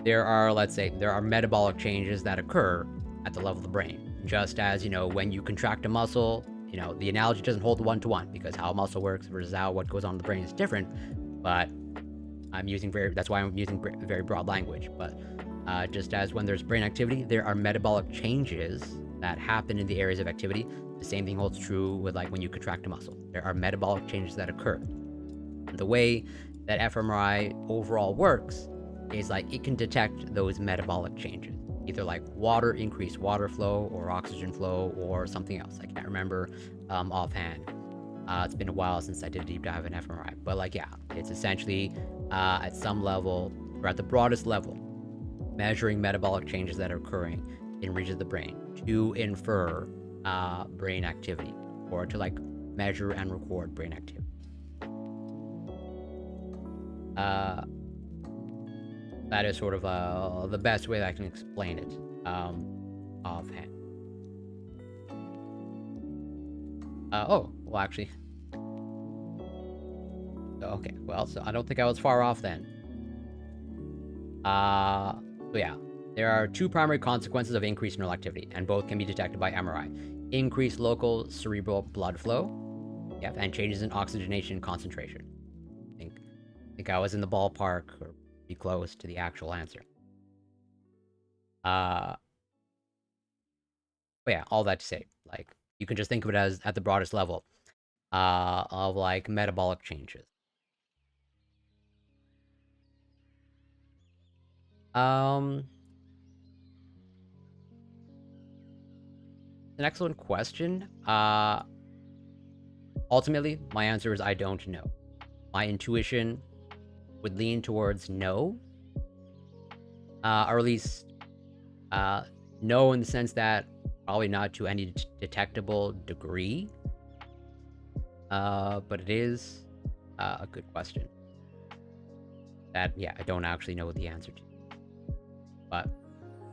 there are, let's say, metabolic changes that occur at the level of the brain. Just as, when you contract a muscle, the analogy doesn't hold one-to-one because how a muscle works versus what goes on in the brain is different. But that's why I'm using very broad language. But just as when there's brain activity, there are metabolic changes that happen in the areas of activity. The same thing holds true with like when you contract a muscle. There are metabolic changes that occur. And the way that fMRI overall works is like it can detect those metabolic changes, either like increased water flow or oxygen flow or something else. I can't remember offhand. It's been a while since I did a deep dive in fMRI, but like, yeah, it's essentially at some level or at the broadest level, measuring metabolic changes that are occurring in regions of the brain to infer brain activity or to like measure and record brain activity. That is sort of the best way that I can explain it offhand. Well, actually. Okay, well, so I don't think I was far off then. So yeah, there are two primary consequences of increased neural activity, and both can be detected by MRI. Increased local cerebral blood flow, and changes in oxygenation concentration. I think I was in the ballpark, or be close to the actual answer. Uh, but yeah, all that to say, like you can just think of it as at the broadest level of like metabolic changes. Um, an excellent question. Ultimately, my answer is I don't know. My intuition would lean towards no, or at least no in the sense that probably not to any detectable degree. But it is a good question that, yeah, I don't actually know the answer to. But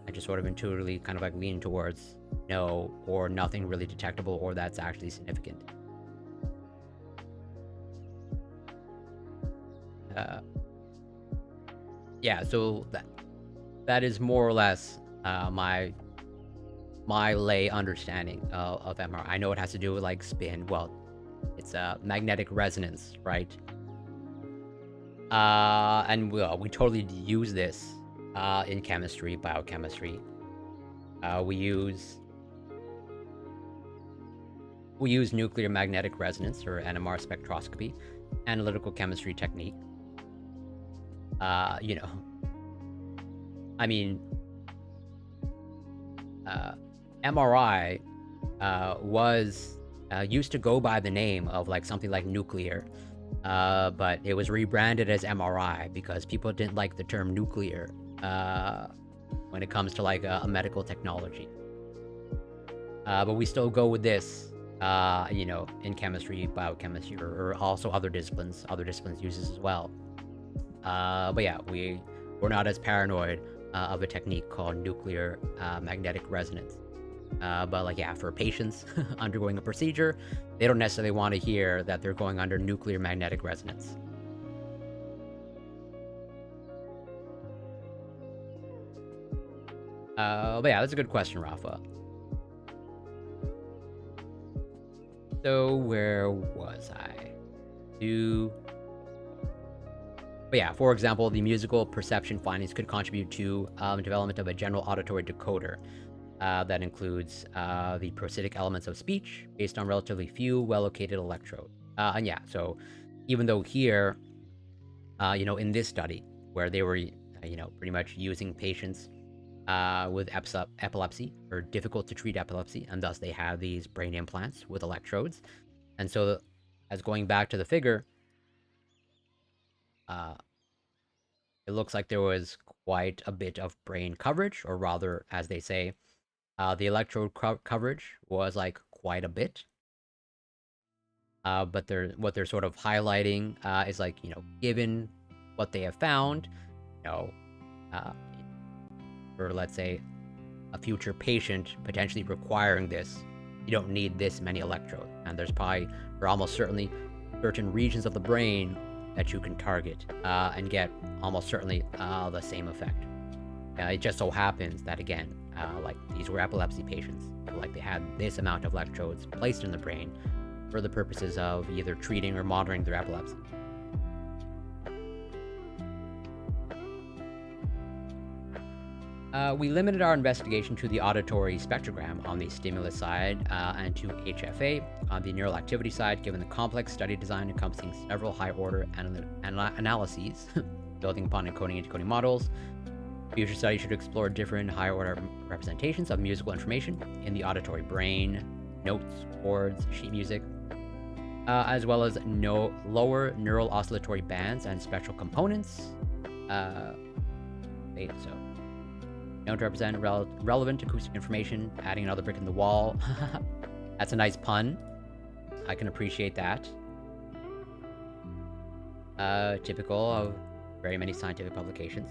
I just sort of intuitively kind of like lean towards no, or nothing really detectable, or that's actually significant. Yeah, so that is more or less my lay understanding of MRI. I know it has to do with like spin. Well, it's magnetic resonance, right? And we totally use this in chemistry, biochemistry. We use nuclear magnetic resonance, or NMR spectroscopy, analytical chemistry technique. You know, I mean, MRI was used to go by the name of like something like nuclear, but it was rebranded as MRI because people didn't like the term nuclear when it comes to like a medical technology. But we still go with this, you know, in chemistry, biochemistry, or also other disciplines use this as well. But yeah, we're not as paranoid of a technique called nuclear magnetic resonance. But like, yeah, for patients undergoing a procedure, they don't necessarily want to hear that they're going under nuclear magnetic resonance. But yeah, that's a good question, Rafa. So where was I? But yeah, for example, the musical perception findings could contribute to development of a general auditory decoder that includes the prosodic elements of speech based on relatively few well-located electrodes. And yeah, so even though here, you know, in this study where they were, you know, pretty much using patients with epilepsy or difficult to treat epilepsy, and thus they have these brain implants with electrodes. And so, as going back to the figure, it looks like there was quite a bit of brain coverage, or rather, as they say, the electrode coverage was like quite a bit. But what they're sort of highlighting is like, you know, given what they have found, you know, for let's say a future patient potentially requiring this, you don't need this many electrodes, and there's probably, or almost certainly, certain regions of the brain that you can target and get almost certainly the same effect. It just so happens that, again, like these were epilepsy patients, like they had this amount of electrodes placed in the brain for the purposes of either treating or monitoring their epilepsy. We limited our investigation to the auditory spectrogram on the stimulus side and to HFA on the neural activity side, given the complex study design encompassing several high-order analyses, building upon encoding and decoding models. Future studies should explore different higher-order representations of musical information in the auditory brain, notes, chords, sheet music, as well as lower neural oscillatory bands and spectral components. So known to represent relevant acoustic information, adding another brick in the wall. That's a nice pun. I can appreciate that. Typical of very many scientific publications.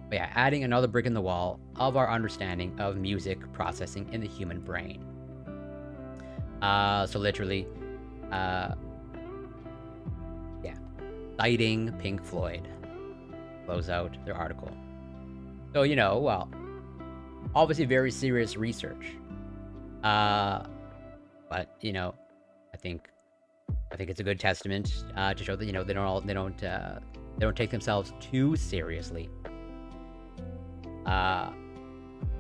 But yeah, adding another brick in the wall of our understanding of music processing in the human brain. So literally, yeah, citing Pink Floyd. Close out their article. So, you know, well, obviously very serious research. But, you know, I think it's a good testament to show that, you know, they don't take themselves too seriously.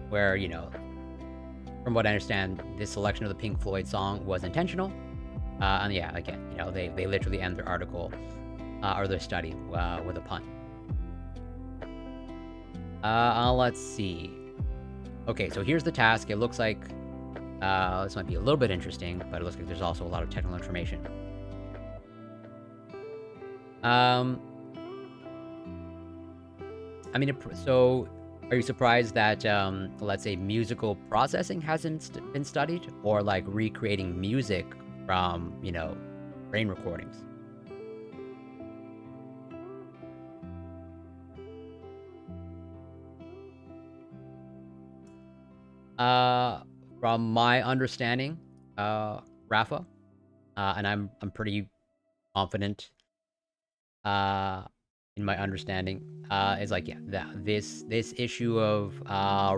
where, you know, from what I understand, this selection of the Pink Floyd song was intentional. And yeah, again, you know, they literally end their article or their study with a pun. Let's see. Okay, so here's the task. It looks like this might be a little bit interesting, but it looks like there's also a lot of technical information. I mean, so are you surprised that, let's say, musical processing hasn't been studied, or like recreating music from, you know, brain recordings? From my understanding, Rafa, and I'm pretty confident in my understanding, is like, yeah, that this issue of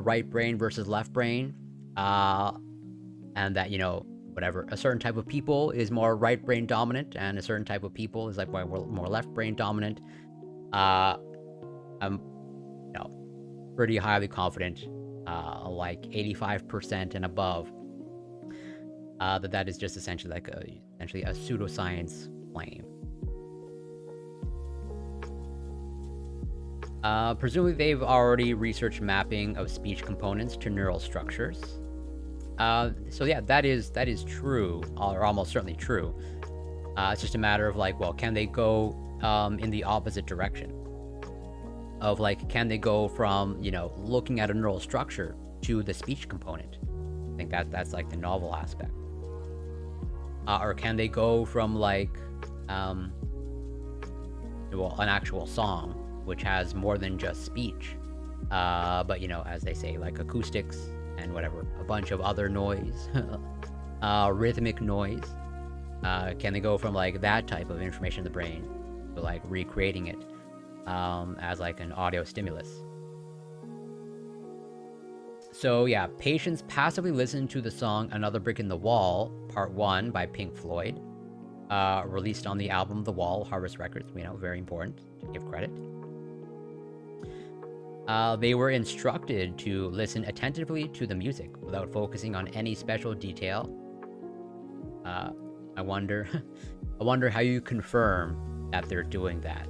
right brain versus left brain, and that, you know, whatever, a certain type of people is more right brain dominant, and a certain type of people is like more left brain dominant. I'm, you know, pretty highly confident, like 85% and above, that is just essentially like essentially a pseudoscience claim. Presumably they've already researched mapping of speech components to neural structures. So yeah, that is true, or almost certainly true. It's just a matter of like, well, can they go in the opposite direction? Of like, can they go from, you know, looking at a neural structure to the speech component? I think that's like the novel aspect. Or can they go from like, well, an actual song, which has more than just speech, but, you know, as they say, like acoustics and whatever, a bunch of other noise, rhythmic noise. Can they go from like that type of information in the brain to like recreating it as like an audio stimulus? So yeah, patients passively listened to the song Another Brick in the Wall, Part 1 by Pink Floyd, released on the album The Wall, Harvest Records, you know, very important to give credit. They were instructed to listen attentively to the music without focusing on any special detail. I wonder how you confirm that they're doing that.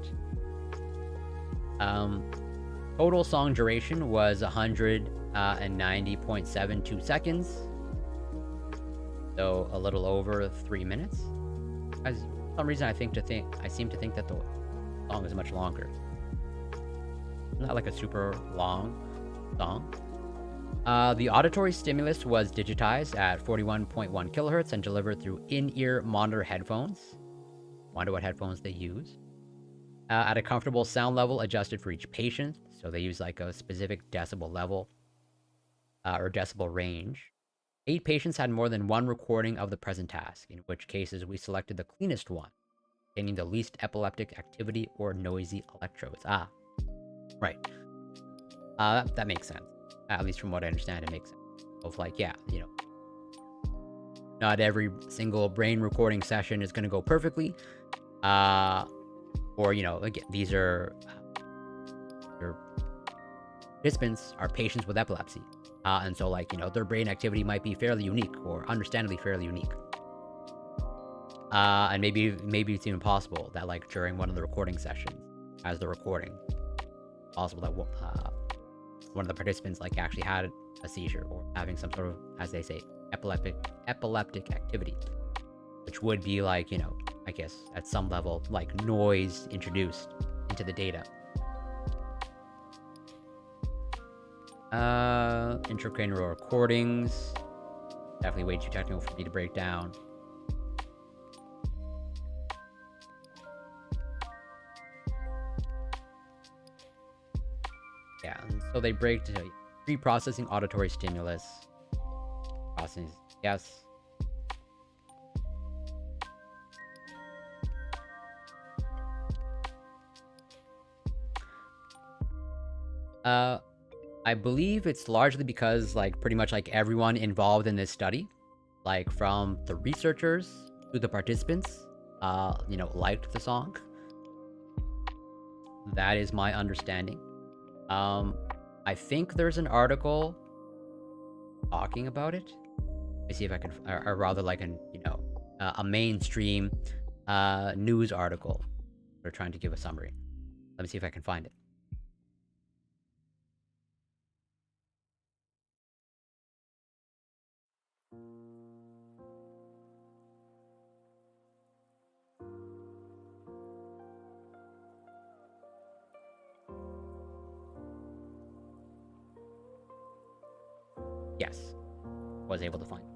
Total song duration was 190.72 seconds, so a little over 3 minutes. For some reason, I seem to think that the song is much longer. Not like a super long song. The auditory stimulus was digitized at 41.1 kilohertz and delivered through in-ear monitor headphones. Wonder what headphones they use. At a comfortable sound level adjusted for each patient. So they use like a specific decibel level or decibel range. 8 patients had more than one recording of the present task, in which cases we selected the cleanest one, containing the least epileptic activity or noisy electrodes. Right. That makes sense. At least from what I understand, it makes sense. Of like, yeah, you know, not every single brain recording session is going to go perfectly. Or, you know, again, these are your participants are patients with epilepsy. And so, like, you know, their brain activity might be fairly unique, or understandably fairly unique. And maybe it's even possible that, like, during one of the recording sessions, as the recording, possible that one of the participants like actually had a seizure or having some sort of, as they say, epileptic activity, which would be like, you know, I guess at some level like noise introduced into the data. Intracranial recordings, definitely way too technical for me to break down. Yeah, so they break to pre-processing auditory stimulus. Processing, yes. I believe it's largely because, like, pretty much like everyone involved in this study, like from the researchers to the participants, you know, liked the song. That is my understanding. I think there's an article talking about it. Let me see if I can, or rather like an, a mainstream news article. They're trying to give a summary. Let me see if I can find it. Yes, was able to find it.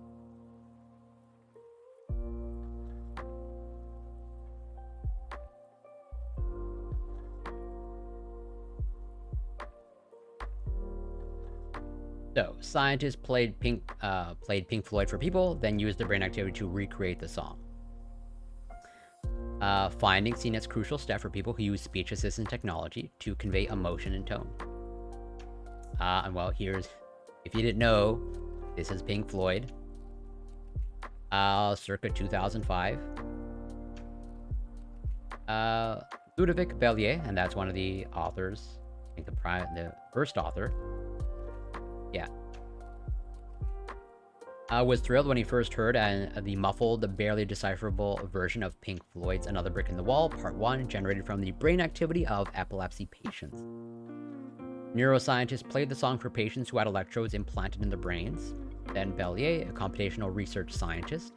So, scientists played Pink Floyd for people, then used the brain activity to recreate the song. Findings seen as crucial step for people who use speech assistant technology to convey emotion and tone. And well, here's, if you didn't know, this is Pink Floyd, circa 2005. Ludovic Bellier, and that's one of the authors. I think the first author. Yeah. Was thrilled when he first heard the muffled, barely decipherable version of Pink Floyd's Another Brick in the Wall, Part 1, generated from the brain activity of epilepsy patients. Neuroscientists played the song for patients who had electrodes implanted in their brains. Then Bellier, a computational research scientist,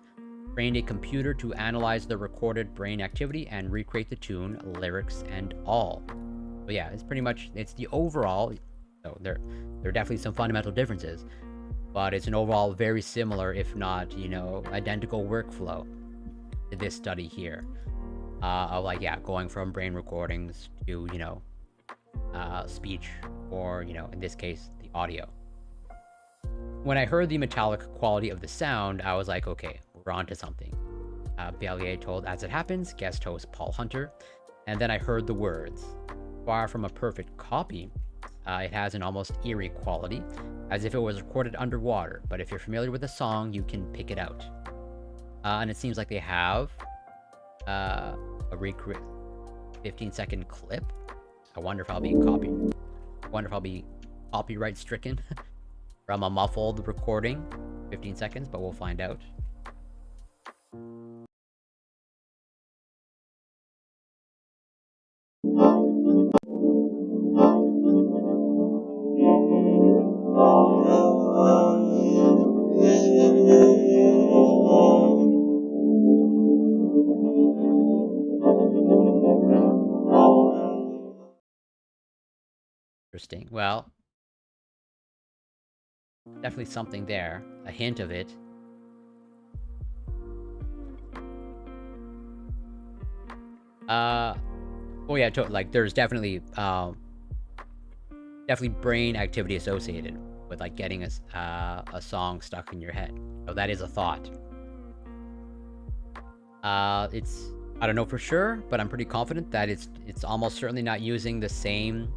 trained a computer to analyze the recorded brain activity and recreate the tune, lyrics, and all. So yeah, it's pretty much, it's the overall, so there are definitely some fundamental differences, but it's an overall very similar, if not, identical workflow to this study here. Of like, yeah, going from brain recordings to, speech, or, in this case, the audio. When I heard the metallic quality of the sound, I was like, okay, we're on to something. Bellier told As It Happens guest host Paul Hunter, and then I heard the words. Far from a perfect copy, it has an almost eerie quality, as if it was recorded underwater, but if you're familiar with the song, you can pick it out. And it seems like they have a 15-second clip. I wonder if I'll be copied. I wonder if I'll be copyright stricken from a muffled recording. 15 seconds, but we'll find out. Interesting. Well, definitely something there. A hint of it. Oh yeah, like there's definitely brain activity associated with like getting a song stuck in your head. So that is a thought. It's, I don't know for sure, but I'm pretty confident that it's almost certainly not using the same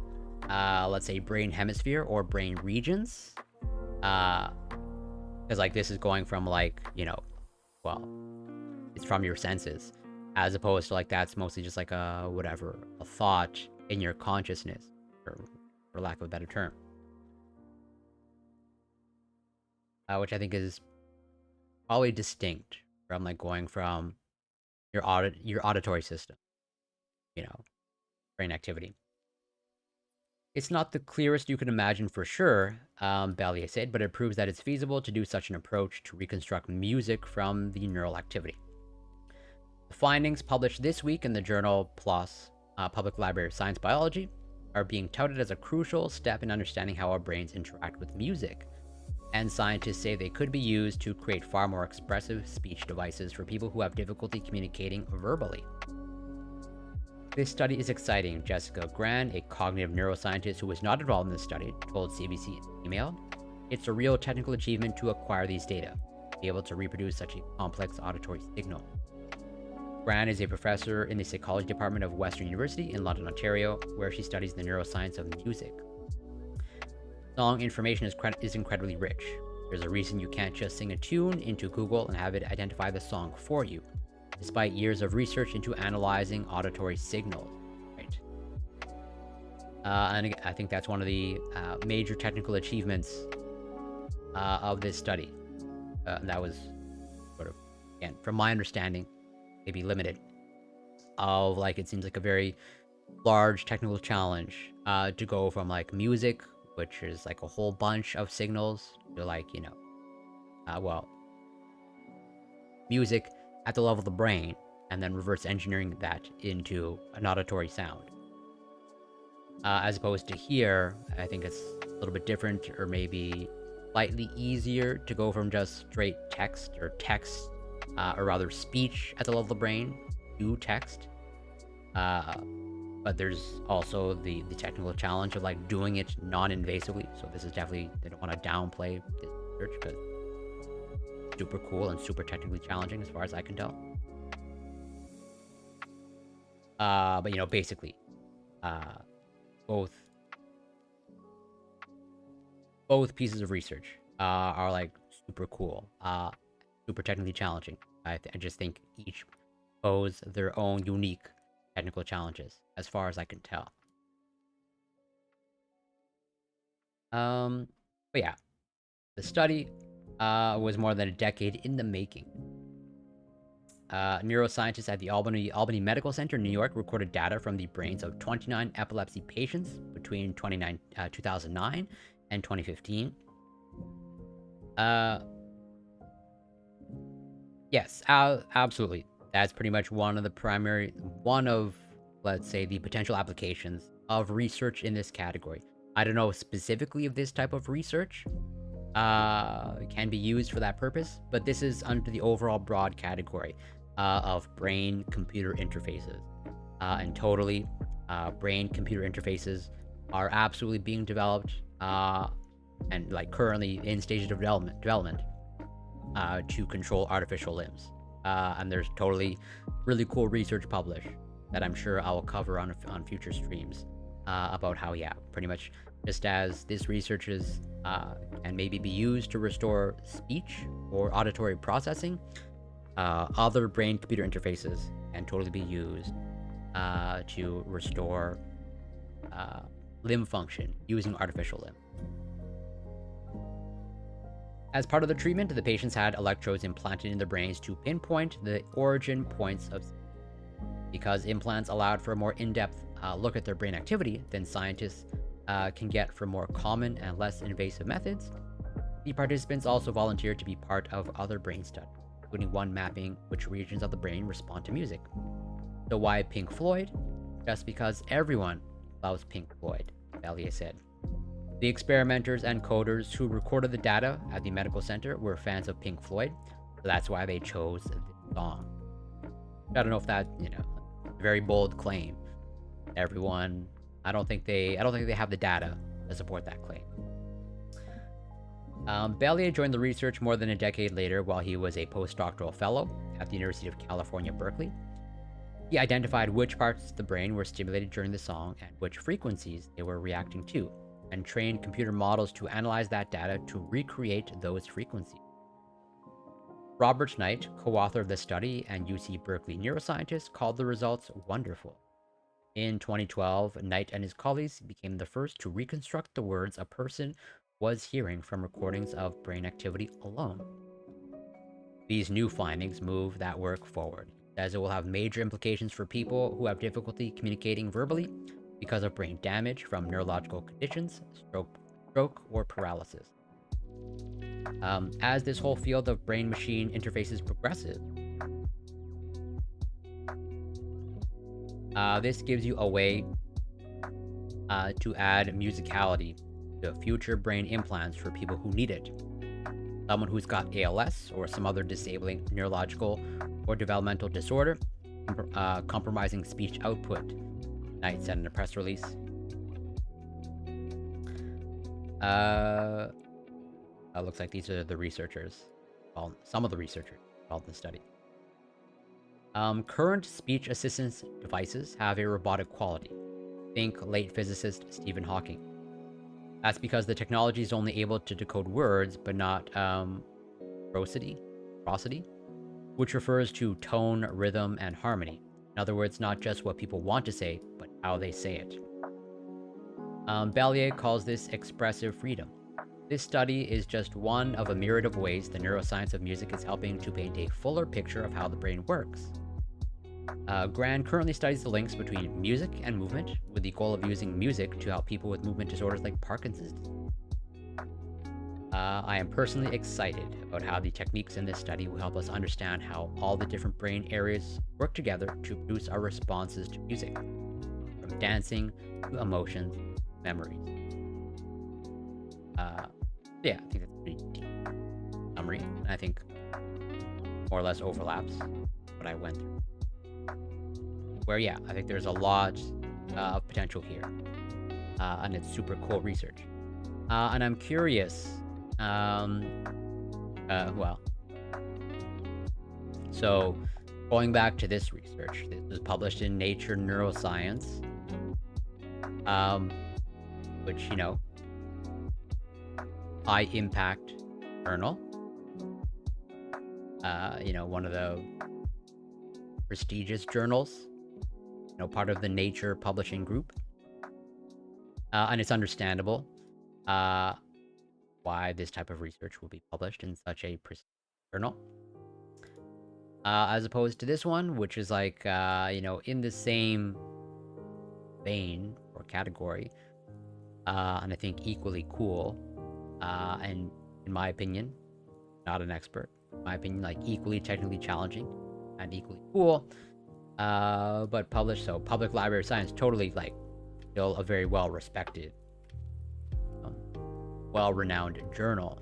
let's say brain hemisphere or brain regions. Because like this is going from like, well, it's from your senses, as opposed to like that's mostly just like a thought in your consciousness, for lack of a better term. Which I think is probably distinct from like going from your auditory system, brain activity. It's not the clearest you can imagine for sure, Bellier said, but it proves that it's feasible to do such an approach to reconstruct music from the neural activity. The findings published this week in the journal PLOS, Public Library of Science Biology, are being touted as a crucial step in understanding how our brains interact with music, and scientists say they could be used to create far more expressive speech devices for people who have difficulty communicating verbally. This study is exciting, Jessica Gran, a cognitive neuroscientist who was not involved in this study, told CBC email. It's a real technical achievement to acquire these data, to be able to reproduce such a complex auditory signal. Gran is a professor in the psychology department of Western University in London, Ontario, where she studies the neuroscience of music. Song information is incredibly rich. There's a reason you can't just sing a tune into Google and have it identify the song for you, despite years of research into analyzing auditory signals, right? And I think that's one of the major technical achievements of this study. That was sort of, again, from my understanding, maybe limited, of like, it seems like a very large technical challenge to go from like music, which is like a whole bunch of signals, to like, well, music at the level of the brain, and then reverse engineering that into an auditory sound. As opposed to here, I think it's a little bit different, or maybe slightly easier to go from just straight text, or rather speech at the level of the brain, to text. But there's also the technical challenge of like doing it non-invasively. So this is definitely, they don't want to downplay this research, because super cool and super technically challenging as far as I can tell. But basically, both pieces of research are like super cool, super technically challenging. I just think each pose their own unique technical challenges, as far as I can tell. But yeah, the study was more than a decade in the making. Neuroscientists at the Albany Medical Center in New York recorded data from the brains of 29 epilepsy patients between 2009 and 2015. Yes, absolutely. That's pretty much one of, let's say, the potential applications of research in this category. I don't know specifically if this type of research can be used for that purpose, but this is under the overall broad category of brain-computer interfaces. And totally, brain-computer interfaces are absolutely being developed and like currently in stages of development to control artificial limbs. And there's totally really cool research published that I'm sure I will cover on future streams about how, yeah, pretty much just as this research is can maybe be used to restore speech or auditory processing, other brain-computer interfaces can totally be used to restore limb function using artificial limb. As part of the treatment, the patients had electrodes implanted in their brains to pinpoint the origin points of. Because implants allowed for a more in-depth look at their brain activity than scientists can get from more common and less invasive methods, the participants also volunteered to be part of other brain studies, including one mapping which regions of the brain respond to music. So why Pink Floyd? Just because everyone loves Pink Floyd, Bellier said. The experimenters and coders who recorded the data at the medical center were fans of Pink Floyd, so that's why they chose this song. I don't know if that, a very bold claim. Everyone, I don't think they have the data to support that claim. Bellier joined the research more than a decade later while he was a postdoctoral fellow at the University of California, Berkeley. He identified which parts of the brain were stimulated during the song and which frequencies they were reacting to, and trained computer models to analyze that data to recreate those frequencies. Robert Knight, co-author of the study and UC Berkeley neuroscientist, called the results wonderful. In 2012, Knight and his colleagues became the first to reconstruct the words a person was hearing from recordings of brain activity alone. These new findings move that work forward, as it will have major implications for people who have difficulty communicating verbally because of brain damage from neurological conditions, stroke, or paralysis. As this whole field of brain-machine interfaces progresses, this gives you a way to add musicality to future brain implants for people who need it. Someone who's got ALS or some other disabling neurological or developmental disorder, compromising speech output, Knight said in a press release. Looks like these are the researchers. Well, some of the researchers involved in the study. Current speech assistance devices have a robotic quality. Think late physicist Stephen Hawking. That's because the technology is only able to decode words, but not prosody, which refers to tone, rhythm, and harmony. In other words, not just what people want to say, but how they say it. Bellier calls this expressive freedom. This study is just one of a myriad of ways the neuroscience of music is helping to paint a fuller picture of how the brain works. Grand currently studies the links between music and movement, with the goal of using music to help people with movement disorders like Parkinson's disease. I am personally excited about how the techniques in this study will help us understand how all the different brain areas work together to produce our responses to music, from dancing to emotions, memories. Yeah, I think that's a pretty deep summary, and I think more or less overlaps what I went through. Where, yeah, I think there's a lot of potential here, and it's super cool research. And I'm curious, well, so going back to this research, this was published in Nature Neuroscience, which, you know, high impact journal, you know, one of the prestigious journals, you know, part of the Nature publishing group. And it's understandable why this type of research will be published in such a prestigious journal. As opposed to this one, which is like, you know, in the same vein or category, and I think equally cool, and in my opinion, not an expert, in my opinion, like equally technically challenging and equally cool, but published, so Public Library of Science, totally like still a very well-respected, well-renowned journal,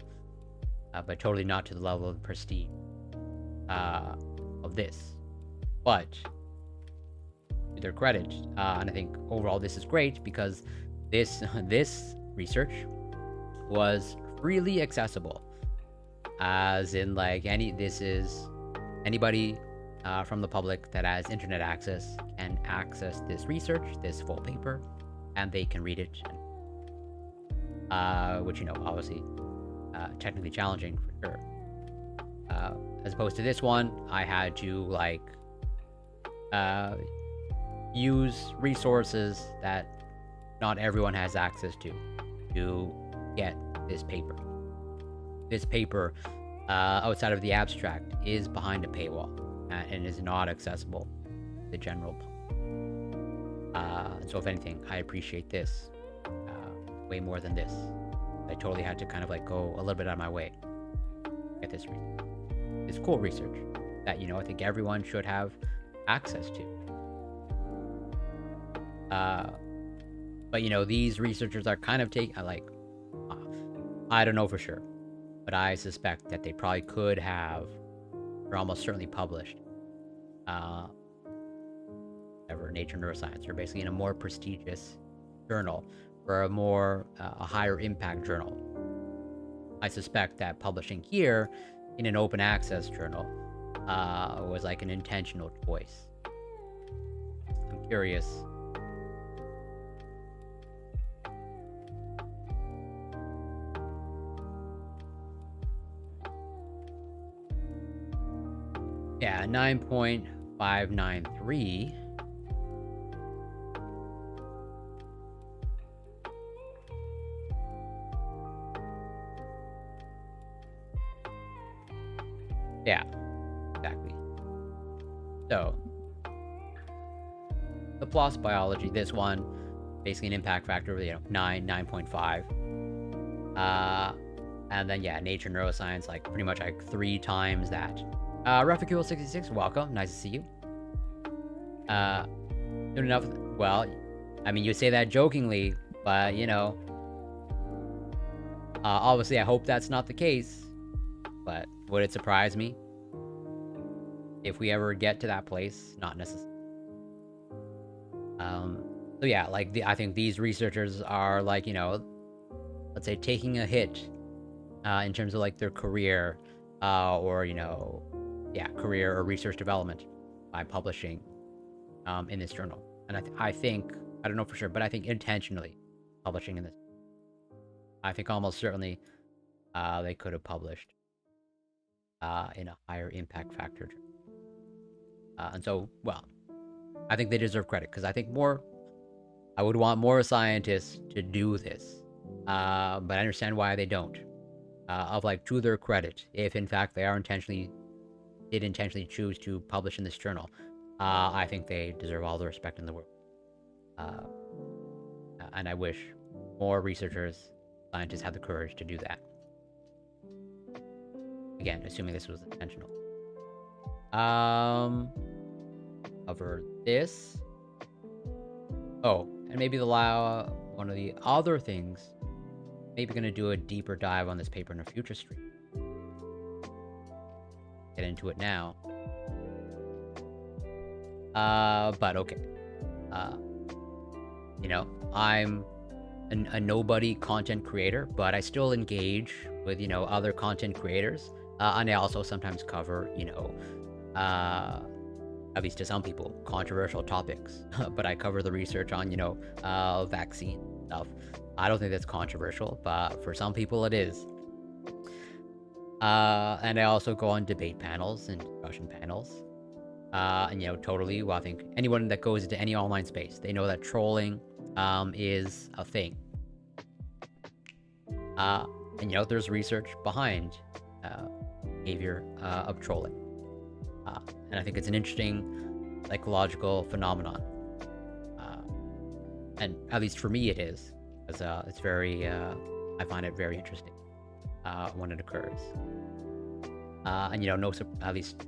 but totally not to the level of prestige of this. But to their credit, and I think overall this is great because this research was freely accessible, as in like anybody from the public that has internet access can access this research, this full paper, and they can read it, which, you know, obviously technically challenging for sure. As opposed to this one, I had to like use resources that not everyone has access to get this paper. This paper, outside of the abstract, is behind a paywall and is not accessible to the general public. So if anything, I appreciate this way more than this. I totally had to kind of like go a little bit out of my way to get this research. It's cool research that, you know, I think everyone should have access to. But, you know, these researchers are kind of I don't know for sure, but I suspect that they probably could have, or almost certainly published, whatever, Nature Neuroscience, or basically in a more prestigious journal, or a more, a higher impact journal. I suspect that publishing here in an open access journal was like an intentional choice. I'm curious. Yeah, 9.593. Yeah, exactly. So, the PLOS biology, this one, basically an impact factor of, you know, 9.5. And then, yeah, Nature Neuroscience, like pretty much like 3 times that. Refugule66, welcome. Nice to see you. Soon enough. Well, I mean, you say that jokingly, but, you know, obviously I hope that's not the case, but would it surprise me if we ever get to that place? Not necessarily. So yeah, like I think these researchers are like, you know, let's say taking a hit in terms of like their career, or, you know, yeah, career or research development by publishing in this journal. And I think, I don't know for sure, but I think intentionally publishing in this. I think almost certainly they could have published in a higher impact factor. And so, well, I think they deserve credit, because I think I would want more scientists to do this. But I understand why they don't. Of like, to their credit, if in fact they did intentionally choose to publish in this journal, I think they deserve all the respect in the world. And I wish more researchers, scientists had the courage to do that. Again, assuming this was intentional. Cover this. Oh, and maybe one of the other things, maybe gonna do a deeper dive on this paper in a future stream. Get into it now. But okay. You know, I'm a nobody content creator, but I still engage with, you know, other content creators. And I also sometimes cover, you know, at least to some people, controversial topics. But I cover the research on, you know, vaccine stuff. I don't think that's controversial, but for some people it is. And I also go on debate panels and discussion panels. And, you know, totally, well, I think anyone that goes into any online space, they know that trolling is a thing. And, you know, there's research behind behavior of trolling. And I think it's an interesting psychological phenomenon. And at least for me it is, because it's very, I find it very interesting when it occurs. And, you know, at least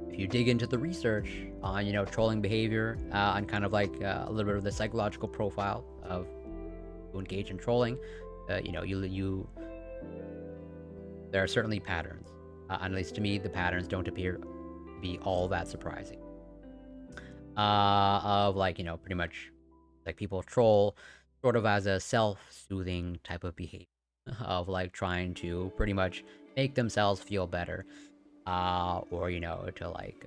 if you dig into the research on, you know, trolling behavior and kind of like a little bit of the psychological profile of who engage in trolling, you know, there are certainly patterns. And at least to me, the patterns don't appear to be all that surprising. Of like, you know, pretty much like people troll sort of as a self-soothing type of behavior of like trying to pretty much make themselves feel better, or, you know, to like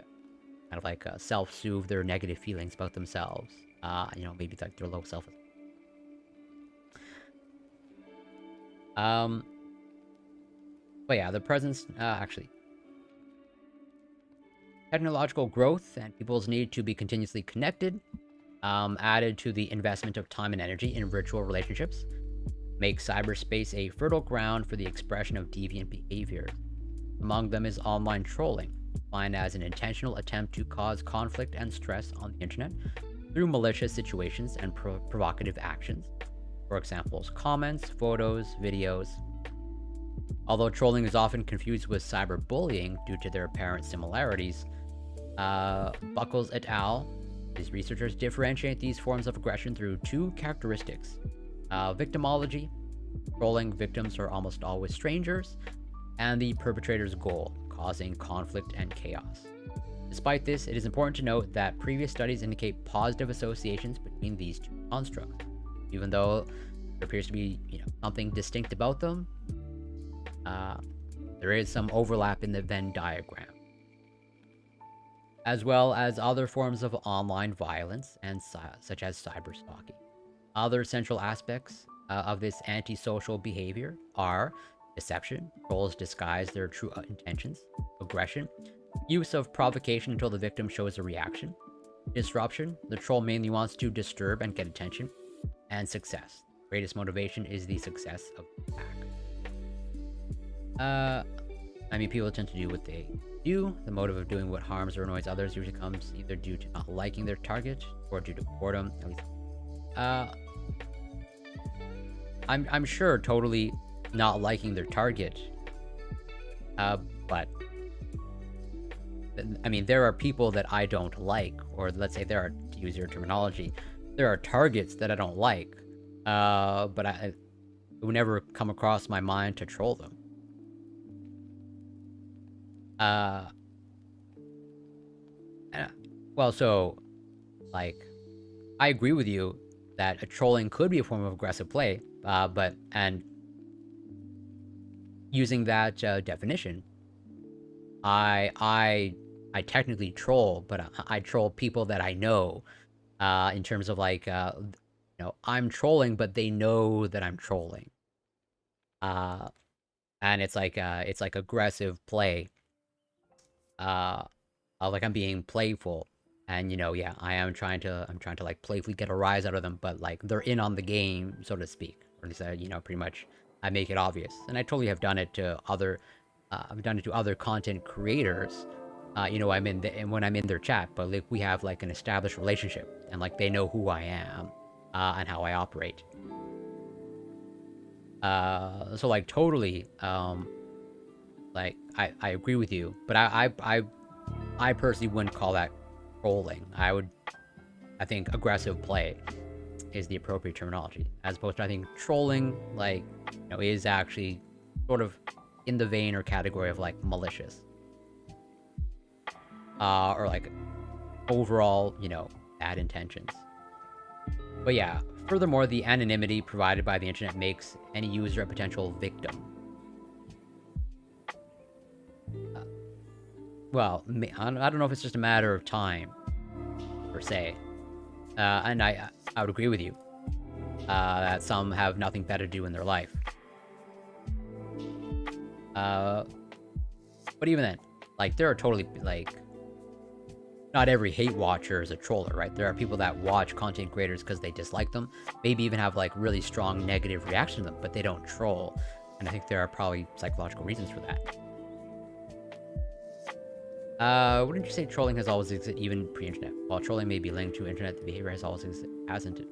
kind of like self-soothe their negative feelings about themselves. You know, maybe like their low self. But yeah, the presence, actually, technological growth and people's need to be continuously connected, added to the investment of time and energy in virtual relationships, makes cyberspace a fertile ground for the expression of deviant behavior. Among them is online trolling, defined as an intentional attempt to cause conflict and stress on the internet through malicious situations and provocative actions. For example, comments, photos, videos. Although trolling is often confused with cyberbullying due to their apparent similarities, Buckles et al., these researchers differentiate these forms of aggression through two characteristics. Victimology, trolling victims are almost always strangers, and the perpetrator's goal, causing conflict and chaos. Despite this, it is important to note that previous studies indicate positive associations between these two constructs. Even though there appears to be, you know, something distinct about them, there is some overlap in the Venn diagram, as well as other forms of online violence and such as cyberstalking. Other central aspects of this antisocial behavior are deception, trolls disguise their true intentions, aggression, use of provocation until the victim shows a reaction, disruption, the troll mainly wants to disturb and get attention, and success. Greatest motivation is the success of the attack. I mean, people tend to do what they do. The motive of doing what harms or annoys others usually comes either due to not liking their target or due to boredom. At least, I'm sure totally not liking their target. But I mean, there are people that I don't like, or let's say there are, to use your terminology, there are targets that I don't like. But it would never come across my mind to troll them. Well, so, like, I agree with you that a trolling could be a form of aggressive play, and using that definition, I technically troll, but I troll people that I know, in terms of like, you know, I'm trolling, but they know that I'm trolling. And it's like aggressive play. Like I'm being playful. And yeah, I'm trying to like playfully get a rise out of them, but like they're in on the game, so to speak. Or at least pretty much I make it obvious. And I totally have done it to other I've done it to other content creators. I'm in and when I'm in their chat, but like we have like an established relationship, and like they know who I am and how I operate. So like totally, like I agree with you, but I personally wouldn't call that trolling. I think aggressive play is the appropriate terminology, as opposed to I think trolling, like, is actually sort of in the vein or category of like malicious, or like overall, bad intentions. But yeah, furthermore, the anonymity provided by the internet makes any user a potential victim. Well, I don't know if it's just a matter of time, per se. And I would agree with you that some have nothing better to do in their life. But even then, like, there are totally, like, not every hate watcher is a troller, right? There are people that watch content creators because they dislike them, maybe even have, like, really strong negative reaction to them, but they don't troll. And I think there are probably psychological reasons for that. Wouldn't you say trolling has always existed, even pre-internet? While trolling may be linked to internet, the behavior has always existed, hasn't it?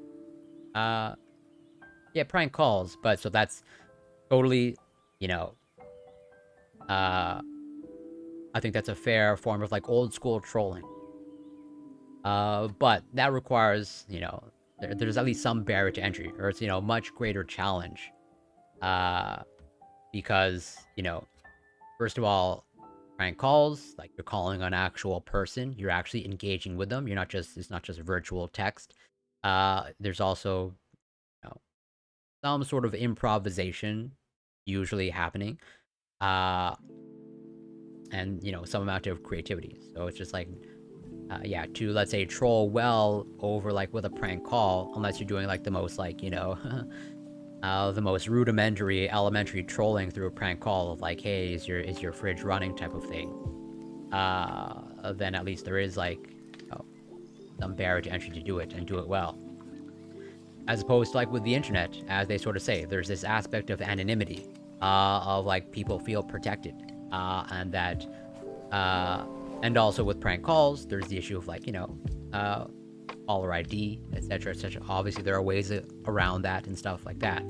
Yeah, prank calls, but so that's totally, I think that's a fair form of, like, old school trolling. But that requires, there's at least some barrier to entry, or it's, much greater challenge. Because, first of all, prank calls, like, you're calling an actual person, you're actually engaging with them, it's not just virtual text. There's also, some sort of improvisation usually happening. And, some amount of creativity. So it's just like, yeah, to, let's say, troll well over, like, with a prank call, unless you're doing, like, the most, like, the most rudimentary, elementary trolling through a prank call of, like, hey, is your fridge running type of thing, then at least there is, like, some barrier to entry to do it, and do it well. As opposed to, like, with the internet, as they sort of say, there's this aspect of anonymity, of, like, people feel protected, and that, and also with prank calls, there's the issue of, like, caller ID, etc., etc. Obviously, there are ways around that and stuff like that.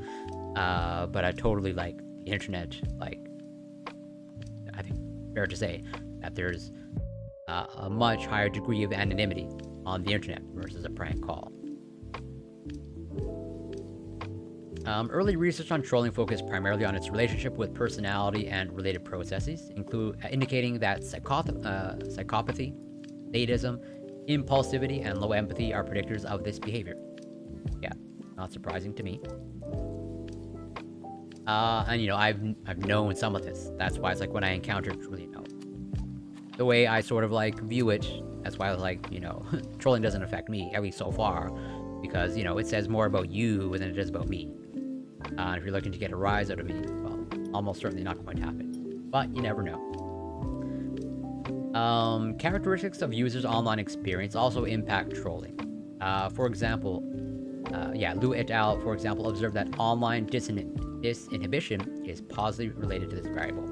But I totally, like, the internet, like, I think fair to say that there's a much higher degree of anonymity on the internet versus a prank call. Early research on trolling focused primarily on its relationship with personality and related processes, indicating that psychopathy, sadism, impulsivity, and low empathy are predictors of this behavior. Yeah, not surprising to me. And I've known some of this. That's why it's like when I encountered, the way I sort of, like, view it. That's why I was like, trolling doesn't affect me, at least so far, because it says more about you than it does about me. If you're looking to get a rise out of me, well, almost certainly not going to happen. But you never know. Characteristics of users' online experience also impact trolling. For example, Liu et al., for example, observed that online disinhibition is positively related to this variable.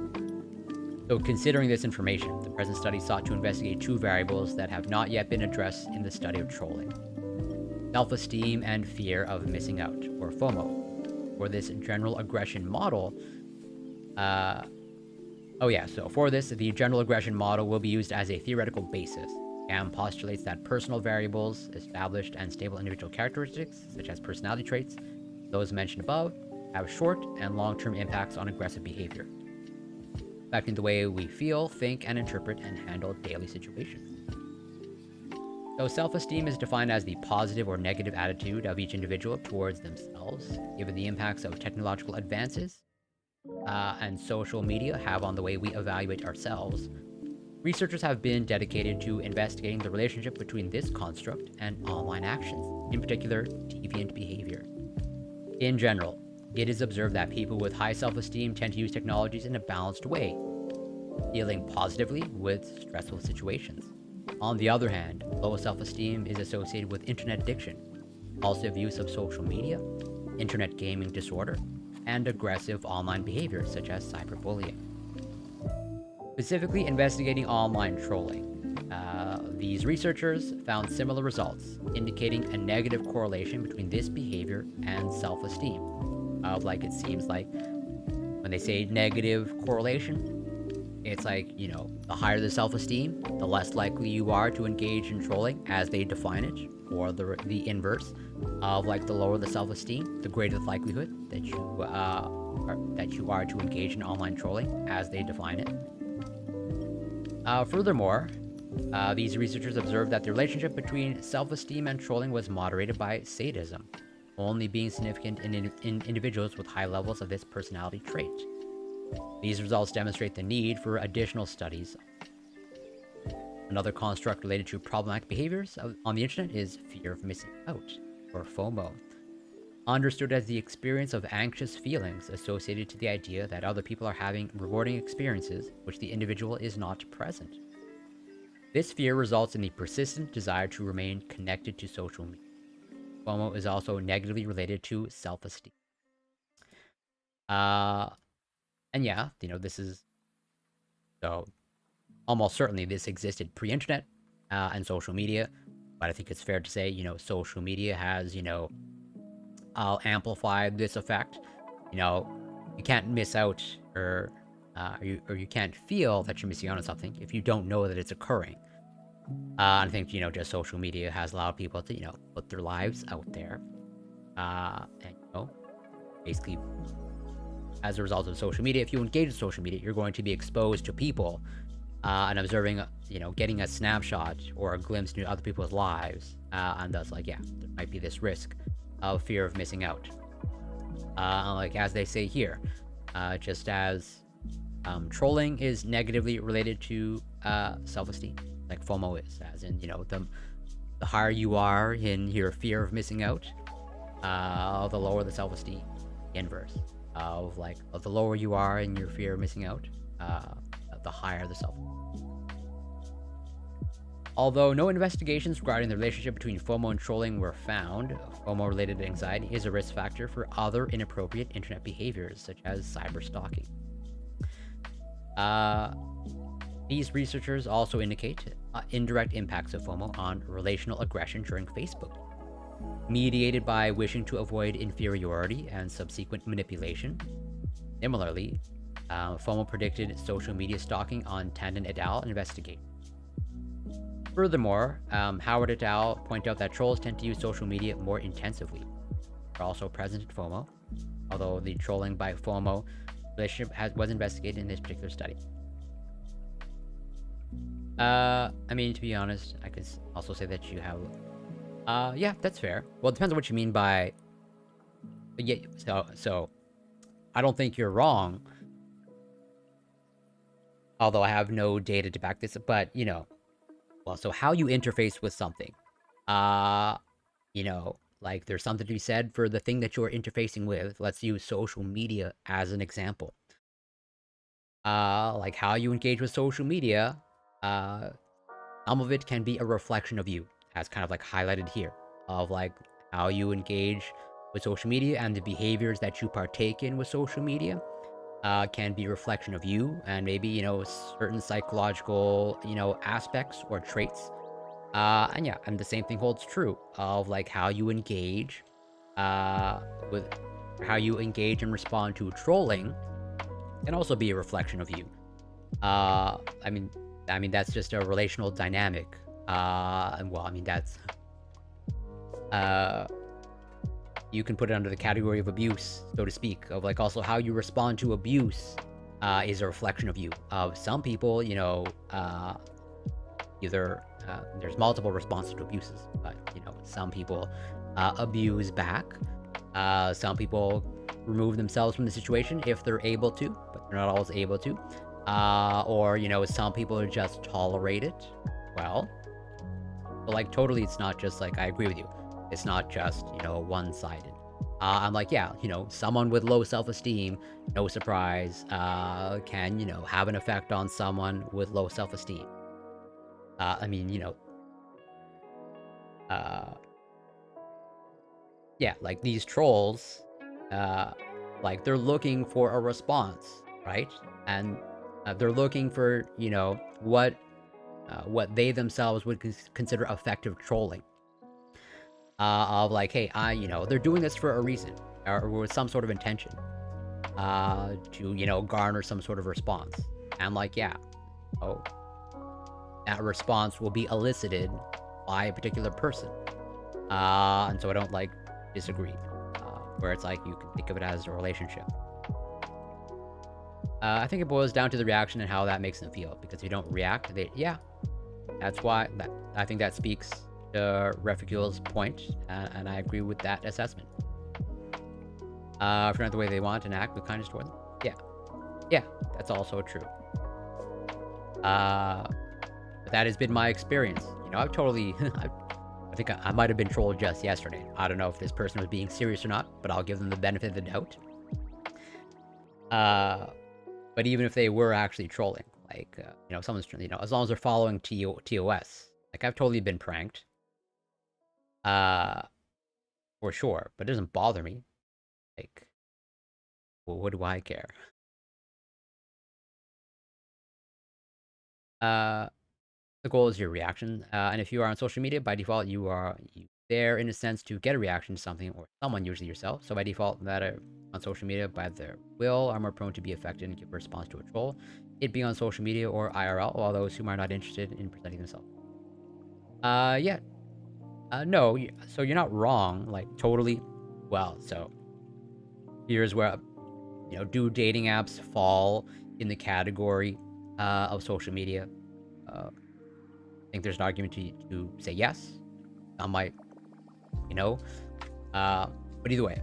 So considering this information, the present study sought to investigate two variables that have not yet been addressed in the study of trolling: self-esteem and fear of missing out, or FOMO. For this general aggression model, for this, the general aggression model will be used as a theoretical basis, and postulates that personal variables, established and stable individual characteristics, such as personality traits, those mentioned above, have short and long-term impacts on aggressive behavior, affecting the way we feel, think, and interpret and handle daily situations. So self-esteem is defined as the positive or negative attitude of each individual towards themselves, given the impacts of technological advances and social media have on the way we evaluate ourselves. Researchers have been dedicated to investigating the relationship between this construct and online actions, in particular, deviant behavior. In general, it is observed that people with high self-esteem tend to use technologies in a balanced way, dealing positively with stressful situations. On the other hand, low self-esteem is associated with internet addiction, compulsive use of social media, internet gaming disorder, and aggressive online behavior such as cyberbullying. Specifically investigating online trolling, these researchers found similar results, indicating a negative correlation between this behavior and self-esteem. Like it seems like when they say negative correlation, it's like, the higher the self-esteem, the less likely you are to engage in trolling as they define it, or the inverse of like the lower the self-esteem, the greater the likelihood that you are to engage in online trolling as they define it. Furthermore, these researchers observed that the relationship between self-esteem and trolling was moderated by sadism, only being significant in individuals with high levels of this personality trait. These results demonstrate the need for additional studies. Another construct related to problematic behaviors on the internet is fear of missing out, or FOMO, understood as the experience of anxious feelings associated to the idea that other people are having rewarding experiences which the individual is not present. This fear results in the persistent desire to remain connected to social media. FOMO is also negatively related to self-esteem. And yeah, this is... So, almost certainly this existed pre-internet and social media, but I think it's fair to say, social media has, amplified this effect. You can't miss out or you can't feel that you're missing out on something if you don't know that it's occurring. I think, just social media has allowed people to, put their lives out there. And, basically, as a result of social media, if you engage in social media, you're going to be exposed to people and observing, getting a snapshot or a glimpse into other people's lives. And thus, there might be this risk of fear of missing out. Like, as they say here, just as trolling is negatively related to self-esteem, like FOMO is, as in, the higher you are in your fear of missing out, the lower the self-esteem. Inverse of the lower you are in your fear of missing out, the higher the self. Although no investigations regarding the relationship between FOMO and trolling were found, FOMO-related anxiety is a risk factor for other inappropriate internet behaviors, such as cyber stalking. These researchers also indicate indirect impacts of FOMO on relational aggression during Facebook, mediated by wishing to avoid inferiority and subsequent manipulation. Similarly, FOMO predicted social media stalking on Tandon et al. Investigate. Furthermore, Howard et al. Point out that trolls tend to use social media more intensively. They're also present in FOMO, although the trolling by FOMO relationship was investigated in this particular study. I mean, to be honest, I could also say that you have... yeah, that's fair. Well, it depends on what you mean by... Yeah, so I don't think you're wrong. Although I have no data to back this up, but, well, so how you interface with something. There's something to be said for the thing that you're interfacing with. Let's use social media as an example. Like how you engage with social media, some of it can be a reflection of you, as kind of highlighted here, of how you engage with social media and the behaviors that you partake in with social media can be a reflection of you and maybe, certain psychological, aspects or traits. And yeah, and the same thing holds true of how you engage with how you engage and respond to trolling can also be a reflection of you. I mean that's just a relational dynamic. And well, I mean that's you can put it under the category of abuse, so to speak, of also how you respond to abuse is a reflection of you. Of some people, either there's multiple responses to abuses, but some people abuse back. Some people remove themselves from the situation if they're able to, but they're not always able to. Or some people just tolerate it. Well, but totally, it's not just I agree with you. It's not just one-sided. I'm yeah, someone with low self-esteem, no surprise, can have an effect on someone with low self-esteem. I mean, uh, yeah, like these trolls, like they're looking for a response, right? And they're looking for, what they themselves would consider effective trolling. Of like, hey, they're doing this for a reason or with some sort of intention, to, garner some sort of response. And like, yeah, oh, that response will be elicited by a particular person. And so I don't like disagree, where it's like you can think of it as a relationship. I think it boils down to the reaction and how that makes them feel. Because if you don't react, that's why I think that speaks to Refugeel's point, and I agree with that assessment. If you're not the way they want and act with kindness toward them, yeah, that's also true. But that has been my experience. I've totally, I think I might have been trolled just yesterday. I don't know if this person was being serious or not, but I'll give them the benefit of the doubt. But even if they were actually trolling, like, someone's, as long as they're following TOS, like, I've totally been pranked. For sure, but it doesn't bother me. Like, well, what do I care? The goal is your reaction, and if you are on social media, by default, you are there in a sense to get a reaction to something or someone, usually yourself. So by default, that are on social media by their will are more prone to be affected and give a response to a troll. It being on social media or IRL, while those whom are not interested in presenting themselves. Yeah. No, so you're not wrong, like, totally. Well, so here's where, do dating apps fall in the category of social media? I think there's an argument to say yes. I might, but either way,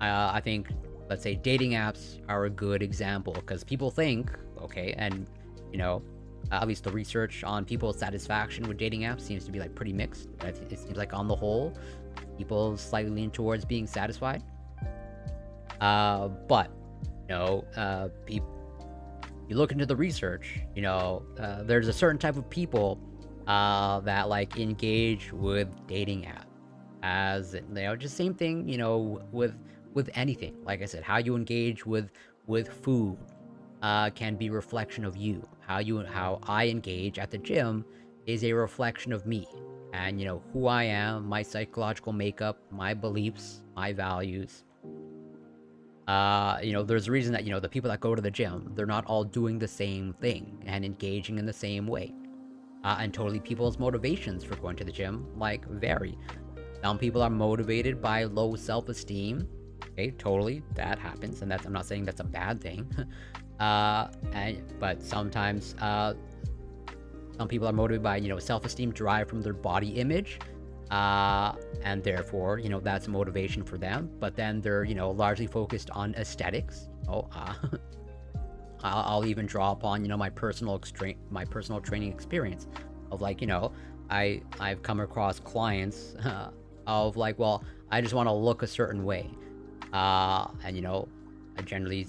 I think, let's say, dating apps are a good example because people think, okay, and, at least the research on people's satisfaction with dating apps seems to be, like, pretty mixed. It seems like, on the whole, people slightly lean towards being satisfied. But, you look into the research, there's a certain type of people that, like, engage with dating apps. As, just same thing, with anything. Like I said, how you engage with food can be reflection of you. How I engage at the gym is a reflection of me. And, who I am, my psychological makeup, my beliefs, my values. There's a reason that, the people that go to the gym, they're not all doing the same thing and engaging in the same way. And totally people's motivations for going to the gym, like, vary. Some people are motivated by low self-esteem. Okay, totally, that happens, and I'm not saying that's a bad thing. But sometimes, some people are motivated by, self-esteem derived from their body image. And therefore, that's motivation for them. But then they're, largely focused on aesthetics. I'll even draw upon, my personal training experience of, like, I've come across clients of, like, well, I just want to look a certain way. And, I generally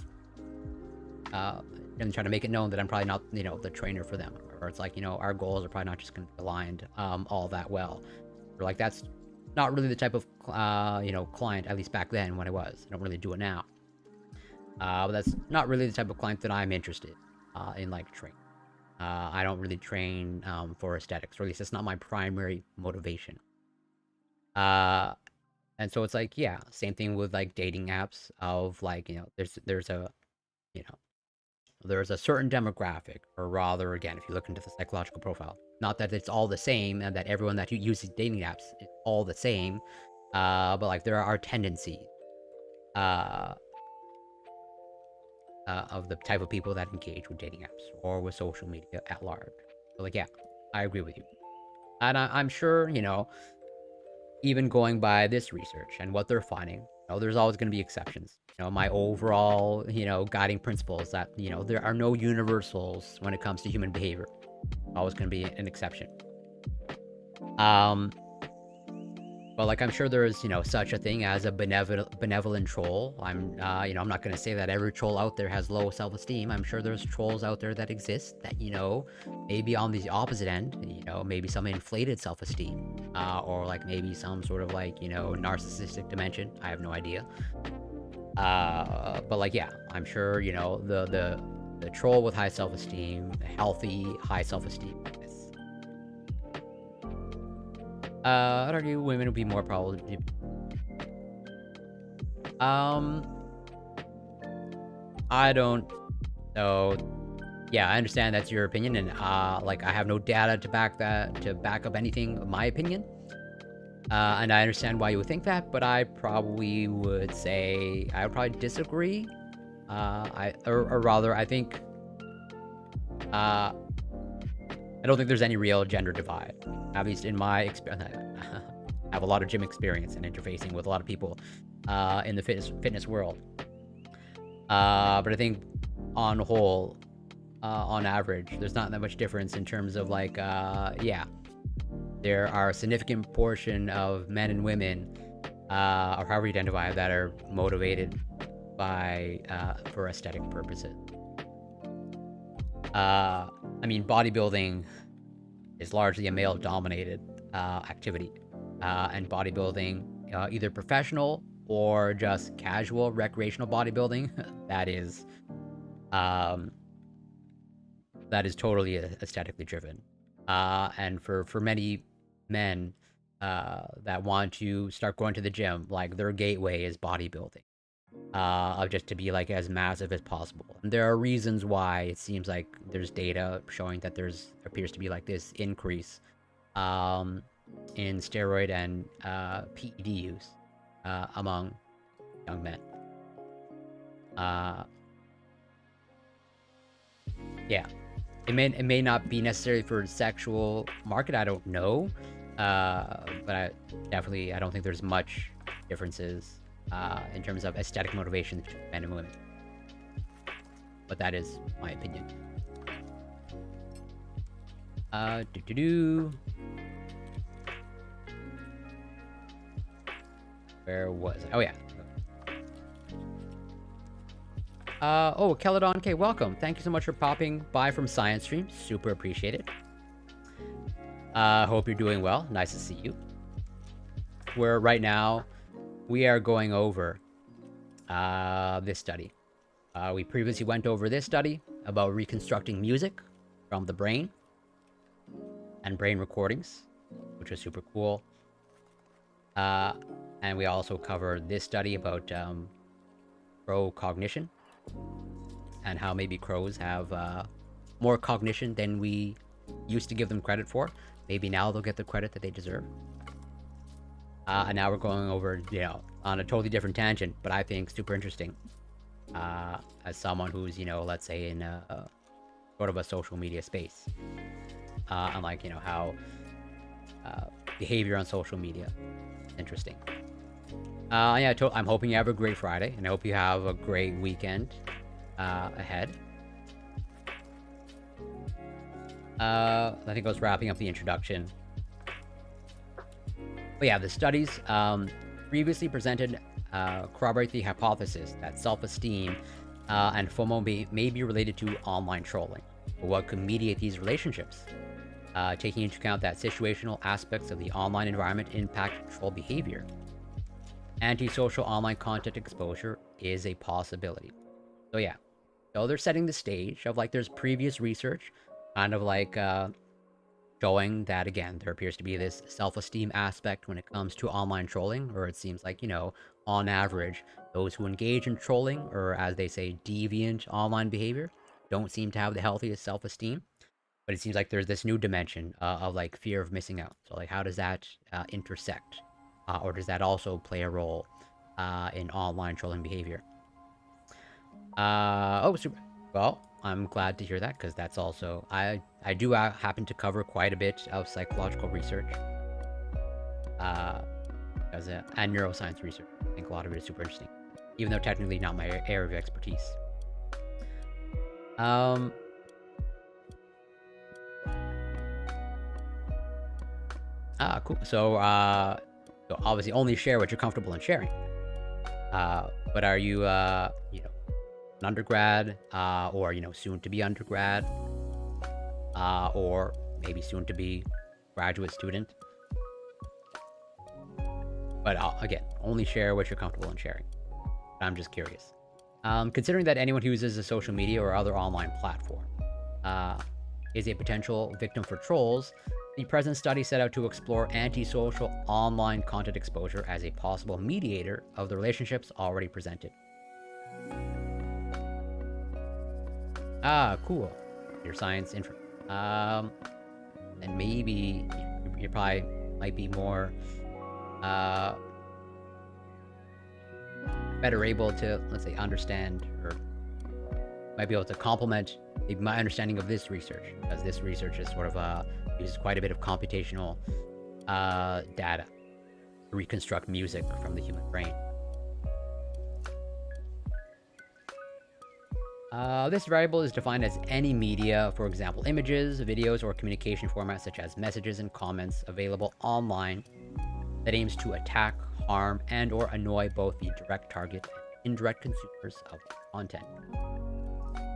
try to make it known that I'm probably not, the trainer for them. Or it's like, our goals are probably not just going to be aligned all that well. Or, like, that's not really the type of, client, at least back then when I was. I don't really do it now. But that's not really the type of client that I'm interested in, like, training. I don't really train for aesthetics, or at least that's not my primary motivation. And so it's like, yeah, same thing with, like, dating apps of, like, there's a certain demographic, or rather, again, if you look into the psychological profile, not that it's all the same and that everyone that uses dating apps is all the same, but, like, there are tendencies of the type of people that engage with dating apps or with social media at large. So, like, yeah, I agree with you. And I'm sure, even going by this research and what they're finding, there's always going to be exceptions. My overall, guiding principle is that, there are no universals when it comes to human behavior. Always going to be an exception. Well, like, I'm sure there's, such a thing as a benevolent troll. I'm not gonna say that every troll out there has low self-esteem. I'm sure there's trolls out there that exist that, maybe on the opposite end, maybe some inflated self-esteem, or like maybe some sort of like, narcissistic dimension. I have no idea. But like, yeah, I'm sure, the troll with high self-esteem, healthy high self-esteem like this. I'd argue women would be more probably. Um, I don't know. Yeah, I understand that's your opinion, and like I have no data to back up anything of my opinion. And I understand why you would think that, but I probably would say I would probably disagree. Or rather, I think I don't think there's any real gender divide, at least in my experience. I have a lot of gym experience and interfacing with a lot of people in the fitness world. But I think on the whole, on average, there's not that much difference in terms of like, yeah, there are a significant portion of men and women, or however you identify, that are motivated by for aesthetic purposes. I mean, bodybuilding is largely a male-dominated activity, and bodybuilding, either professional or just casual recreational bodybuilding, that is totally aesthetically driven. And for many men that want to start going to the gym, like their gateway is bodybuilding, of just to be like as massive as possible. And there are reasons why it seems like there's data showing that appears to be like this increase in steroid and PED use among young men. Yeah, it may not be necessary for sexual market. I don't know, but I don't think there's much differences in terms of aesthetic motivation between men and women. But that is my opinion. Where was I? Oh yeah. Oh, Celadon K, welcome. Thank you so much for popping by from Science Stream. Super appreciate it. Hope you're doing well. Nice to see you. Where right now we are going over this study. We previously went over this study about reconstructing music from the brain and brain recordings, which was super cool. And we also covered this study about crow cognition and how maybe crows have more cognition than we used to give them credit for. Maybe now they'll get the credit that they deserve. And now we're going over, on a totally different tangent, but I think super interesting. As someone who's, let's say in a sort of a social media space. And like, how behavior on social media is interesting. Yeah, I'm hoping you have a great Friday, and I hope you have a great weekend ahead. I think I was wrapping up the introduction. But yeah, the studies previously presented corroborate the hypothesis that self-esteem and FOMO may be related to online trolling. But what could mediate these relationships? Taking into account that situational aspects of the online environment impact troll behavior. Antisocial online content exposure is a possibility. So yeah, so they're setting the stage of like there's previous research kind of like showing that, again, there appears to be this self-esteem aspect when it comes to online trolling, or it seems like, on average, those who engage in trolling, or as they say, deviant online behavior, don't seem to have the healthiest self-esteem. But it seems like there's this new dimension of like fear of missing out. So like, how does that intersect? Or does that also play a role in online trolling behavior? Oh, super. Well, I'm glad to hear that, because that's also... I do happen to cover quite a bit of psychological research. And neuroscience research. I think a lot of it is super interesting. Even though technically not my area of expertise. Cool. So, So obviously only share what you're comfortable in sharing. But are you, an undergrad, or, soon to be undergrad, or maybe soon to be graduate student? But again, only share what you're comfortable in sharing. I'm just curious. Considering that anyone who uses a social media or other online platform is a potential victim for trolls, the present study set out to explore antisocial online content exposure as a possible mediator of the relationships already presented. Cool. Your science info. And maybe you probably might be more better able to, let's say, understand, or might be able to complement my understanding of this research, because this research is sort of uses quite a bit of computational data to reconstruct music from the human brain. This variable is defined as any media, for example, images, videos, or communication formats such as messages and comments available online that aims to attack, harm, and or annoy both the direct target and indirect consumers of content.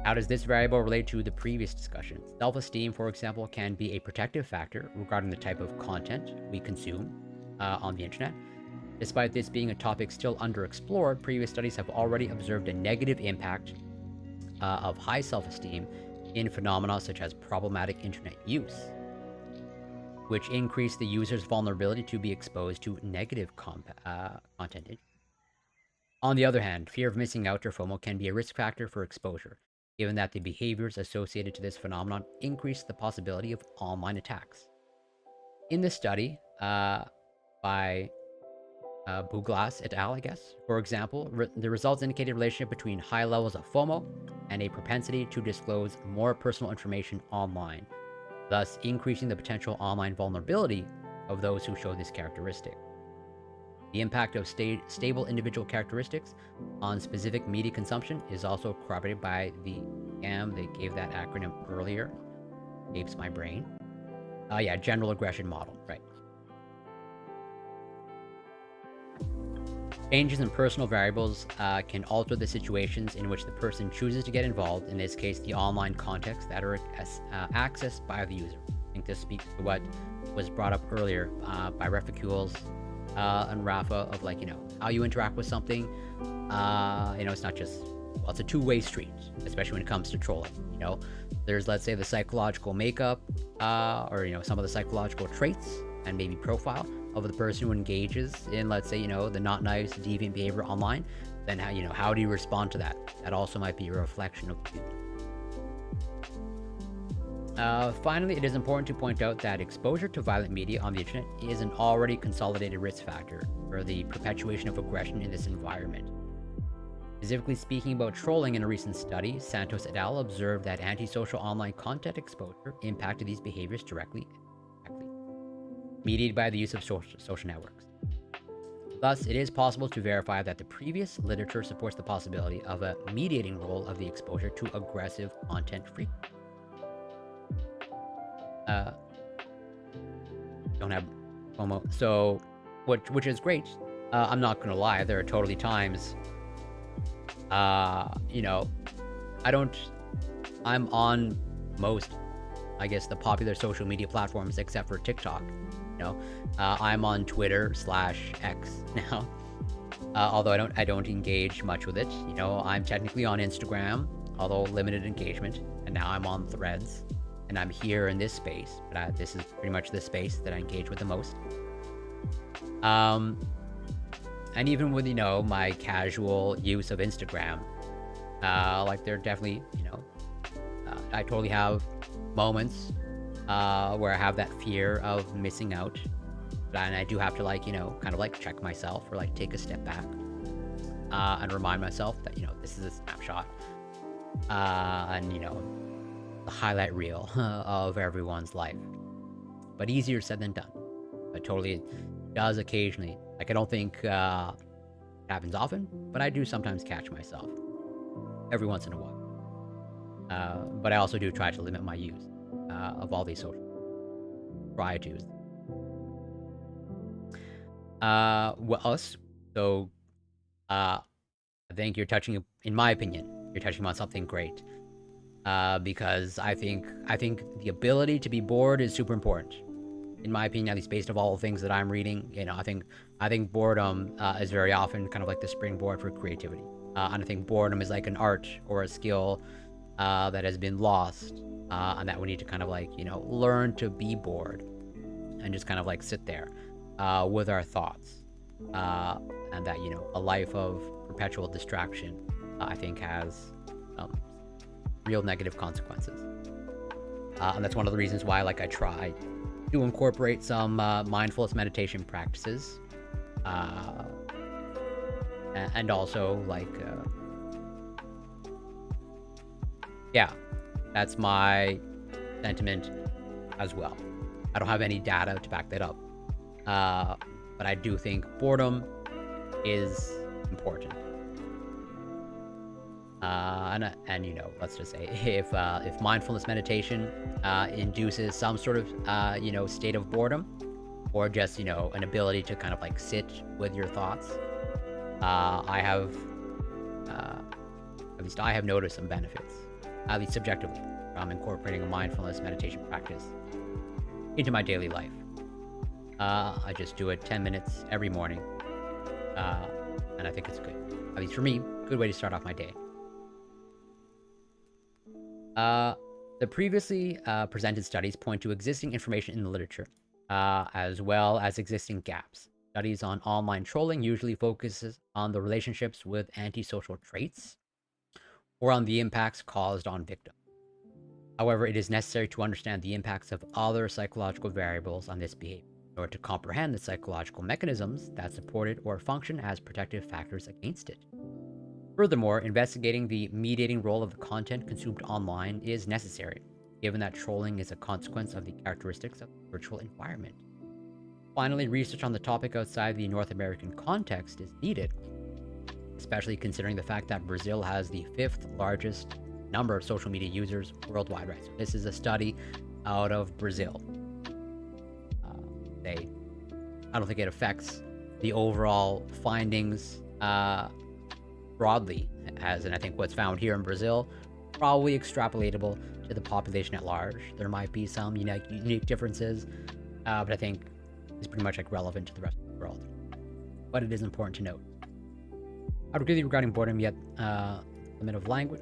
How does this variable relate to the previous discussion? Self-esteem, for example, can be a protective factor regarding the type of content we consume on the internet. Despite this being a topic still underexplored, previous studies have already observed a negative impact of high self-esteem in phenomena such as problematic internet use, which increase the user's vulnerability to be exposed to negative content. On the other hand, fear of missing out, or FOMO, can be a risk factor for exposure, given that the behaviors associated to this phenomenon increase the possibility of online attacks. In this study by Buglas et al., I guess, for example, the results indicated a relationship between high levels of FOMO and a propensity to disclose more personal information online, thus increasing the potential online vulnerability of those who show this characteristic. The impact of stable individual characteristics on specific media consumption is also corroborated by the GAM. They gave that acronym earlier. Escapes my brain. Yeah, General Aggression Model, right. Changes in personal variables can alter the situations in which the person chooses to get involved, in this case, the online context that are accessed by the user. I think this speaks to what was brought up earlier by Reficules and Rafa of, like, how you interact with something. It's not just, well, it's a two-way street, especially when it comes to trolling. There's, let's say, the psychological makeup or, some of the psychological traits and maybe profile of the person who engages in, let's say, the not nice, deviant behavior online. Then how do you respond to that? That also might be a reflection of you. Finally, it is important to point out that exposure to violent media on the internet is an already consolidated risk factor for the perpetuation of aggression in this environment. Specifically speaking about trolling, in a recent study, Santos et al. Observed that antisocial online content exposure impacted these behaviors directly, mediated by the use of social networks. Thus, it is possible to verify that the previous literature supports the possibility of a mediating role of the exposure to aggressive content frequency. Don't have FOMO, so which is great. I'm not gonna lie, there are totally times I'm on most, I guess, the popular social media platforms except for TikTok. I'm on Twitter /X now, although I don't engage much with it. I'm technically on Instagram, although limited engagement, and now I'm on Threads, and I'm here in this space, but this is pretty much the space that I engage with the most. And even with, my casual use of Instagram, there are definitely, I totally have moments where I have that fear of missing out, and I do have to, kind of check myself, or take a step back and remind myself that, this is a snapshot, and the highlight reel of everyone's life. But easier said than done. But totally does occasionally. I don't think it happens often, but I do sometimes catch myself every once in a while. But I also do try to limit my use of all these social. Try to. Well, us. So, I think you're touching, in my opinion, you're touching on something great. Because I think the ability to be bored is super important. In my opinion, at least based of all the things that I'm reading, I think boredom is very often kind of like the springboard for creativity. And I think boredom is like an art or a skill that has been lost, and that we need to kind of like learn to be bored and just kind of like sit there with our thoughts, and that a life of perpetual distraction, I think has real negative consequences. And that's one of the reasons why like I try to incorporate some mindfulness meditation practices, uh, and also like yeah, that's my sentiment as well. I don't have any data to back that up, uh, but I do think boredom is important. And let's just say if mindfulness meditation induces some sort of state of boredom, or just an ability to kind of like sit with your thoughts, I have at least I have noticed some benefits, at least subjectively, from incorporating a mindfulness meditation practice into my daily life. I just do it 10 minutes every morning, and I think it's good, at least for me, good way to start off my day. The previously presented studies point to existing information in the literature, as well as existing gaps. Studies on online trolling usually focuses on the relationships with antisocial traits or on the impacts caused on victims. However, it is necessary to understand the impacts of other psychological variables on this behavior in order to comprehend the psychological mechanisms that support it or function as protective factors against it. Furthermore, investigating the mediating role of the content consumed online is necessary, given that trolling is a consequence of the characteristics of the virtual environment. Finally, research on the topic outside the North American context is needed, especially considering the fact that Brazil has the 5th largest number of social media users worldwide, right? So this is a study out of Brazil. I don't think it affects the overall findings broadly, and I think what's found here in Brazil probably extrapolatable to the population at large. There might be some unique differences, but I think it's pretty much like relevant to the rest of the world. But it is important to note. I would agree regarding boredom, yet limit of language.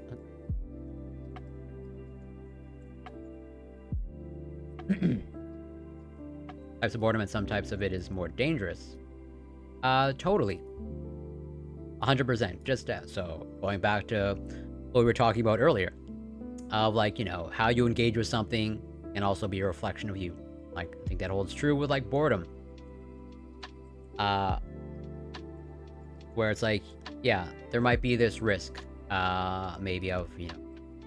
Types of boredom, and some types of it is more dangerous. Totally. 100%. Just so going back to what we were talking about earlier, of like how you engage with something can also be a reflection of you. Like I think that holds true with like boredom, where it's like, yeah, there might be this risk, maybe of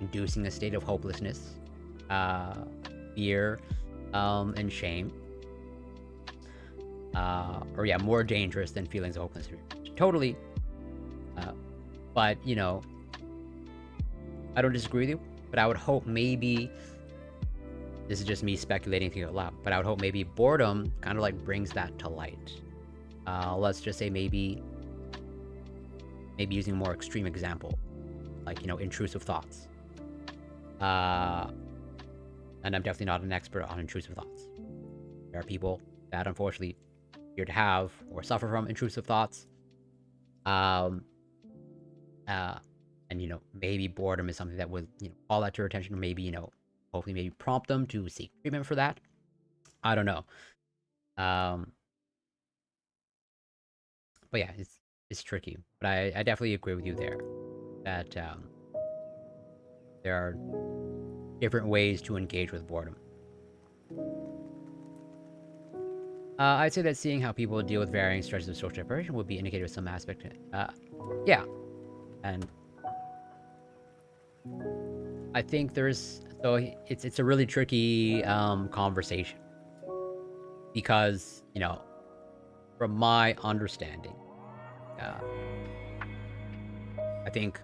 inducing a state of hopelessness, fear, and shame, or yeah, more dangerous than feelings of hopelessness. Totally. But I don't disagree with you, but I would hope maybe, this is just me speculating thinking out loud, but I would hope maybe boredom kind of like brings that to light. Let's just say maybe using a more extreme example, like intrusive thoughts. And I'm definitely not an expert on intrusive thoughts. There are people that unfortunately appear to have or suffer from intrusive thoughts. And maybe boredom is something that would call that to your attention, or maybe hopefully maybe prompt them to seek treatment for that. I don't know. But yeah, it's tricky. But I definitely agree with you there that there are different ways to engage with boredom. I'd say that seeing how people deal with varying stresses of social separation would be indicated with some aspect. Yeah, and I think it's a really tricky conversation, because from my understanding, I think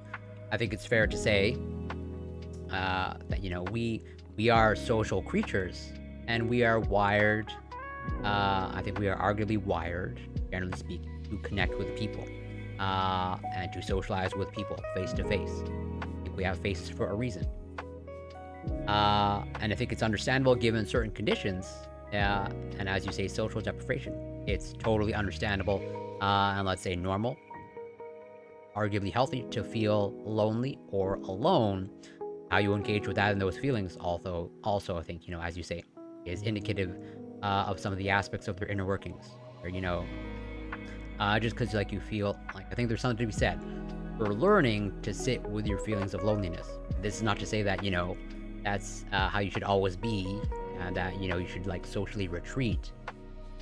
it's fair to say that we are social creatures, and we are wired I think we are arguably wired, generally speaking, to connect with people and to socialize with people face to face. I think we have faces for a reason. And I think it's understandable given certain conditions, and as you say, social deprivation. It's totally understandable and let's say normal, arguably healthy to feel lonely or alone. How you engage with that and those feelings, also I think, as you say, is indicative of some of the aspects of their inner workings. Or, just because like you feel like, I think there's something to be said for learning to sit with your feelings of loneliness. This is not to say that, that's how you should always be, and that, you should like socially retreat.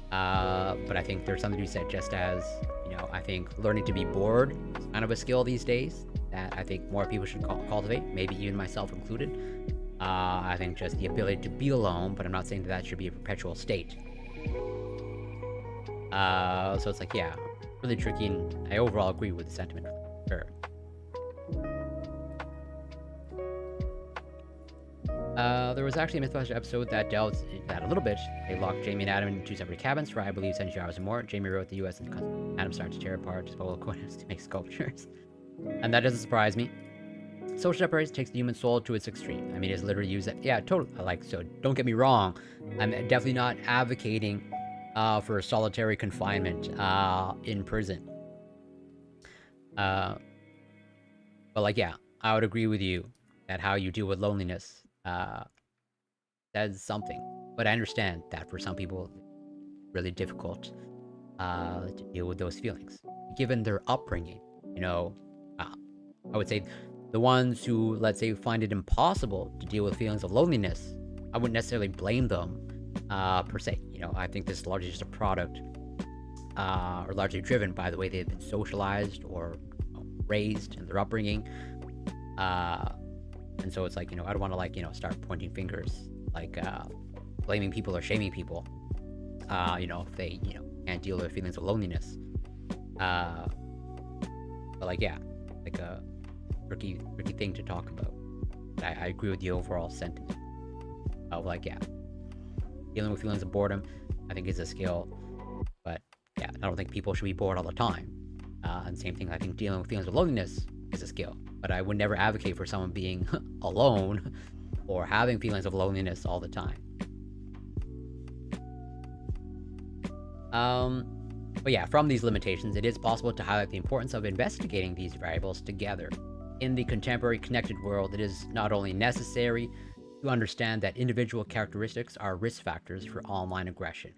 But I think there's something to be said just as, I think learning to be bored is kind of a skill these days that I think more people should cultivate, maybe even myself included. I think just the ability to be alone, but I'm not saying that should be a perpetual state. So it's like, yeah, really tricky, and I overall agree with the sentiment, sure. There was actually a Mythbusters episode that dealt in that a little bit. They locked Jamie and Adam in 2 separate cabins for, I believe, 72 hours or more. Jamie wrote the US and Adam started to tear apart his bubble coins to make sculptures. And that doesn't surprise me. Social separation takes the human soul to its extreme. I mean, it's literally used that. Yeah, totally. So don't get me wrong. I'm definitely not advocating for solitary confinement in prison. But like, yeah, I would agree with you that how you deal with loneliness says something. But I understand that for some people, it's really difficult to deal with those feelings, given their upbringing. I would say the ones who, let's say, find it impossible to deal with feelings of loneliness, I wouldn't necessarily blame them per se. I think this is largely just a product or largely driven by the way they've been socialized or raised in their upbringing. And so it's like, I don't want to start pointing fingers, like blaming people or shaming people, if they, can't deal with feelings of loneliness. But like, yeah, like a tricky thing to talk about. I agree with the overall sentiment of like, yeah, dealing with feelings of boredom, I think is a skill, but yeah, I don't think people should be bored all the time. And same thing, I think dealing with feelings of loneliness is a skill, but I would never advocate for someone being alone or having feelings of loneliness all the time. But yeah, from these limitations, it is possible to highlight the importance of investigating these variables together. In the contemporary connected world, it is not only necessary to understand that individual characteristics are risk factors for online aggression,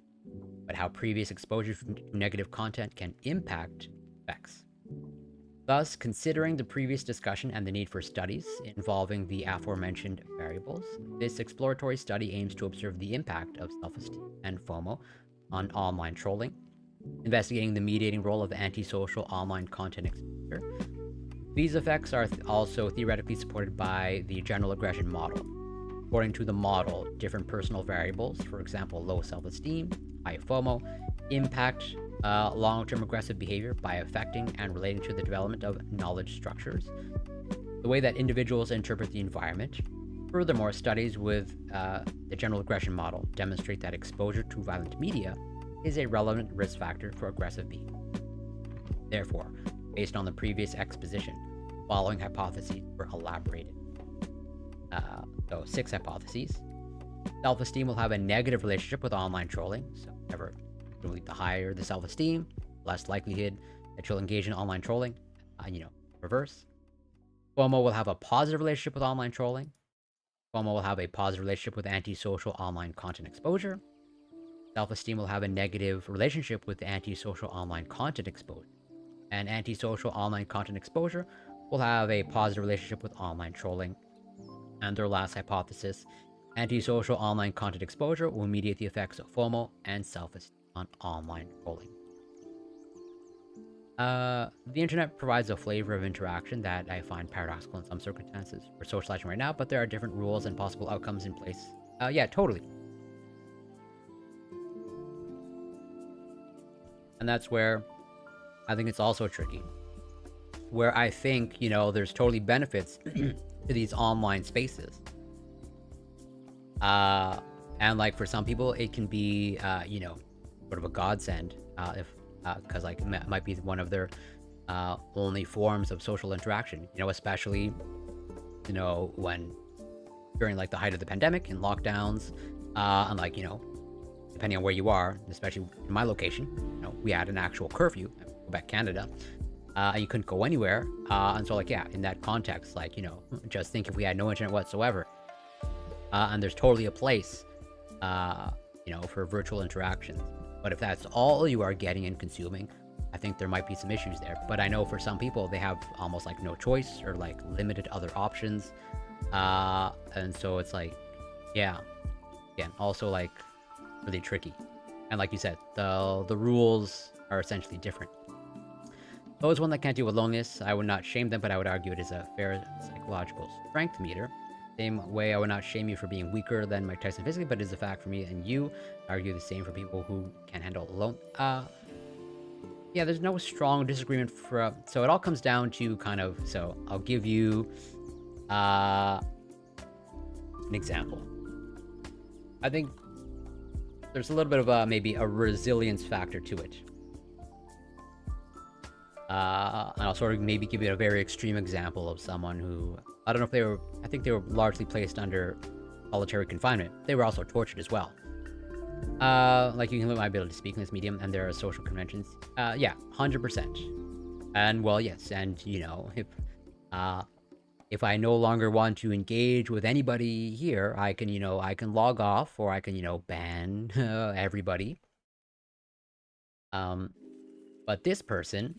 but how previous exposure to negative content can impact effects. Thus, considering the previous discussion and the need for studies involving the aforementioned variables, this exploratory study aims to observe the impact of self-esteem and FOMO on online trolling, investigating the mediating role of antisocial online content exposure. These effects are also theoretically supported by the general aggression model. According to the model, different personal variables, for example, low self-esteem, high FOMO, impact long-term aggressive behavior by affecting and relating to the development of knowledge structures, the way that individuals interpret the environment. Furthermore, studies with the general aggression model demonstrate that exposure to violent media is a relevant risk factor for aggressive behavior. Therefore, based on the previous exposition, following hypotheses were elaborated. So 6 hypotheses. Self-esteem will have a negative relationship with online trolling, so the higher the self-esteem, less likelihood that you'll engage in online trolling. Reverse. FOMO will have a positive relationship with online trolling. FOMO will have a positive relationship with antisocial online content exposure. Self-esteem will have a negative relationship with antisocial online content exposure. And antisocial online content exposure will have a positive relationship with online trolling. And their last hypothesis, antisocial online content exposure will mediate the effects of FOMO and self-esteem on online trolling. The internet provides a flavor of interaction that I find paradoxical in some circumstances. We're socializing right now, but there are different rules and possible outcomes in place. Yeah, totally. And that's where I think it's also tricky. Where I think, there's totally benefits to these online spaces. And like for some people, it can be, sort of a godsend, if because like it might be one of their only forms of social interaction. Especially when during like the height of the pandemic and lockdowns, and like depending on where you are, especially in my location, we had an actual curfew in Quebec, Canada. And you couldn't go anywhere. And so, like, yeah, in that context, like, just think if we had no internet whatsoever. And there's totally a place, for virtual interactions. But if that's all you are getting and consuming, I think there might be some issues there. But I know for some people, they have almost like no choice or like limited other options. And so it's like, yeah, again, also like really tricky. And like you said, the rules are essentially different. Those one that can't deal with loneliness, I would not shame them, but I would argue it is a fair psychological strength meter. Same way, I would not shame you for being weaker than Mike Tyson physically, but it is a fact for me and you. I argue the same for people who can't handle alone. Yeah, there's no strong disagreement for. So it all comes down to kind of. So I'll give you an example. I think there's a little bit of maybe a resilience factor to it. And I'll sort of maybe give you a very extreme example of someone who, I don't know if they were, I think they were largely placed under solitary confinement. They were also tortured as well. Like you can limit my ability to speak in this medium, and there are social conventions. Yeah, 100%. And well, yes, and if I no longer want to engage with anybody here, I can, I can log off, or I can, ban everybody. But this person,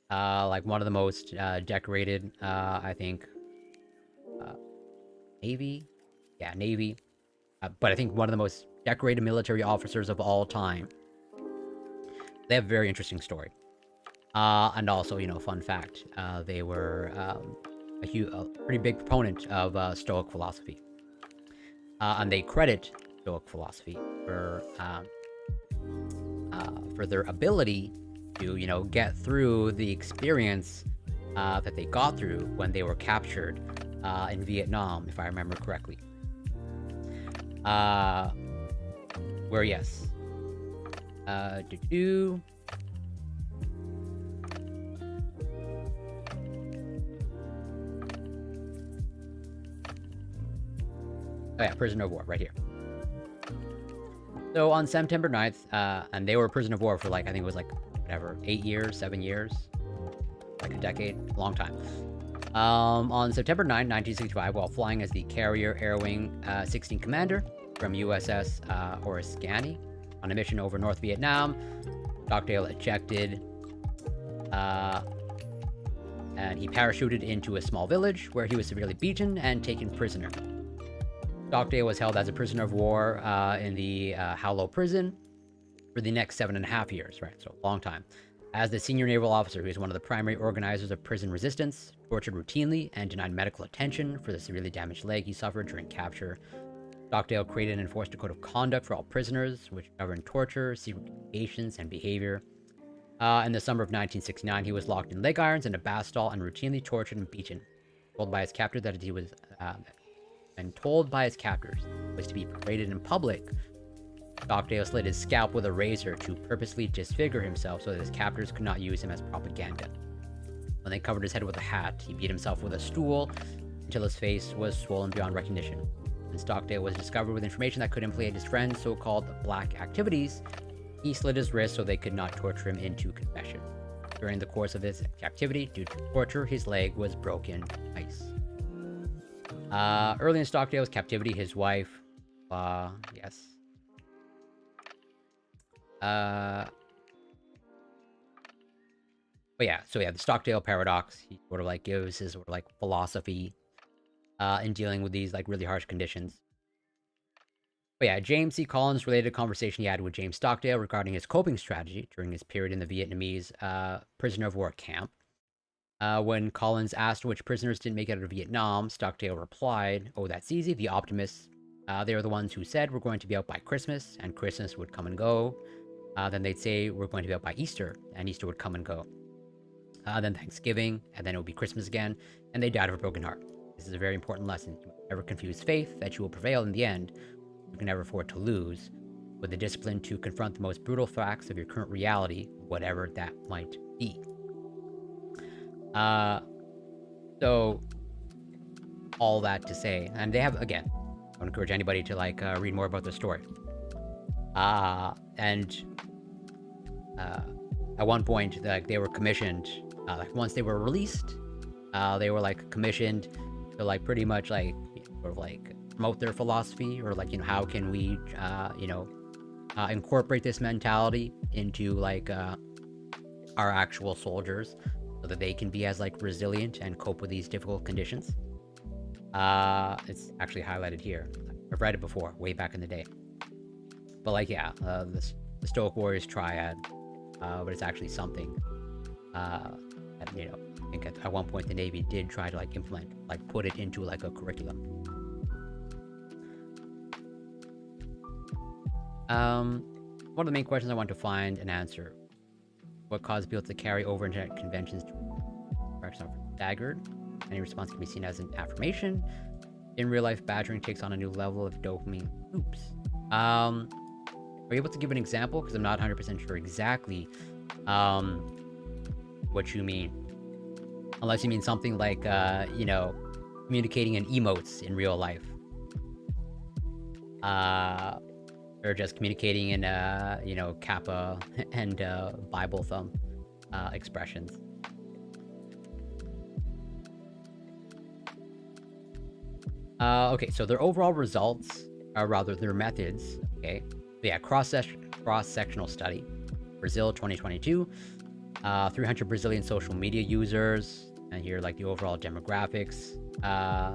like one of the most decorated, I think, Navy? Yeah, Navy. But I think one of the most decorated military officers of all time. They have a very interesting story. And also, fun fact, they were a pretty big proponent of Stoic philosophy. And they credit Stoic philosophy for their ability to, get through the experience that they got through when they were captured in Vietnam, if I remember correctly. Where, yes. Oh yeah, prisoner of war, right here. So on September 9th, and they were prisoner of war for like, I think it was like, whatever, 8 years, 7 years, like a decade, long time. On September 9, 1965, while flying as the Carrier Air Wing 16 Commander from USS Oriskany on a mission over North Vietnam, Stockdale ejected, and he parachuted into a small village where he was severely beaten and taken prisoner. Stockdale was held as a prisoner of war in the Howlow prison for the next 7.5 years, right? So a long time. As the senior naval officer, who is one of the primary organizers of prison resistance, tortured routinely and denied medical attention for the severely damaged leg he suffered during capture. Stockdale created and enforced a code of conduct for all prisoners, which governed torture, secret communications, and behavior. In the summer of 1969, he was locked in leg irons in a bath stall and routinely tortured and beaten. Told by his captor that he was, told by his captors was to be paraded in public. Stockdale slit his scalp with a razor to purposely disfigure himself so that his captors could not use him as propaganda. When they covered his head with a hat, he beat himself with a stool until his face was swollen beyond recognition. When Stockdale was discovered with information that could implicate his friend's so-called black activities, he slit his wrist so they could not torture him into confession. During the course of his captivity, due to torture, his leg was broken twice. Early in Stockdale's captivity, his wife, yes. But yeah, so yeah, the Stockdale paradox, he sort of like gives his sort of like philosophy in dealing with these like really harsh conditions. But yeah, James C. Collins related a conversation he had with James Stockdale regarding his coping strategy during his period in the Vietnamese prisoner of war camp. When Collins asked which prisoners didn't make it out of Vietnam, Stockdale replied, "Oh, that's easy, the optimists. They are the ones who said we're going to be out by Christmas, and Christmas would come and go. Then they'd say we're going to be out by Easter, and Easter would come and go. Then Thanksgiving, and then it would be Christmas again, and they died of a broken heart. This is a very important lesson. You must never confuse faith that you will prevail in the end you can never afford to lose, with the discipline to confront the most brutal facts of your current reality, whatever that might be. So all that to say, and they have, again, I would encourage anybody to read more about the story. And at one point, they were commissioned, once they were released, they were commissioned to pretty much promote their philosophy, or how can we incorporate this mentality into our actual soldiers, so that they can be as resilient and cope with these difficult conditions. It's actually highlighted here. I've read it before, way back in the day. But the Stoic Warriors Triad, but it's actually something that, I think at one point the Navy did try to implement, put it into a curriculum. One of the main questions I want to find and answer: what caused people to carry over internet conventions to practice staggered? Any response can be seen as an affirmation. In real life, badgering takes on a new level of dopamine loops. Are you able to give an example? Because I'm not 100% sure exactly what you mean. Unless you mean something like, communicating in emotes in real life. Or just communicating in, Kappa and Bible thumb expressions. Okay, so their overall results, or rather their methods, okay? So yeah, cross-sectional study. Brazil 2022. 300 Brazilian social media users. And here, the overall demographics.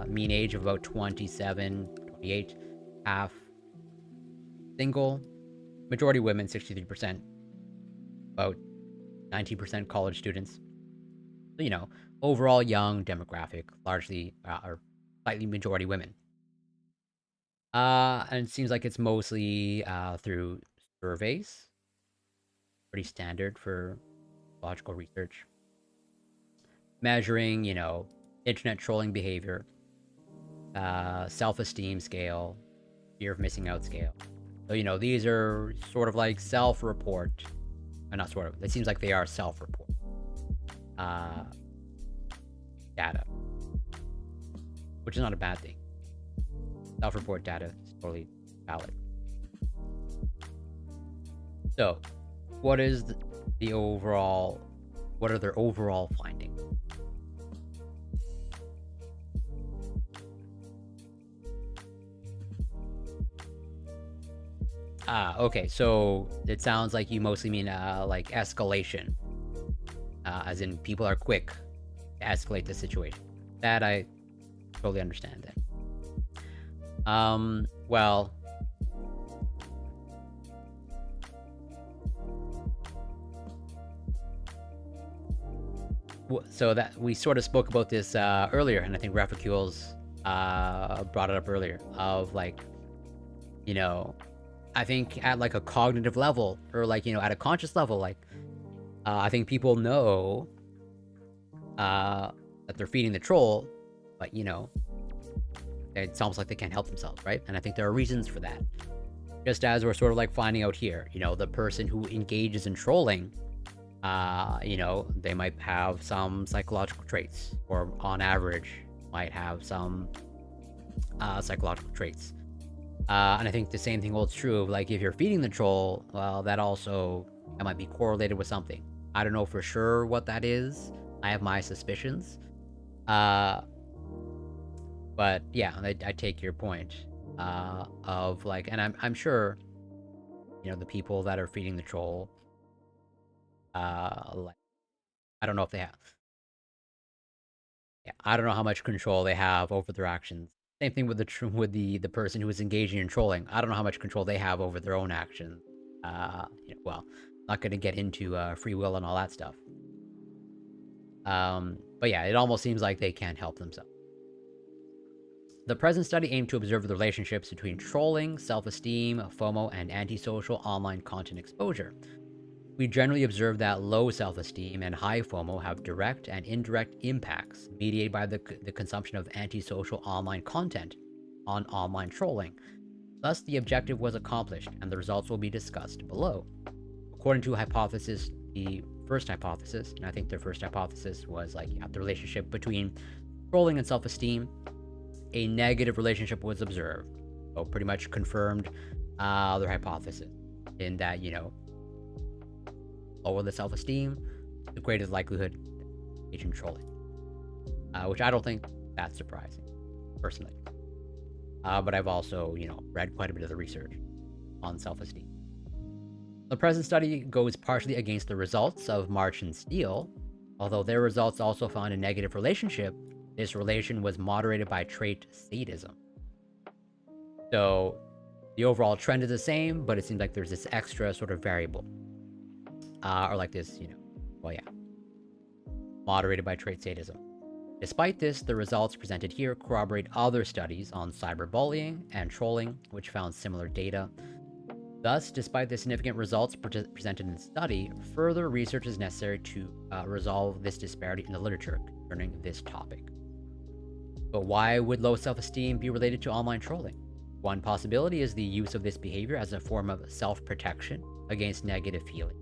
Mean age of about 27, 28. Half single. Majority women, 63%. About 19% college students. So, overall young demographic, largely, or slightly majority women. And it seems like it's mostly through surveys. Pretty standard for logical research. Measuring, internet trolling behavior, self-esteem scale, fear of missing out scale. So, these are sort of self-report. Not sort of. It seems like they are self-report data. Which is not a bad thing. Self-report data is totally valid. So, what are their overall findings? Okay, so it sounds like you mostly mean escalation. As in people are quick to escalate the situation. That I totally understand that. Well, so that we sort of spoke about this earlier, and I think Rafakules brought it up earlier, of I think at a cognitive level, or at a conscious level, I think people know that they're feeding the troll, but it's almost like they can't help themselves, right? And I think there are reasons for that. Just as we're sort of finding out here, the person who engages in trolling, they might have some psychological traits, or on average might have some psychological traits. And I think the same thing holds true of if you're feeding the troll, well, that might be correlated with something. I don't know for sure what that is. I have my suspicions. But yeah, I take your point of and I'm sure, the people that are feeding the troll, I don't know if they have. Yeah, I don't know how much control they have over their actions. Same thing with the person who is engaging in trolling. I don't know how much control they have over their own actions. Well, not going to get into free will and all that stuff. But yeah, it almost seems like they can't help themselves. The present study aimed to observe the relationships between trolling, self-esteem, FOMO, and antisocial online content exposure. We generally observe that low self-esteem and high FOMO have direct and indirect impacts mediated by the consumption of antisocial online content on online trolling. Thus, the objective was accomplished, and the results will be discussed below. According to the first hypothesis, and I think their first hypothesis was like the relationship between trolling and self-esteem, a negative relationship was observed. So pretty much confirmed their hypothesis in that, lower the self-esteem, the greater the likelihood to engage in trolling. Which I don't think that's surprising, personally. But I've also, read quite a bit of the research on self-esteem. The present study goes partially against the results of March and Steele. Although their results also found a negative relationship, this relation was moderated by trait sadism. So the overall trend is the same, but it seems like there's this extra sort of variable. Or like this, moderated by trait sadism. Despite this, the results presented here corroborate other studies on cyberbullying and trolling, which found similar data. Thus, despite the significant results presented in the study, further research is necessary to resolve this disparity in the literature concerning this topic. But why would low self-esteem be related to online trolling? One possibility is the use of this behavior as a form of self-protection against negative feeling,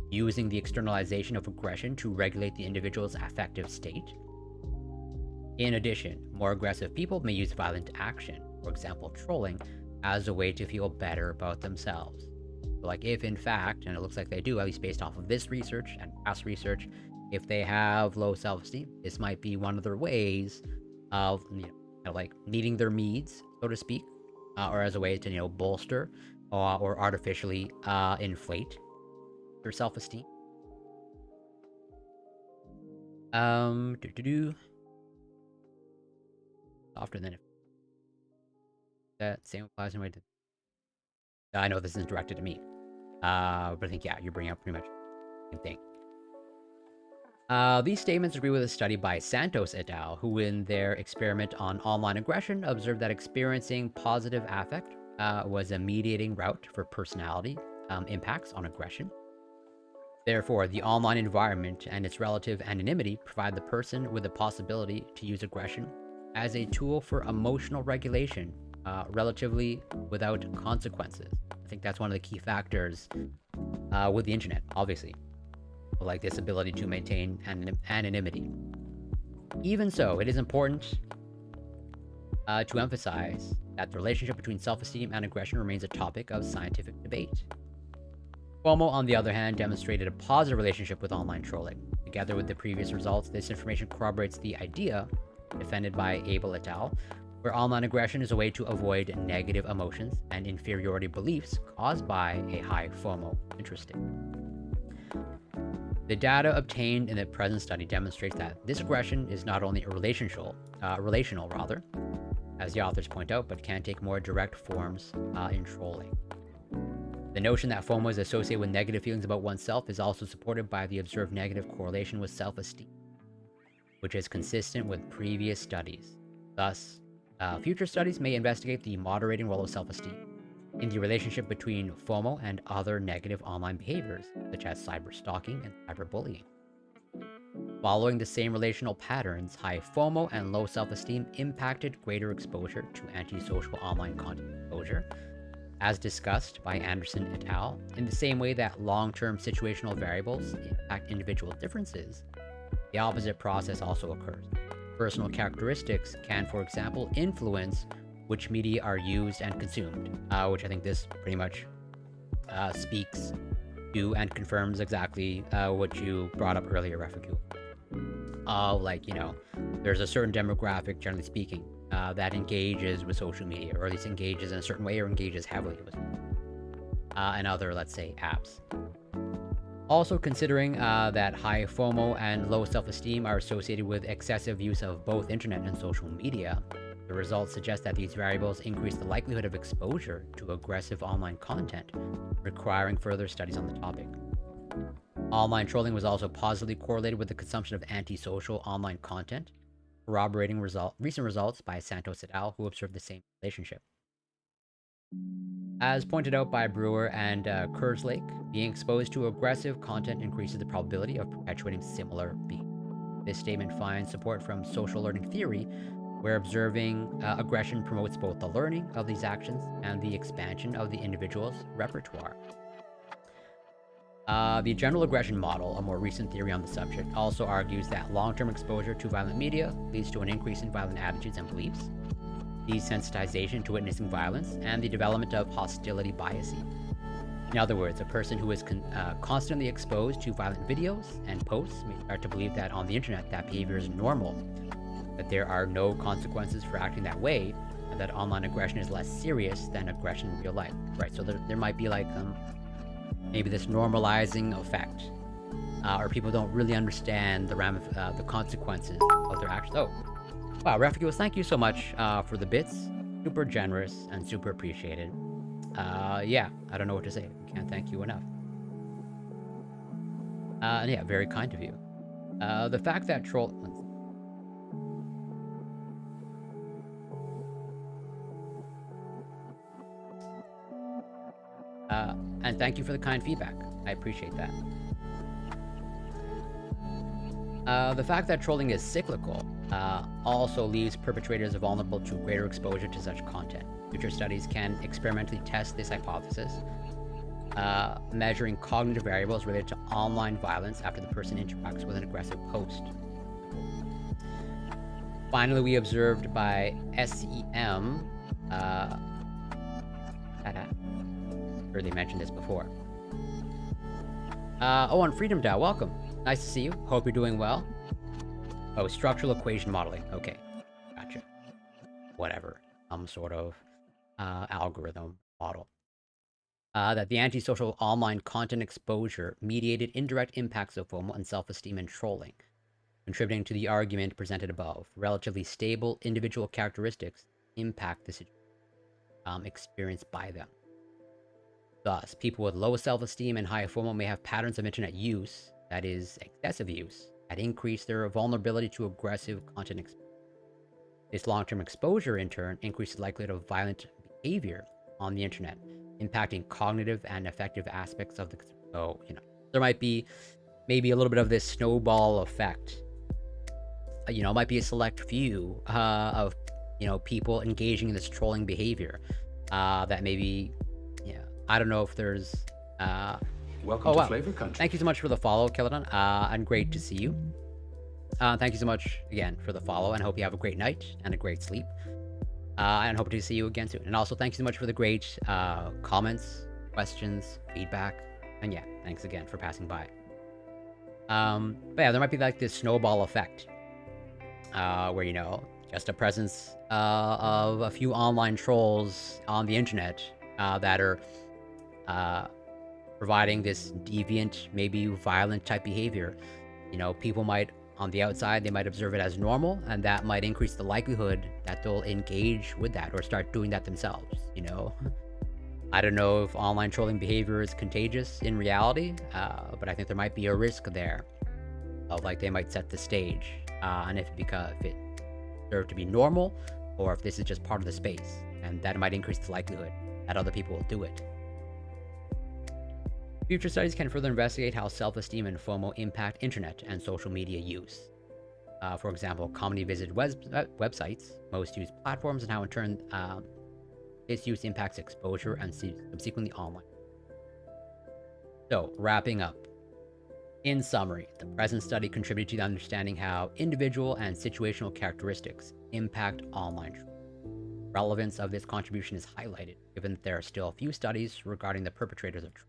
using the externalization of aggression to regulate the individual's affective state. In addition, more aggressive people may use violent action, for example trolling, as a way to feel better about themselves. So like if in fact, and it looks like they do, at least based off of this research and past research, if they have low self-esteem, this might be one of their ways of, like meeting their needs, so to speak, or as a way to, bolster or artificially inflate their self-esteem. Softer than if that same applies in a way to. I know this isn't directed to me, but I think you're bringing up pretty much the same thing. These statements agree with a study by Santos et al., who in their experiment on online aggression observed that experiencing positive affect was a mediating route for personality impacts on aggression. Therefore, the online environment and its relative anonymity provide the person with the possibility to use aggression as a tool for emotional regulation, relatively without consequences. I think that's one of the key factors with the internet, obviously. Like this ability to maintain anonymity. Even so, it is important to emphasize that the relationship between self-esteem and aggression remains a topic of scientific debate. FOMO, on the other hand, demonstrated a positive relationship with online trolling. Together with the previous results, this information corroborates the idea, defended by Abel et al., where online aggression is a way to avoid negative emotions and inferiority beliefs caused by a high FOMO interest state. The data obtained in the present study demonstrates that this aggression is not only relational, as the authors point out, but can take more direct forms in trolling. The notion that FOMO is associated with negative feelings about oneself is also supported by the observed negative correlation with self-esteem, which is consistent with previous studies. Thus, future studies may investigate the moderating role of self-esteem in the relationship between FOMO and other negative online behaviors, such as cyberstalking and cyberbullying. Following the same relational patterns, high FOMO and low self-esteem impacted greater exposure to antisocial online content exposure, as discussed by Anderson et al. In the same way that long-term situational variables impact individual differences, the opposite process also occurs. Personal characteristics can, for example, influence which media are used and consumed, which I think this pretty much speaks to and confirms exactly what you brought up earlier, Refugio. There's a certain demographic, generally speaking, that engages with social media, or at least engages in a certain way, or engages heavily with and other, let's say, apps. Also considering that high FOMO and low self-esteem are associated with excessive use of both internet and social media, the results suggest that these variables increase the likelihood of exposure to aggressive online content, requiring further studies on the topic. Online trolling was also positively correlated with the consumption of antisocial online content, corroborating recent results by Santos et al., who observed the same relationship. As pointed out by Brewer and Kerslake, being exposed to aggressive content increases the probability of perpetuating similar behavior. This statement finds support from social learning theory, We're observing aggression promotes both the learning of these actions and the expansion of the individual's repertoire. The general aggression model, a more recent theory on the subject, also argues that long-term exposure to violent media leads to an increase in violent attitudes and beliefs, desensitization to witnessing violence, and the development of hostility biasing. In other words, a person who is constantly exposed to violent videos and posts may start to believe that on the internet that behavior is normal, that there are no consequences for acting that way, and that online aggression is less serious than aggression in real life. Right, so there might be like maybe this normalizing effect, or people don't really understand the consequences of their actions. Oh, wow, Refugios, thank you so much for the bits. Super generous and super appreciated. Yeah, I don't know what to say. Can't thank you enough. And yeah, very kind of you. The fact that and thank you for the kind feedback. I appreciate that. The fact that trolling is cyclical also leaves perpetrators vulnerable to greater exposure to such content. Future studies can experimentally test this hypothesis, measuring cognitive variables related to online violence after the person interacts with an aggressive post. Finally, we observed by SEM, sure they mentioned this before. Oh, and Freedom DAO, welcome. Nice to see you. Hope you're doing well. Oh, structural equation modeling. Okay, gotcha. Whatever. Some sort of algorithm model. That the antisocial online content exposure mediated indirect impacts of FOMO and self-esteem and trolling, contributing to the argument presented above. Relatively stable individual characteristics impact the situation experienced by them. Thus, people with low self-esteem and high FOMO may have patterns of internet use, that is, excessive use, that increase their vulnerability to aggressive content exposure. This long-term exposure, in turn, increases the likelihood of violent behavior on the internet, impacting cognitive and affective aspects of the... So, there might be maybe a little bit of this snowball effect. It might be a select few of, people engaging in this trolling behavior that maybe, I don't know if there's... Welcome to Flavor Country. Thank you so much for the follow, Keladon, and great to see you. Thank you so much again for the follow, and hope you have a great night and a great sleep. And hope to see you again soon. And also, thank you so much for the great comments, questions, feedback, and yeah, thanks again for passing by. But yeah, there might be like this snowball effect, where just a presence of a few online trolls on the internet that are providing this deviant, maybe violent type behavior. People might, on the outside, they might observe it as normal, and that might increase the likelihood that they'll engage with that or start doing that themselves, I don't know if online trolling behavior is contagious in reality, but I think there might be a risk there of they might set the stage, and if it served to be normal, or if this is just part of the space, and that might increase the likelihood that other people will do it. Future studies can further investigate how self-esteem and FOMO impact internet and social media use. For example, commonly visited websites, most used platforms, and how in turn its use impacts exposure and subsequently online. So, wrapping up. In summary, the present study contributed to the understanding how individual and situational characteristics impact online trolling. Relevance of this contribution is highlighted, given that there are still few studies regarding the perpetrators of trolling.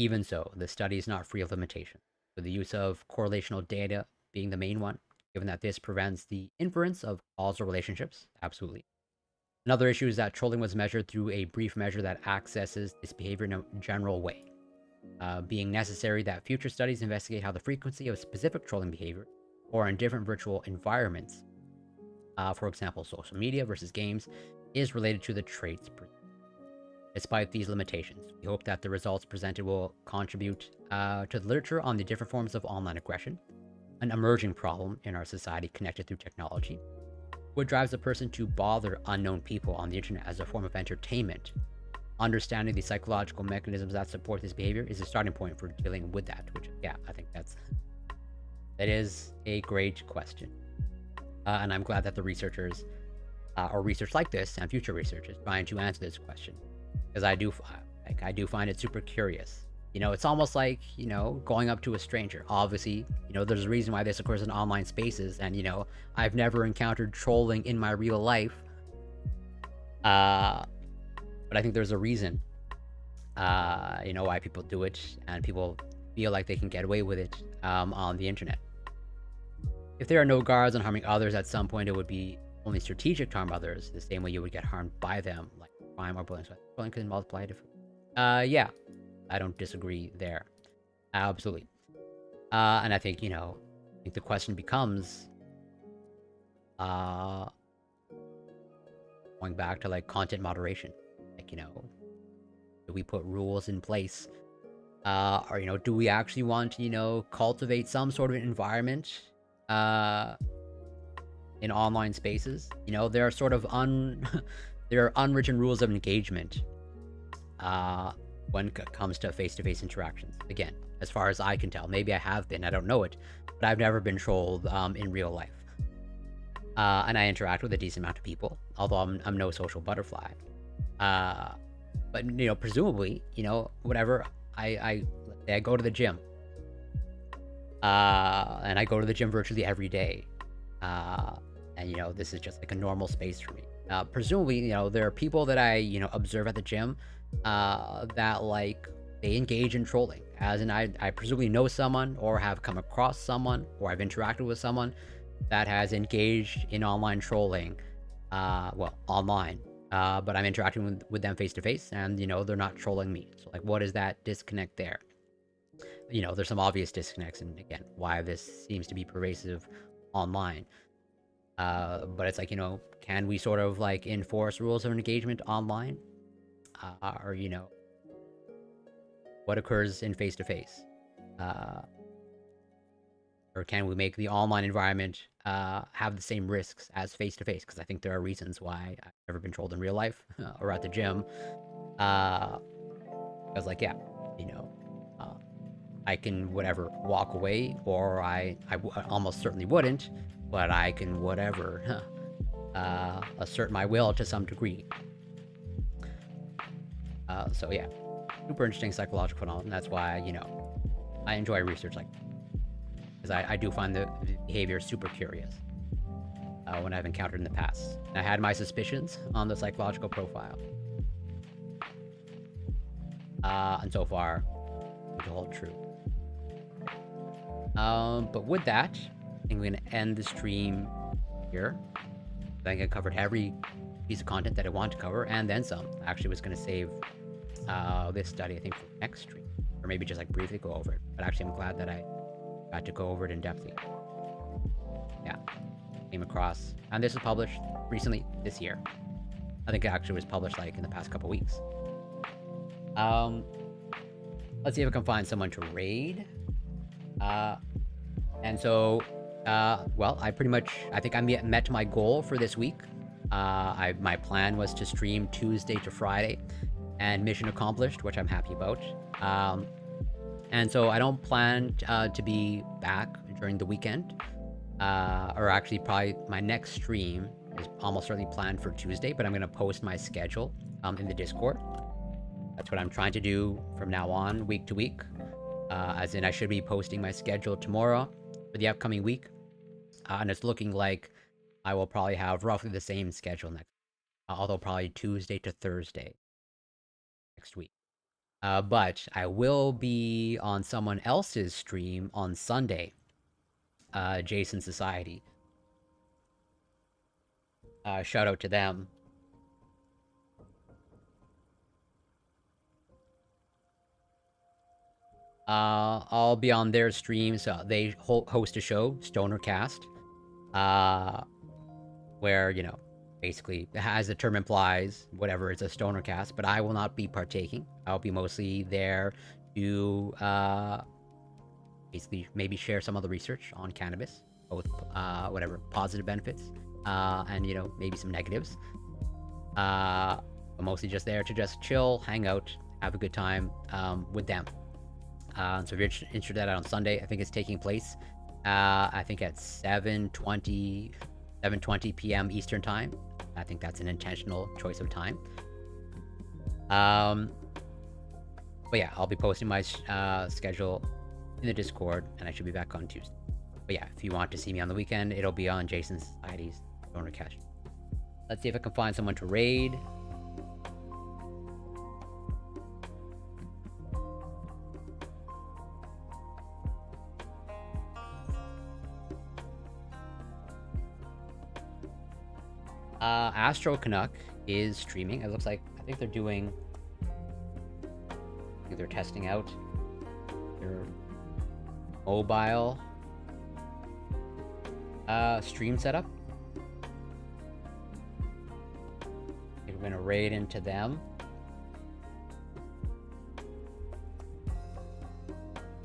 Even so, the study is not free of limitations, with the use of correlational data being the main one, given that this prevents the inference of causal relationships. Absolutely. Another issue is that trolling was measured through a brief measure that accesses this behavior in a general way, being necessary that future studies investigate how the frequency of specific trolling behavior, or in different virtual environments, for example, social media versus games, is related to the traits. Despite these limitations, we hope that the results presented will contribute to the literature on the different forms of online aggression, an emerging problem in our society connected through technology. What drives a person to bother unknown people on the internet as a form of entertainment? Understanding the psychological mechanisms that support this behavior is a starting point for dealing with that, which, yeah, I think that is a great question. And I'm glad that the researchers or research like this and future research is trying to answer this question, because I do find it super curious. It's almost like, going up to a stranger. Obviously, there's a reason why this occurs in online spaces, and I've never encountered trolling in my real life. But I think there's a reason, why people do it, and people feel like they can get away with it on the internet. If there are no guards on harming others, at some point it would be only strategic to harm others, the same way you would get harmed by them, like crime or bullying. So bullying can multiply differently. Yeah, I don't disagree there. Absolutely. And I think, the question becomes, going back to like content moderation. Like, do we put rules in place? Or, do we actually want to, cultivate some sort of environment in online spaces? There are sort of there are unwritten rules of engagement when it comes to face-to-face interactions. Again, as far as I can tell, maybe I have been, I don't know it, but I've never been trolled in real life. And I interact with a decent amount of people, although I'm no social butterfly. But presumably, whatever, I go to the gym, and I go to the gym virtually every day, and this is just like a normal space for me. Presumably, there are people that I observe at the gym that like they engage in trolling, as in I presumably know someone, or have come across someone, or I've interacted with someone that has engaged in online trolling, well, online, but I'm interacting with them face to face, and they're not trolling me. So like, what is that disconnect there? There's some obvious disconnects, and again, why this seems to be pervasive online. But it's like, can we sort of like enforce rules of engagement online? Or what occurs in face to face? Or can we make the online environment have the same risks as face to face? Because I think there are reasons why I've never been trolled in real life or at the gym. Because like, yeah, I can whatever walk away, or I almost certainly wouldn't, but I can whatever assert my will to some degree. So yeah, super interesting psychological phenomenon. That's why I enjoy research like, because I do find the behavior super curious when I've encountered in the past. And I had my suspicions on the psychological profile, and so far it hold true. But with that, I think we're gonna end the stream here. I think I covered every piece of content that I want to cover, and then some. I actually was gonna save this study, I think, for next stream, or maybe just like briefly go over it. But actually, I'm glad that I got to go over it in depthly. Yeah, came across, and this was published recently this year. I think it actually was published like in the past couple weeks. Let's see if I can find someone to raid. And so, well, I think I met my goal for this week. My plan was to stream Tuesday to Friday, and mission accomplished, which I'm happy about. And so I don't plan to be back during the weekend, or actually probably my next stream is almost certainly planned for Tuesday, but I'm going to post my schedule in the Discord. That's what I'm trying to do from now on, week to week. As in, I should be posting my schedule tomorrow for the upcoming week. And it's looking like I will probably have roughly the same schedule next, although probably Tuesday to Thursday next week. But I will be on someone else's stream on Sunday, Jason Society. Shout out to them. I'll be on their streams. They host a show, Stonercast, where, basically, as the term implies, whatever, it's a Stonercast, but I will not be partaking. I'll be mostly there to, basically, maybe share some of the research on cannabis, both, whatever, positive benefits, and, maybe some negatives. I'm mostly just there to just chill, hang out, have a good time, with them. So if you're interested in that on Sunday, I think it's taking place, I think at 7:20 7:20 p.m. Eastern time. I think that's an intentional choice of time. But yeah, I'll be posting my schedule in the Discord, and I should be back on Tuesday. But yeah, if you want to see me on the weekend, it'll be on Jason Society's Donor Cash. Let's see if I can find someone to raid. Astro Canuck is streaming. It looks like, I think they're doing, I think they're testing out their mobile stream setup. I think we're gonna raid into them.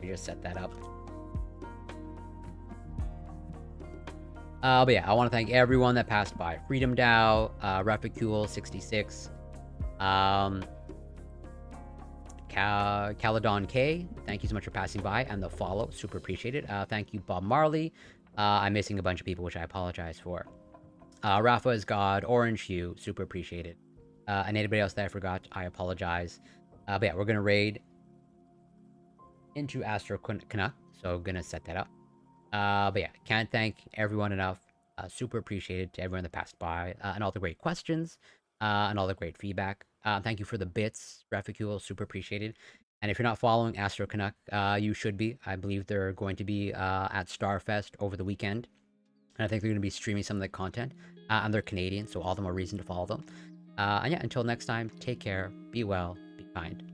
We just set that up. But yeah, I want to thank everyone that passed by. Freedom DAO, Rapicule66, Caledon K, thank you so much for passing by, and the follow, super appreciated. Thank you, Bob Marley. I'm missing a bunch of people, which I apologize for. Rafa is God, Orange Hue, super appreciated. And anybody else that I forgot, I apologize. But yeah, we're gonna raid into Astro Canuck, so gonna set that up. But yeah, can't thank everyone enough. Super appreciated to everyone that passed by, and all the great questions, and all the great feedback. Thank you for the bits, Rapicule, super appreciated. And if you're not following Astro Canuck, you should be. I believe they're going to be at Starfest over the weekend. And I think they're going to be streaming some of the content. And they're Canadian, so all the more reason to follow them. And yeah, until next time, take care, be well, be kind.